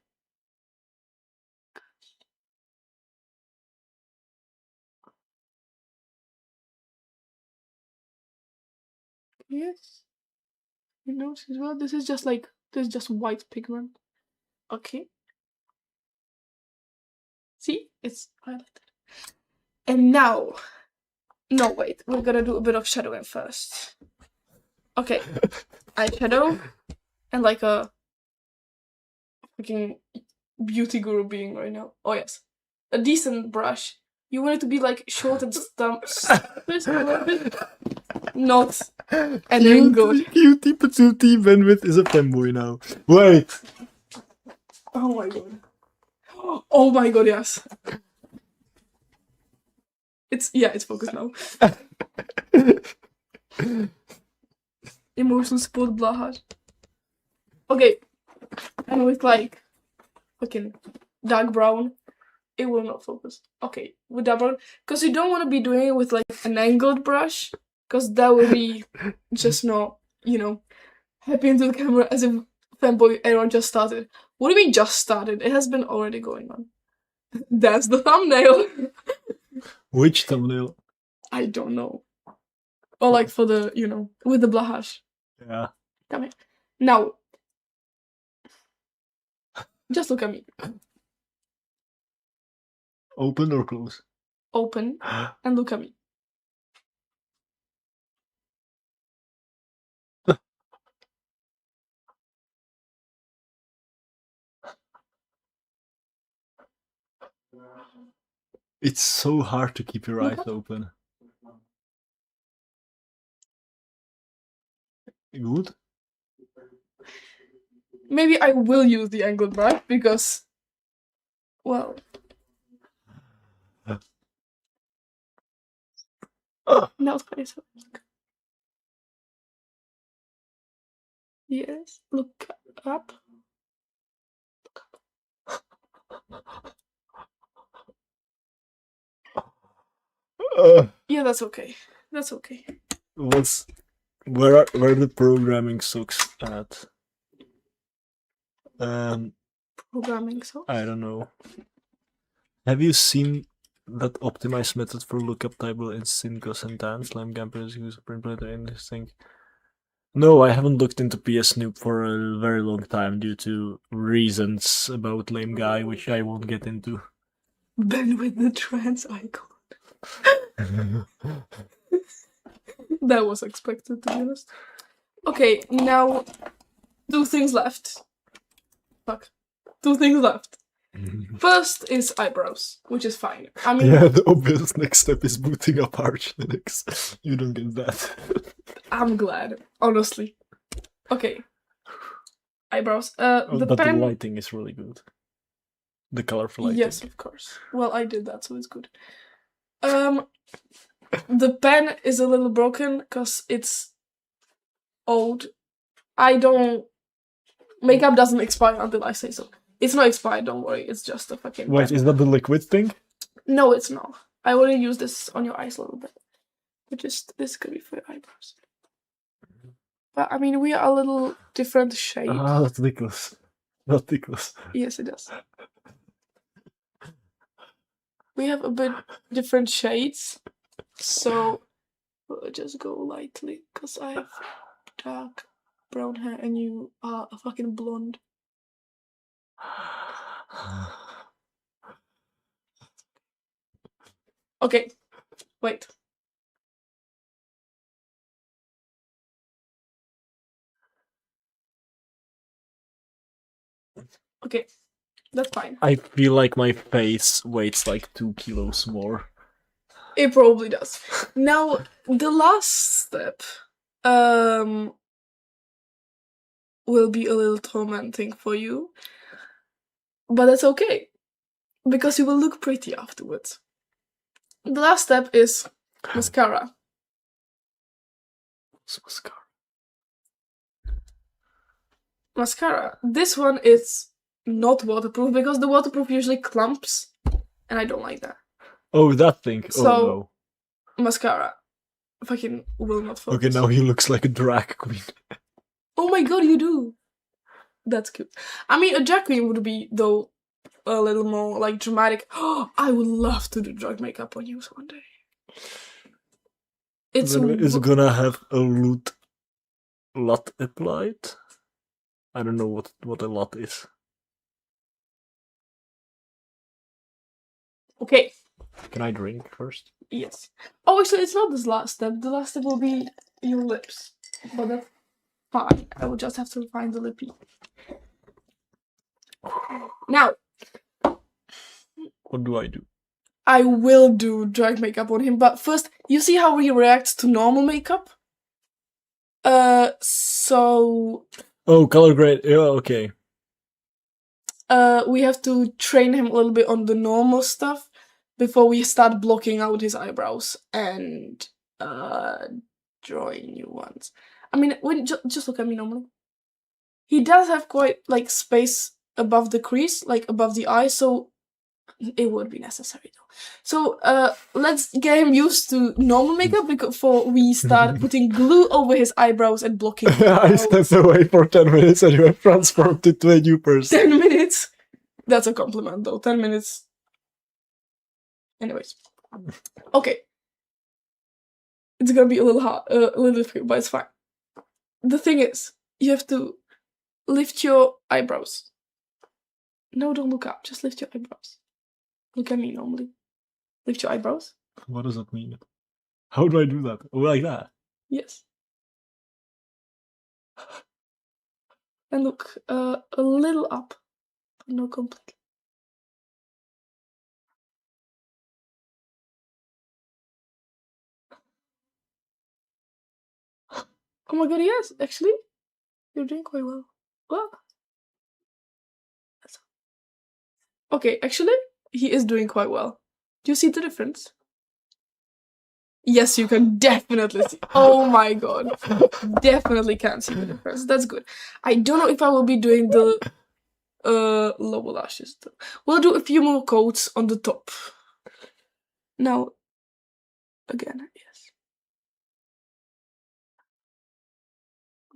Yes. You notice as well, this is just white pigment. Okay. See? It's highlighted. And now, no wait, we're gonna do a bit of shadowing first. Okay. Eyeshadow and like a freaking beauty guru being right now. Oh yes. A decent brush. You want it to be like short and just a little bit. Not and then good. Cutie patootie bandwidth is a fanboy now. Wait. Oh my god. Oh my god, yes. It's focused now. Emotional support blush. Okay. And with like fucking dark brown, it will not focus. Okay, with dark brown. Because you don't want to be doing it with like an angled brush. Because that would be just not, happy into the camera as if fanboy era just started. What do you mean just started? It has been already going on. That's the thumbnail. Which thumbnail? I don't know. Or like for the, with the blush. Yeah. Come here. Now, just look at me. Open or close? Open and look at me. It's so hard to keep your eyes open. Good? Maybe I will use the angled brush because, well... Now it's funny. Yes, look up. Yeah, that's okay. That's okay. Where are the programming socks at? Programming socks? I don't know. Have you seen that optimized method for lookup table in Syncos and Dan? Slime campers use print printer in this thing. No, I haven't looked into PS Noob for a very long time due to reasons about lame guy, which I won't get into. Ben with the trans icon. That was expected, to be honest. Okay, now 2 things left. Fuck. 2 things left. First is eyebrows, which is fine. I mean, yeah, the obvious next step is booting up Arch Linux. You don't get that. I'm glad, honestly. Okay. Eyebrows. But the lighting is really good. The colorful lighting. Yes, of course. Well, I did that, so it's good. The pen is a little broken because it's old. Makeup doesn't expire until I say so. It's not expired, don't worry. It's just a fucking... Wait, is that the liquid thing? No, it's not. I already used this on your eyes a little bit. But just, this could be for your eyebrows. But, I mean, we are a little different shade. Ah, that's ridiculous. That's ridiculous. Yes, it does. We have a bit different shades. So, we'll just go lightly. Because I have dark brown hair and you are a fucking blonde. Okay, wait. Okay, that's fine. I feel like my face weighs like 2 kilos more. It probably does. Now, the last step will be a little tormenting for you. But that's okay. Because you will look pretty afterwards. The last step is mascara. What's mascara? Mascara. This one is not waterproof because the waterproof usually clumps. And I don't like that. Oh, that thing. So, oh no. Mascara. Fucking will not focus. Okay, now he looks like a drag queen. Oh my god, you do. That's cute. I mean, a drag queen would be, though, a little more, like, dramatic. Oh, I would love to do drag makeup on you one day. It's gonna have a lot applied. I don't know what a lot is. Okay. Can I drink first? Yes. Oh, actually, it's not this last step. The last step will be your lips. But that's fine. I will just have to find the lippy. Now. What do I do? I will do drag makeup on him, but first, you see how he reacts to normal makeup? So... Oh, color grade. Yeah, okay. We have to train him a little bit on the normal stuff before we start blocking out his eyebrows and drawing new ones. I mean, when just look at me normally. He does have quite like space above the crease, like above the eye, so it would be necessary though. So let's get him used to normal makeup before we start putting glue over his eyebrows and blocking. I stepped away for 10 minutes and you have transformed into a new person. 10 minutes? That's a compliment though. 10 minutes. Anyways. Okay. It's gonna be a little hard, a little difficult, but it's fine. The thing is, you have to lift your eyebrows. No, don't look up. Just lift your eyebrows. Look at me normally. Lift your eyebrows. What does that mean? How do I do that? Oh, like that? Yes. And look, a little up. But not completely. Oh my god, yes, actually. You're doing quite well. What? Okay, actually, he is doing quite well. Do you see the difference? Yes, you can definitely see. Oh my god. Definitely can see the difference. That's good. I don't know if I will be doing the lower lashes though. We'll do a few more coats on the top. Now, again, yes.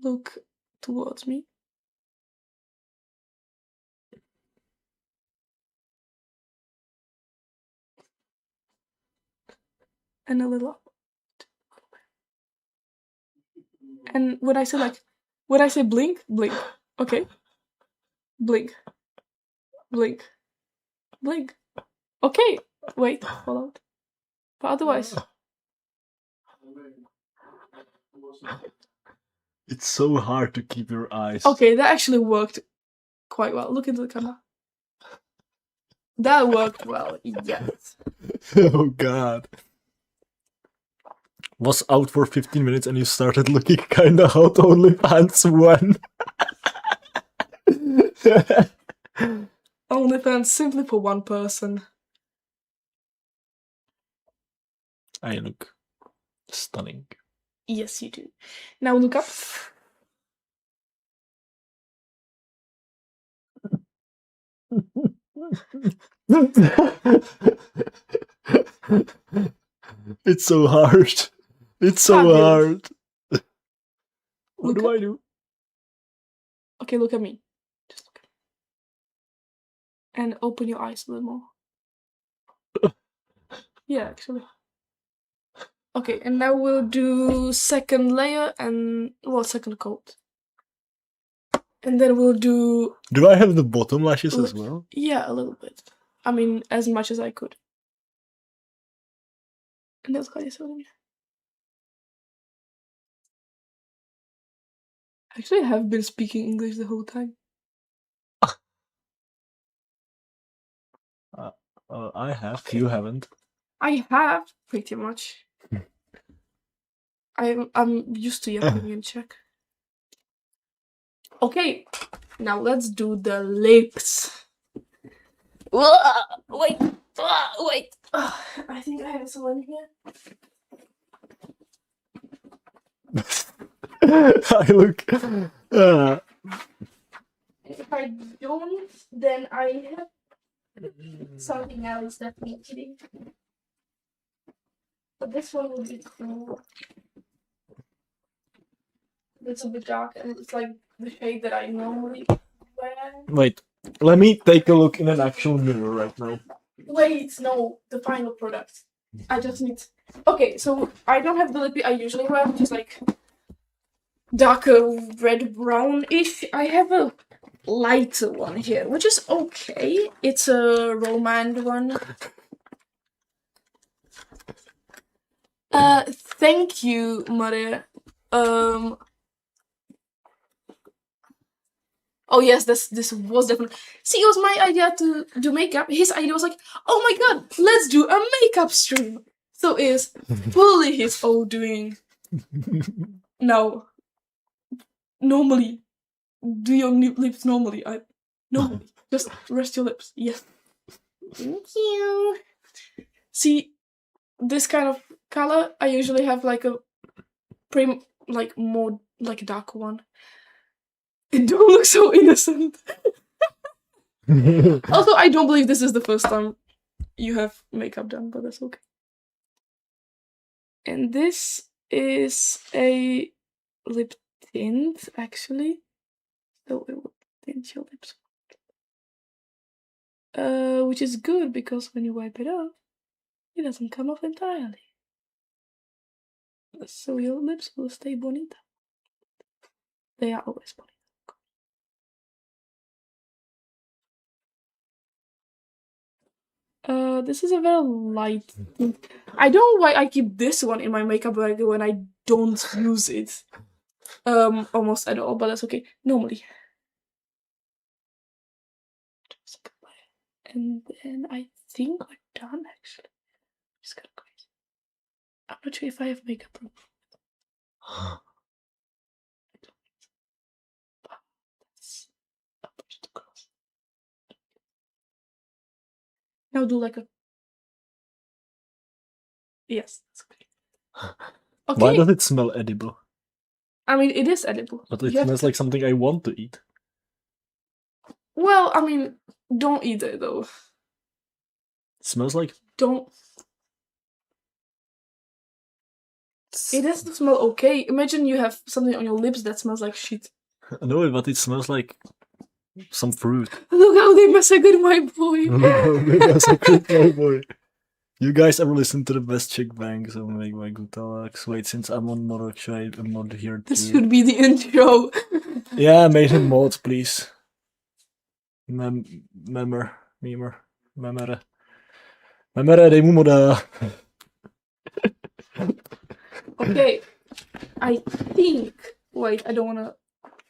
Look towards me. And a little up. And when I say blink, blink. Okay? Blink. Blink. Blink. Okay. Wait, hold on. But otherwise. It's so hard to keep your eyes. Okay, that actually worked quite well. Look into the camera. That worked well, yes. Oh god. Was out for 15 minutes and you started looking kinda hot OnlyFans when? OnlyFans simply for one person. I look stunning. Yes, you do. Now look up. It's so hard. It's so Fabulous. hard. What Look do at- I do? Okay, look at me. Just look at me. And open your eyes a little more. Yeah, actually. Okay, and now we'll do second layer and, well, second coat. And then we'll do, Do I have the bottom lashes as well? yeah, a little bit. I mean, as much as I could. En dat ga je zo doen. Actually, I have been speaking English the whole time. I have. Okay. You haven't. I have, pretty much. I'm used to yapping in Czech. Okay, now let's do the lips. Wait, wait. I think I have someone here. I look. If I don't, then I have something else that needs kidding. But this one will be cool. It's a bit dark and it's like the shade that I normally wear. Wait, let me take a look in an actual mirror right now. Wait, no, the final product. I just need. Okay, so I don't have the lippy I usually wear, which is like darker red brownish. I have a lighter one here, which is okay. It's a Romand one. Thank you, Maria. Oh yes, this was definitely. See, it was my idea to do makeup. His idea was like, oh my god, let's do a makeup stream. So it's fully his own doing. Now, normally, do your lips normally. Normally, just rest your lips. Yes. Thank you. See, this kind of color, I usually have like a more like a darker one. It don't look so innocent. Also, I don't believe this is the first time you have makeup done, but that's okay. And this is a lip tint, actually. So it will tint your lips. Which is good because when you wipe it off, it doesn't come off entirely. So your lips will stay bonita. They are always bonita. This is a very light tint. I don't know why I keep this one in my makeup bag when I don't use it. Almost at all, but that's okay. Normally. And then I think we're done, actually. Just gotta go. I'm not sure if I have makeup on. That's a bit too close. Now do like a. Yes, that's okay. Okay. Why does it smell edible? I mean, it is edible. But it smells like something I want to eat. Well, I mean, don't eat it though. It smells like. Don't. It has to smell okay. Imagine you have something on your lips that smells like shit. No, but it smells like some fruit. Look how they massacred my boy. They massacred my boy. You guys ever listen to the best chick bangs of Make My Good Talks? Wait, since I'm on mod, should I mod here too? This should be the intro. Yeah, made him mod, please. Memere, dej mu moda. Okay, I think. Wait, I don't want to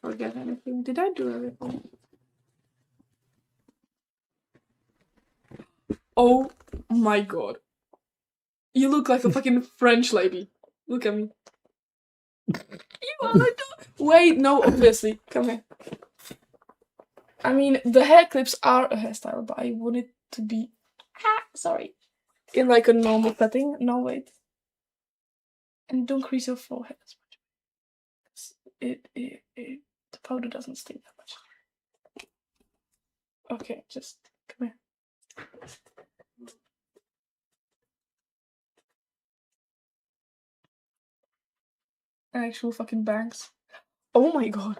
forget anything. Did I do everything? Oh my god. You look like a fucking French lady. Look at me. You are Wait, no, obviously. Come here. I mean, the hair clips are a hairstyle, but I want it to be. Sorry. In like a normal setting. No, wait. And don't crease your forehead as much. The powder doesn't stay that much. Okay, just come here. Actual fucking bangs. Oh my god.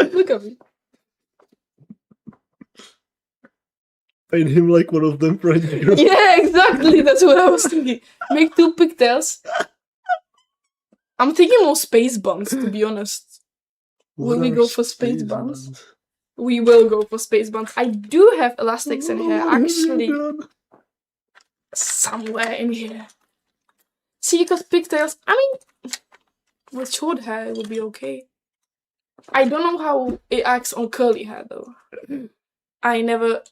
Look at me. Paint him like one of them French girls. Yeah, exactly. That's what I was thinking. Make 2 pigtails. I'm thinking more space buns, to be honest. Will we go for space buns? We will go for space buns. I do have elastics in here, actually. Somewhere in here. See, because pigtails, I mean, with short hair, it would be okay. I don't know how it acts on curly hair, though. I never...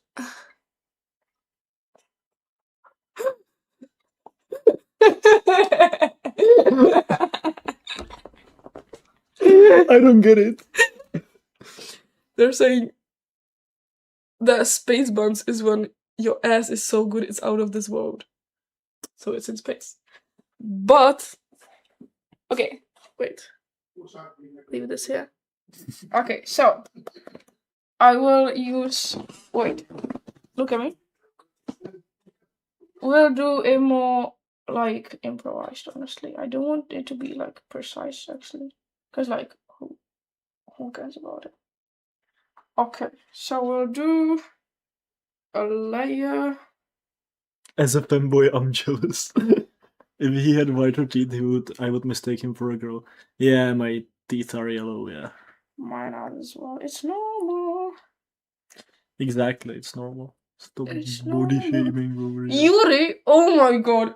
I don't get it. They're saying that space buns is when your ass is so good it's out of this world. So it's in space. But... Okay, wait. Leave this here. Okay, so... I will use... Wait. Look at me. We'll do a more, like, improvised, honestly. I don't want it to be, like, precise, actually. Because, like, who cares about it? Okay, so we'll do a layer. As a femboy, I'm jealous. If he had whiter teeth, I would mistake him for a girl. Yeah, my teeth are yellow, yeah. Mine are as well. It's normal. Exactly, it's normal. Stop It's body normal. shaming over here. Yuri! Oh my god.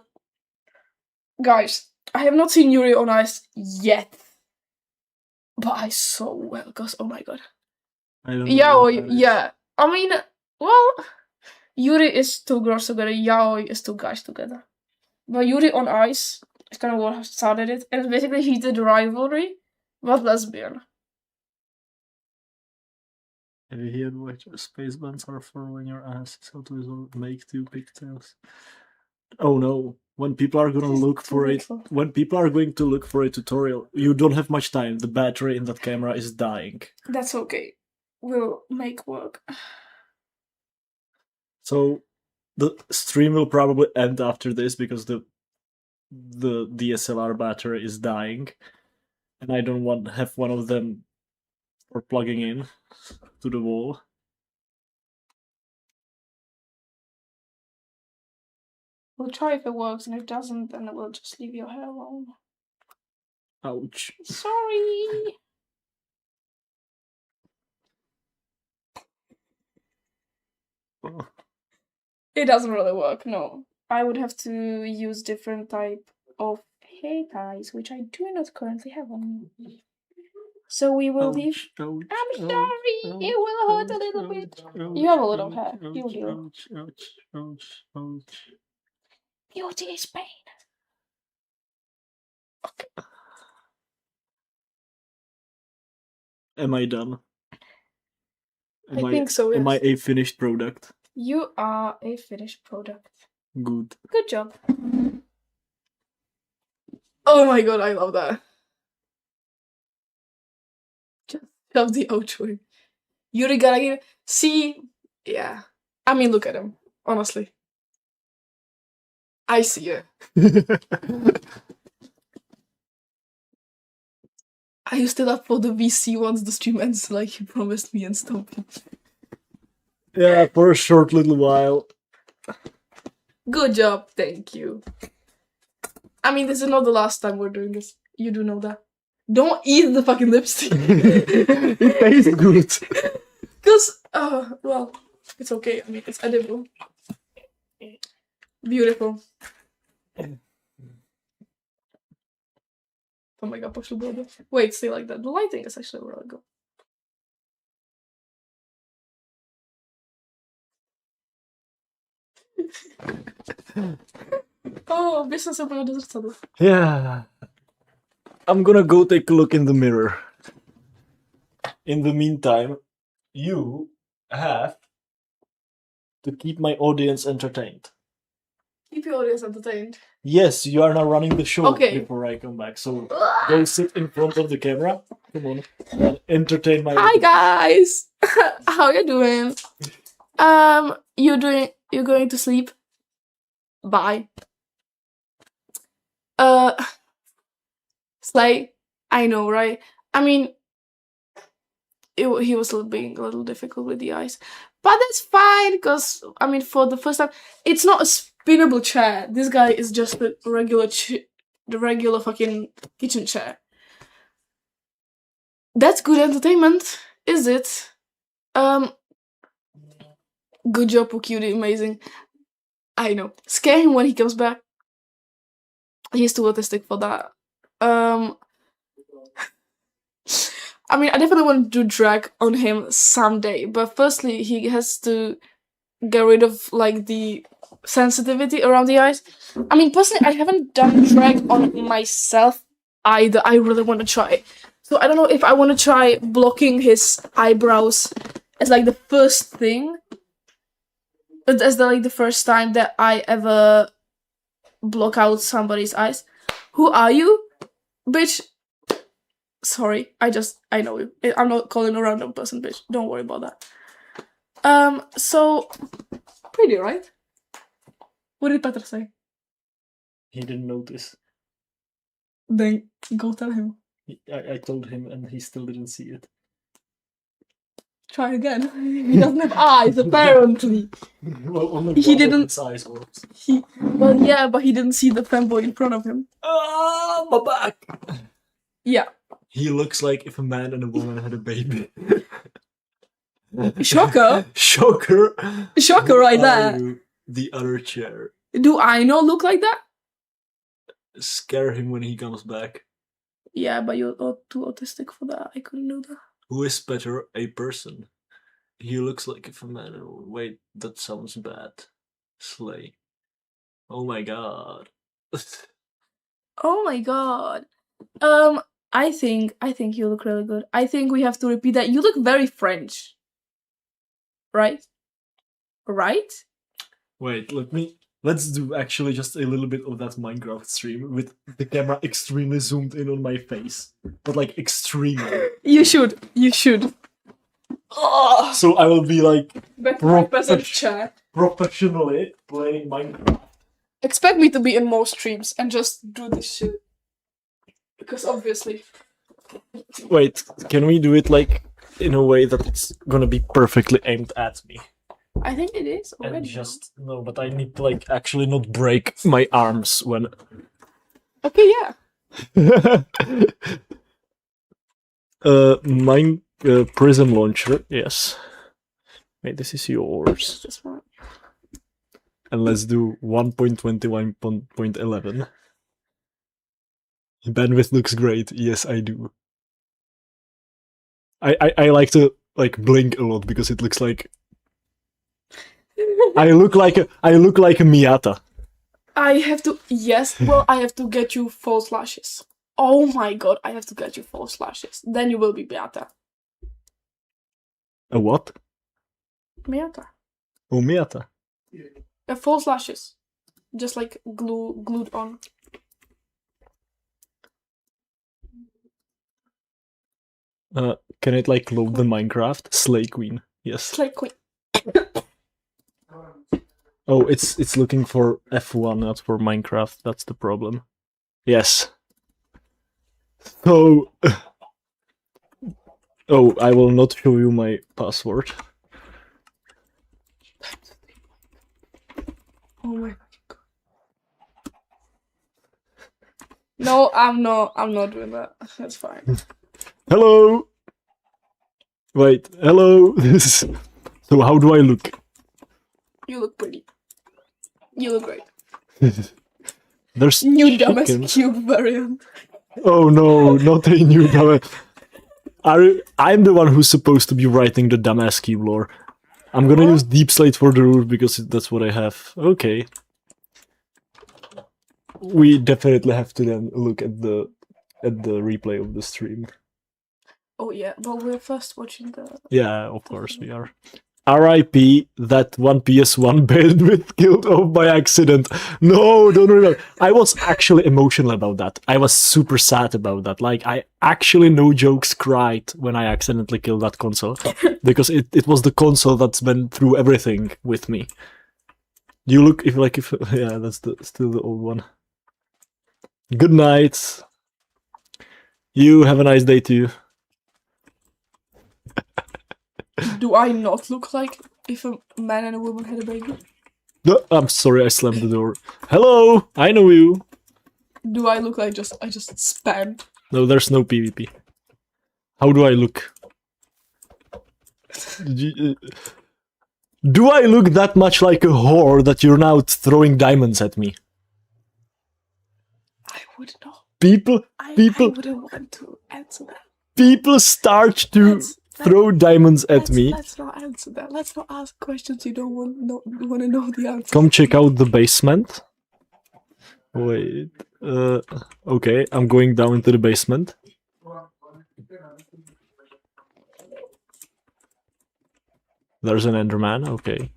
Guys, I have not seen Yuri on Ice yet. But I so well, because, oh my god. I don't know. Yaoi, yeah. I mean, well, Yuri is 2 girls together, Yaoi is 2 guys together. But Yuri on Ice is kind of what started it, and it's basically heated rivalry, but lesbian. Have you heard what space buns are for when your ass is out to make 2 pigtails? Oh no. When people are gonna look for it, when people are going to look for a tutorial, you don't have much time. The battery in that camera is dying. That's okay. We'll make work. So the stream will probably end after this because the DSLR battery is dying, and I don't want to have one of them for plugging in to the wall. We'll try if it works, and if it doesn't, then we'll just leave your hair alone. Ouch. Sorry! Oh. It doesn't really work, no. I would have to use different type of hair ties, which I do not currently have on me. So we will leave. Ouch, I'm sorry, it will hurt a little bit. You have a little hair. You do. Ouch. Beauty is pain. Okay. Am I done? I think so, yes. Am I a finished product? You are a finished product. Good. Good job. Oh my god, I love that. Just love the outro. Yuri gotta give. See, yeah. I mean, look at him. Honestly, I see it. Are you still up for the VC once the stream ends, like you promised me and stuff? Yeah, for a short little while. Good job, thank you. I mean, this is not the last time we're doing this. You do know that. Don't eat the fucking lipstick. It tastes good. Because, well, it's okay. I mean, it's edible. Beautiful. Oh my god, poszło było. Wait, stay like that. The lighting is actually really good. Oh, bierz sobie do zrcadła. Yeah. I'm gonna go take a look in the mirror. In the meantime, you have to keep my audience entertained. Keep your audience entertained. Yes, you are now running the show Okay. before I come back. So go sit in front of the camera Come on. Entertain my... Hi guys! How you doing? You're going to sleep? Bye. Slay, I know, right? I mean, he was being a little difficult with the eyes. But that's fine, because, I mean, for the first time, it's not a spinnable chair. This guy is just the regular fucking kitchen chair. That's good entertainment, is it? Good job, Cutie, amazing. I know. Scare him when he comes back. He's too autistic for that. I mean, I definitely want to do drag on him someday, but firstly, he has to get rid of, like, the sensitivity around the eyes. I mean, personally, I haven't done drag on myself either. I really want to try. So I don't know if I want to try blocking his eyebrows as, like, the first thing. As the first time that I ever block out somebody's eyes. Who are you? Bitch. Sorry, I know you. I'm not calling a random person, bitch. Don't worry about that. So pretty, right? What did Peter say? He didn't notice. Then go tell him. I told him and he still didn't see it. Try again. He doesn't have eyes, apparently. Well, only He one of didn't- his eyes works. Well, yeah, but he didn't see the femboy in front of him. Ah, my back! Yeah. He looks like if a man and a woman had a baby. Shocker. Shocker! Shocker right there. You, the other chair. Do I not look like that? Scare him when he comes back. Yeah, but you're too autistic for that. I couldn't do that. Who is better, a person? He looks like if a man and a woman. Wait, that sounds bad. Slay. Oh my god. Oh my god. I think you look really good. I think we have to repeat that. You look very French. Right? Right? Wait, let's do actually just a little bit of that Minecraft stream with the camera extremely zoomed in on my face. But like extremely. You should. Oh, So I will be like back to my present chair. professionally playing Minecraft. Expect me to be in more streams and just do this shit. Because obviously. Wait, can we do it like in a way that it's gonna be perfectly aimed at me? I think it is already. And just no, but I need to like actually not break my arms when. Okay, yeah. Mine prism launcher, yes. Wait, this is yours. Just one. And let's do 1.21.11. Bandwidth looks great. Yes, I do. I like to like blink a lot because it looks like I look like a Miata. I have to. Yes, well, I have to get you false lashes. Oh my god, I have to get you false lashes. Then you will be Beata. A what? Beata. Oh, Miata. False lashes. Just like glued on. Can it like load the Minecraft? Slay Queen. Yes. It's like queen. Oh, it's looking for F1, not for Minecraft. That's the problem. Yes. So... Oh, I will not show you my password. Oh my god. No, I'm not doing that. That's fine. Hello! Wait, hello! So how do I look? You look pretty. You look great. There's New chickens. Damas Cube variant. Oh no, not a new Damas. I'm the one who's supposed to be writing the Damas Cube lore. I'm gonna use Deep Slate for the roof because that's what I have. Okay. We definitely have to then look at the replay of the stream. Oh yeah, but we're first watching the. Yeah, of course we are. RIP that one PS1 bandwidth killed off by accident. No, don't remember. I was actually emotional about that. I was super sad about that. Like, I actually, no jokes, cried when I accidentally killed that console. Because it was the console that's been through everything with me. You look, if yeah, that's still the old one. Good night. You have a nice day too. Do I not look like if a man and a woman had a baby? No, I'm sorry, I slammed the door. Hello, I know you. Do I look like I just spammed? No, there's no PvP. How do I look? Do I look that much like a whore that you're now throwing diamonds at me? I would not. People I wouldn't want to answer that. People start to throw diamonds at me. Let's not answer that. Let's not ask questions you don't want to know the answer. Come check out the basement. Wait. Okay, I'm going down into the basement. There's an Enderman, okay.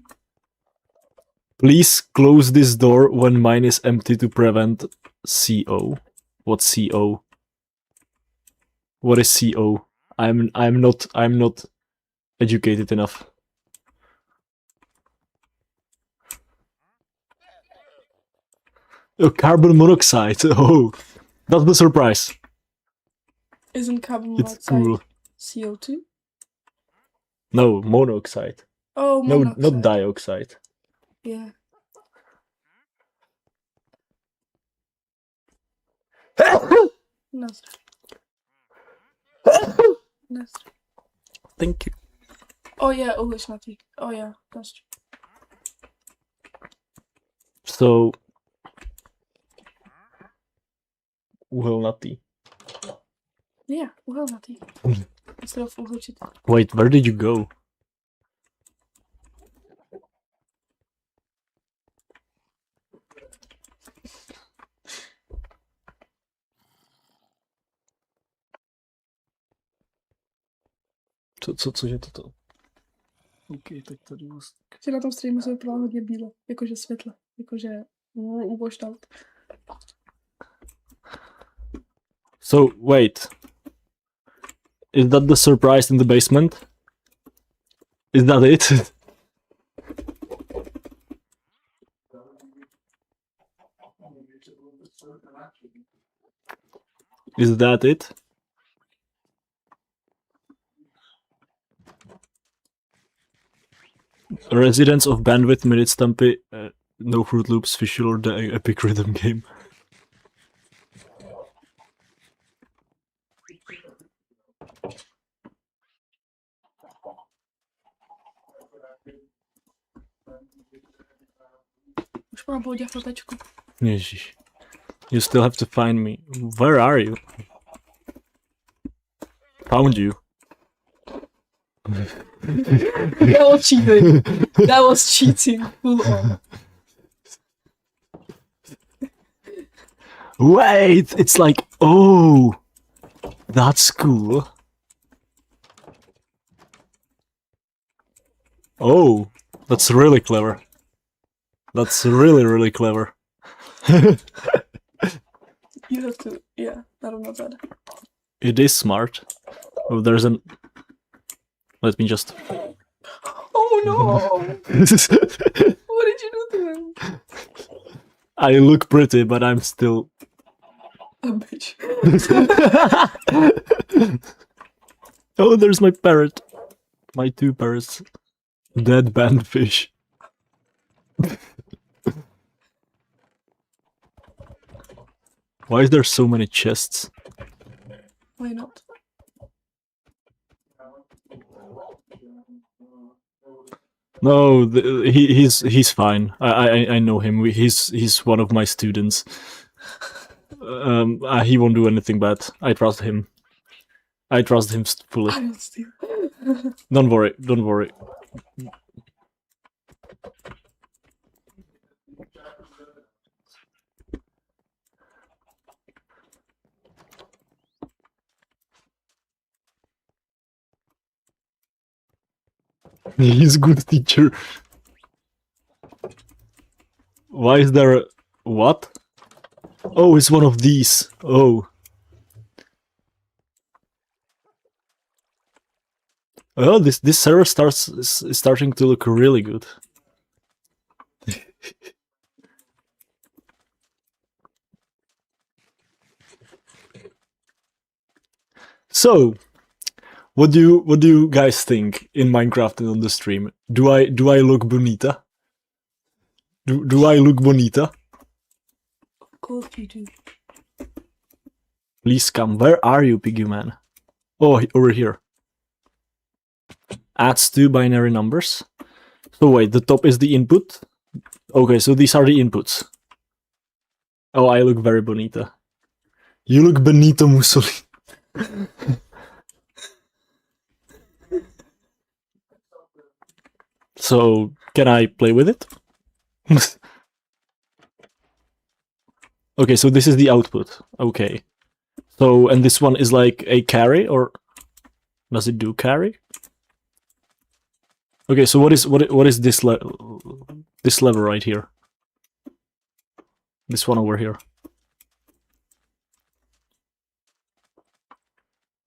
Please close this door when mine is empty to prevent CO. What's CO? What is CO? I'm not educated enough. Oh, carbon monoxide. Oh, that's the surprise. Isn't carbon It's monoxide cool. CO2? No, monoxide. Oh, No, monoxide. not dioxide. Yeah. That's right. That's right. Thank you. Oh yeah, uhlesnatý. Oh yeah, that's true. So, uhelnatý. Yeah, uhelnatý. Instead of uhličitý. Wait, where did you go? Cože toto? OK, tak tady vlastně. Že na tom streamu se vypadalo hodně bíle, jakože světle, jakože washed out. So, wait. Is that the surprise in the basement? Is that it? Is that it? Residents of Bandwidth made it Stumpy, no Fruit Loops, Visual or the Epic Rhythm game. Už mám pohodě fotečku. Ježiš. You still have to find me. Where are you? Found you. That was cheating. That was cheating. Full on. Wait, it's like, oh, that's cool. Oh, that's really clever. That's really, really clever. You have to, yeah, I don't know that. It is smart. Oh, there's an... Let me just... Oh no! What did you do to him? I look pretty, but I'm still... A bitch. Oh, there's my parrot. My two parrots. Dead bandfish. Why is there so many chests? Why not? No, he's fine. I know him. He's one of my students. He won't do anything bad. I trust him. I trust him fully. I don't steal. Don't worry. Don't worry. He's a good teacher. Why is there a... What? Oh, it's one of these. Oh. Oh, this server is starting to look really good. So, what do you guys think in Minecraft and on the stream? Do I look bonita? Do I look bonita? Of course you do. Please come. Where are you, Piggy Man? Oh, over here. Adds 2 binary numbers. So wait, the top is the input. Okay, so these are the inputs. Oh, I look very bonita. You look Benito Mussolini. So, can I play with it? Okay, so this is the output. Okay. So, and this one is like a carry, or does it do carry? Okay, so what is this lever right here? This one over here.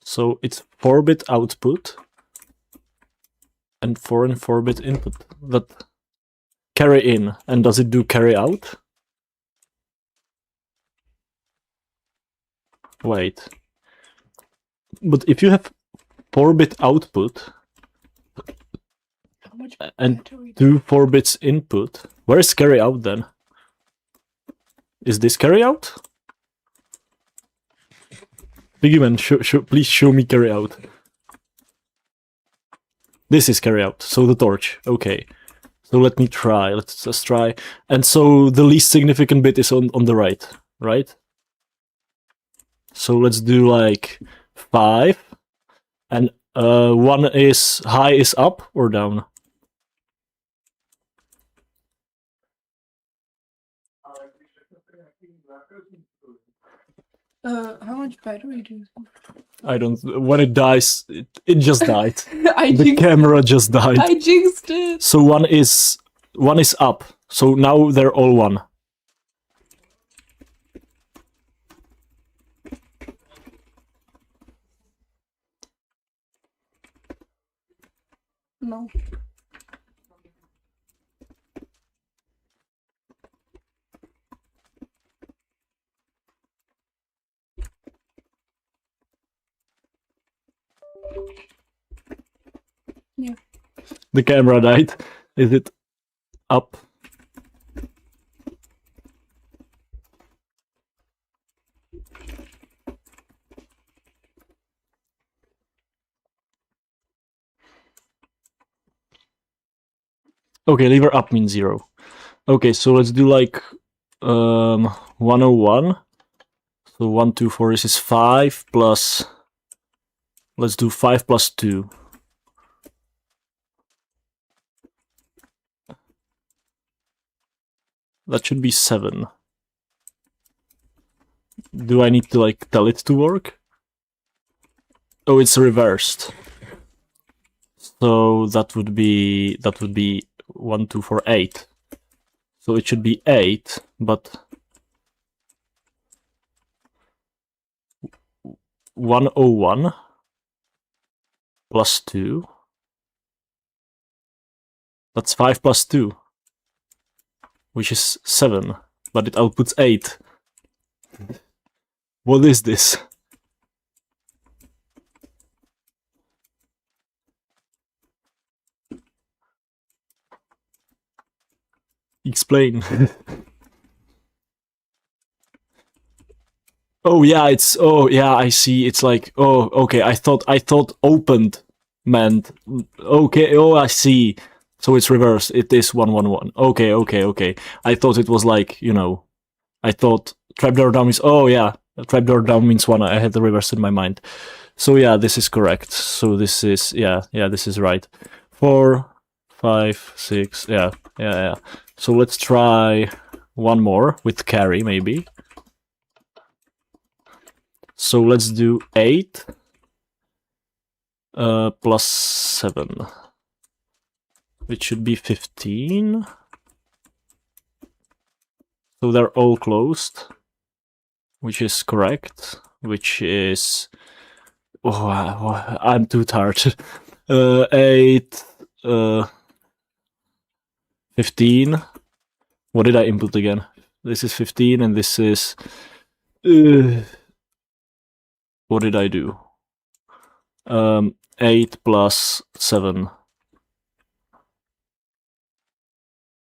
So it's 4-bit output and 4 and 4-bit input. That carry in, and does it do carry out? Wait. But if you have 4-bit output and 2 4-bits input, where is carry out then? Is this carry out? Piggyman, please show me carry out. This is carry out, so the torch. Okay. So let me try. Let's just try. And so the least significant bit is on the right, right? So let's do like 5. And 1 is high is up or down? How much battery do you think? I don't. When it dies, it just died. The jinxed camera just died. I jinxed it. So one is up. So now they're all 1. No. Yeah. The camera died. Is it up? Okay, lever up means 0. Okay, so let's do like 101. So 1, 2, 4, this is 5 plus... Let's do 5 plus 2. That should be 7. Do I need to like tell it to work? Oh, it's reversed. So that would be 1, 2, 4, 8. So it should be 8, but 101 plus 2. That's 5 plus 2, which is 7, but it outputs 8. What is this? Explain. Oh yeah, I see. It's like, oh, okay. I thought opened meant, okay. Oh, I see. So it's reversed. It is 111. Okay. I thought it was like, I thought trapdoor down means, oh yeah, trapdoor down means 1. I had the reverse in my mind. So yeah, this is correct. So this is, yeah, this is right. 4, 5, 6, yeah. So let's try one more with carry, maybe. So let's do 8 plus 7. It should be 15. So they're all closed, which is correct, which is... Oh, I'm too tired. 8, 15. What did I input again? This is 15 and this is... what did I do? 8 plus 7.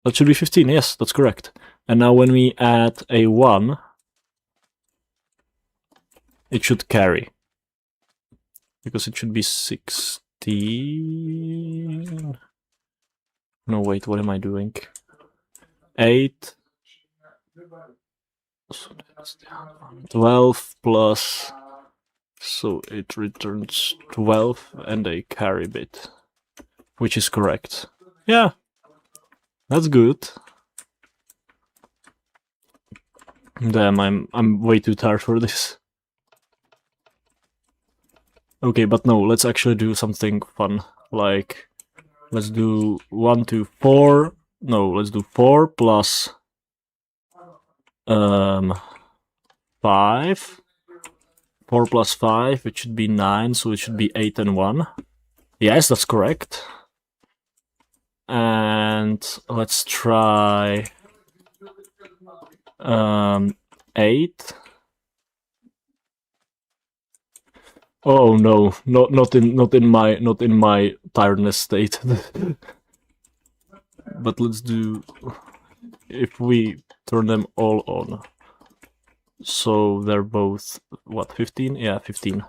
That should be 15, yes, that's correct. And now when we add a 1, it should carry. Because it should be 16... No, wait, what am I doing? 8... 12 plus... So it returns 12 and a carry bit. Which is correct. Yeah. That's good. Damn, I'm way too tired for this. Okay, but no, let's actually do something fun. Like, let's do 1, 2, 4. No, let's do 4 plus 5. 4 plus 5, it should be 9, so it should be 8 and 1. Yes, that's correct. And let's try 8. Oh no, not in my tiredness state. But let's do, if we turn them all on. So they're both, what, 15? Yeah, 15.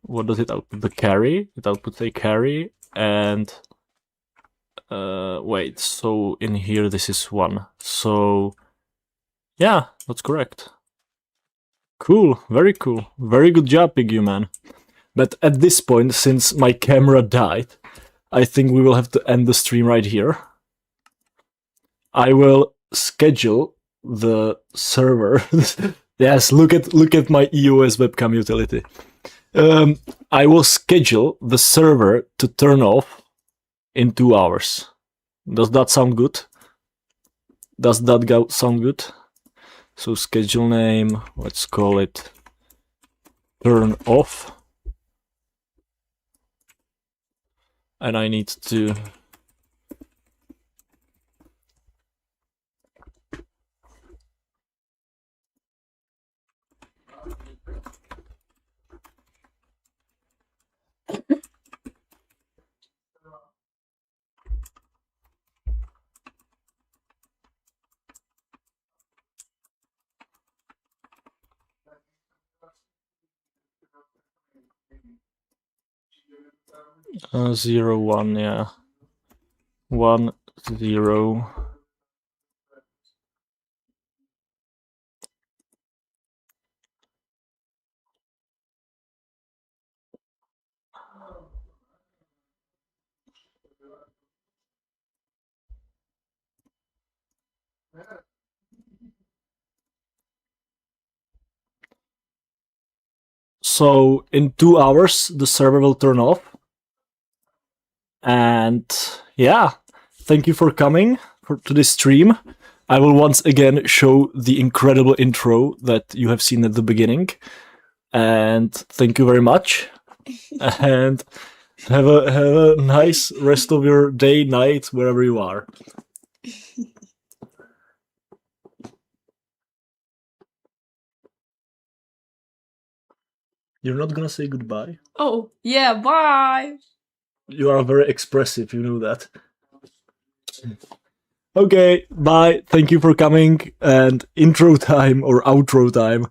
What does it output? The carry? It outputs a carry and... wait, so in here this is 1. So... yeah, that's correct. Cool, very cool. Very good job, Piggy Man. But at this point, since my camera died, I think we will have to end the stream right here. I will schedule the server. Yes, look at my EOS webcam utility. I will schedule the server to turn off in 2 hours. Does that sound good? Does that sound good? So schedule name, let's call it turn off. And I need to... Uh, 0, 1, yeah. 1, 0. So in 2 hours, the server will turn off. And yeah, thank you for coming to this stream. I will once again show the incredible intro that you have seen at the beginning. And thank you very much. And have a nice rest of your day, night, wherever you are. You're not gonna say goodbye? Oh, yeah, bye! You are very expressive, you know that. Okay, bye. Thank you for coming, and intro time or outro time.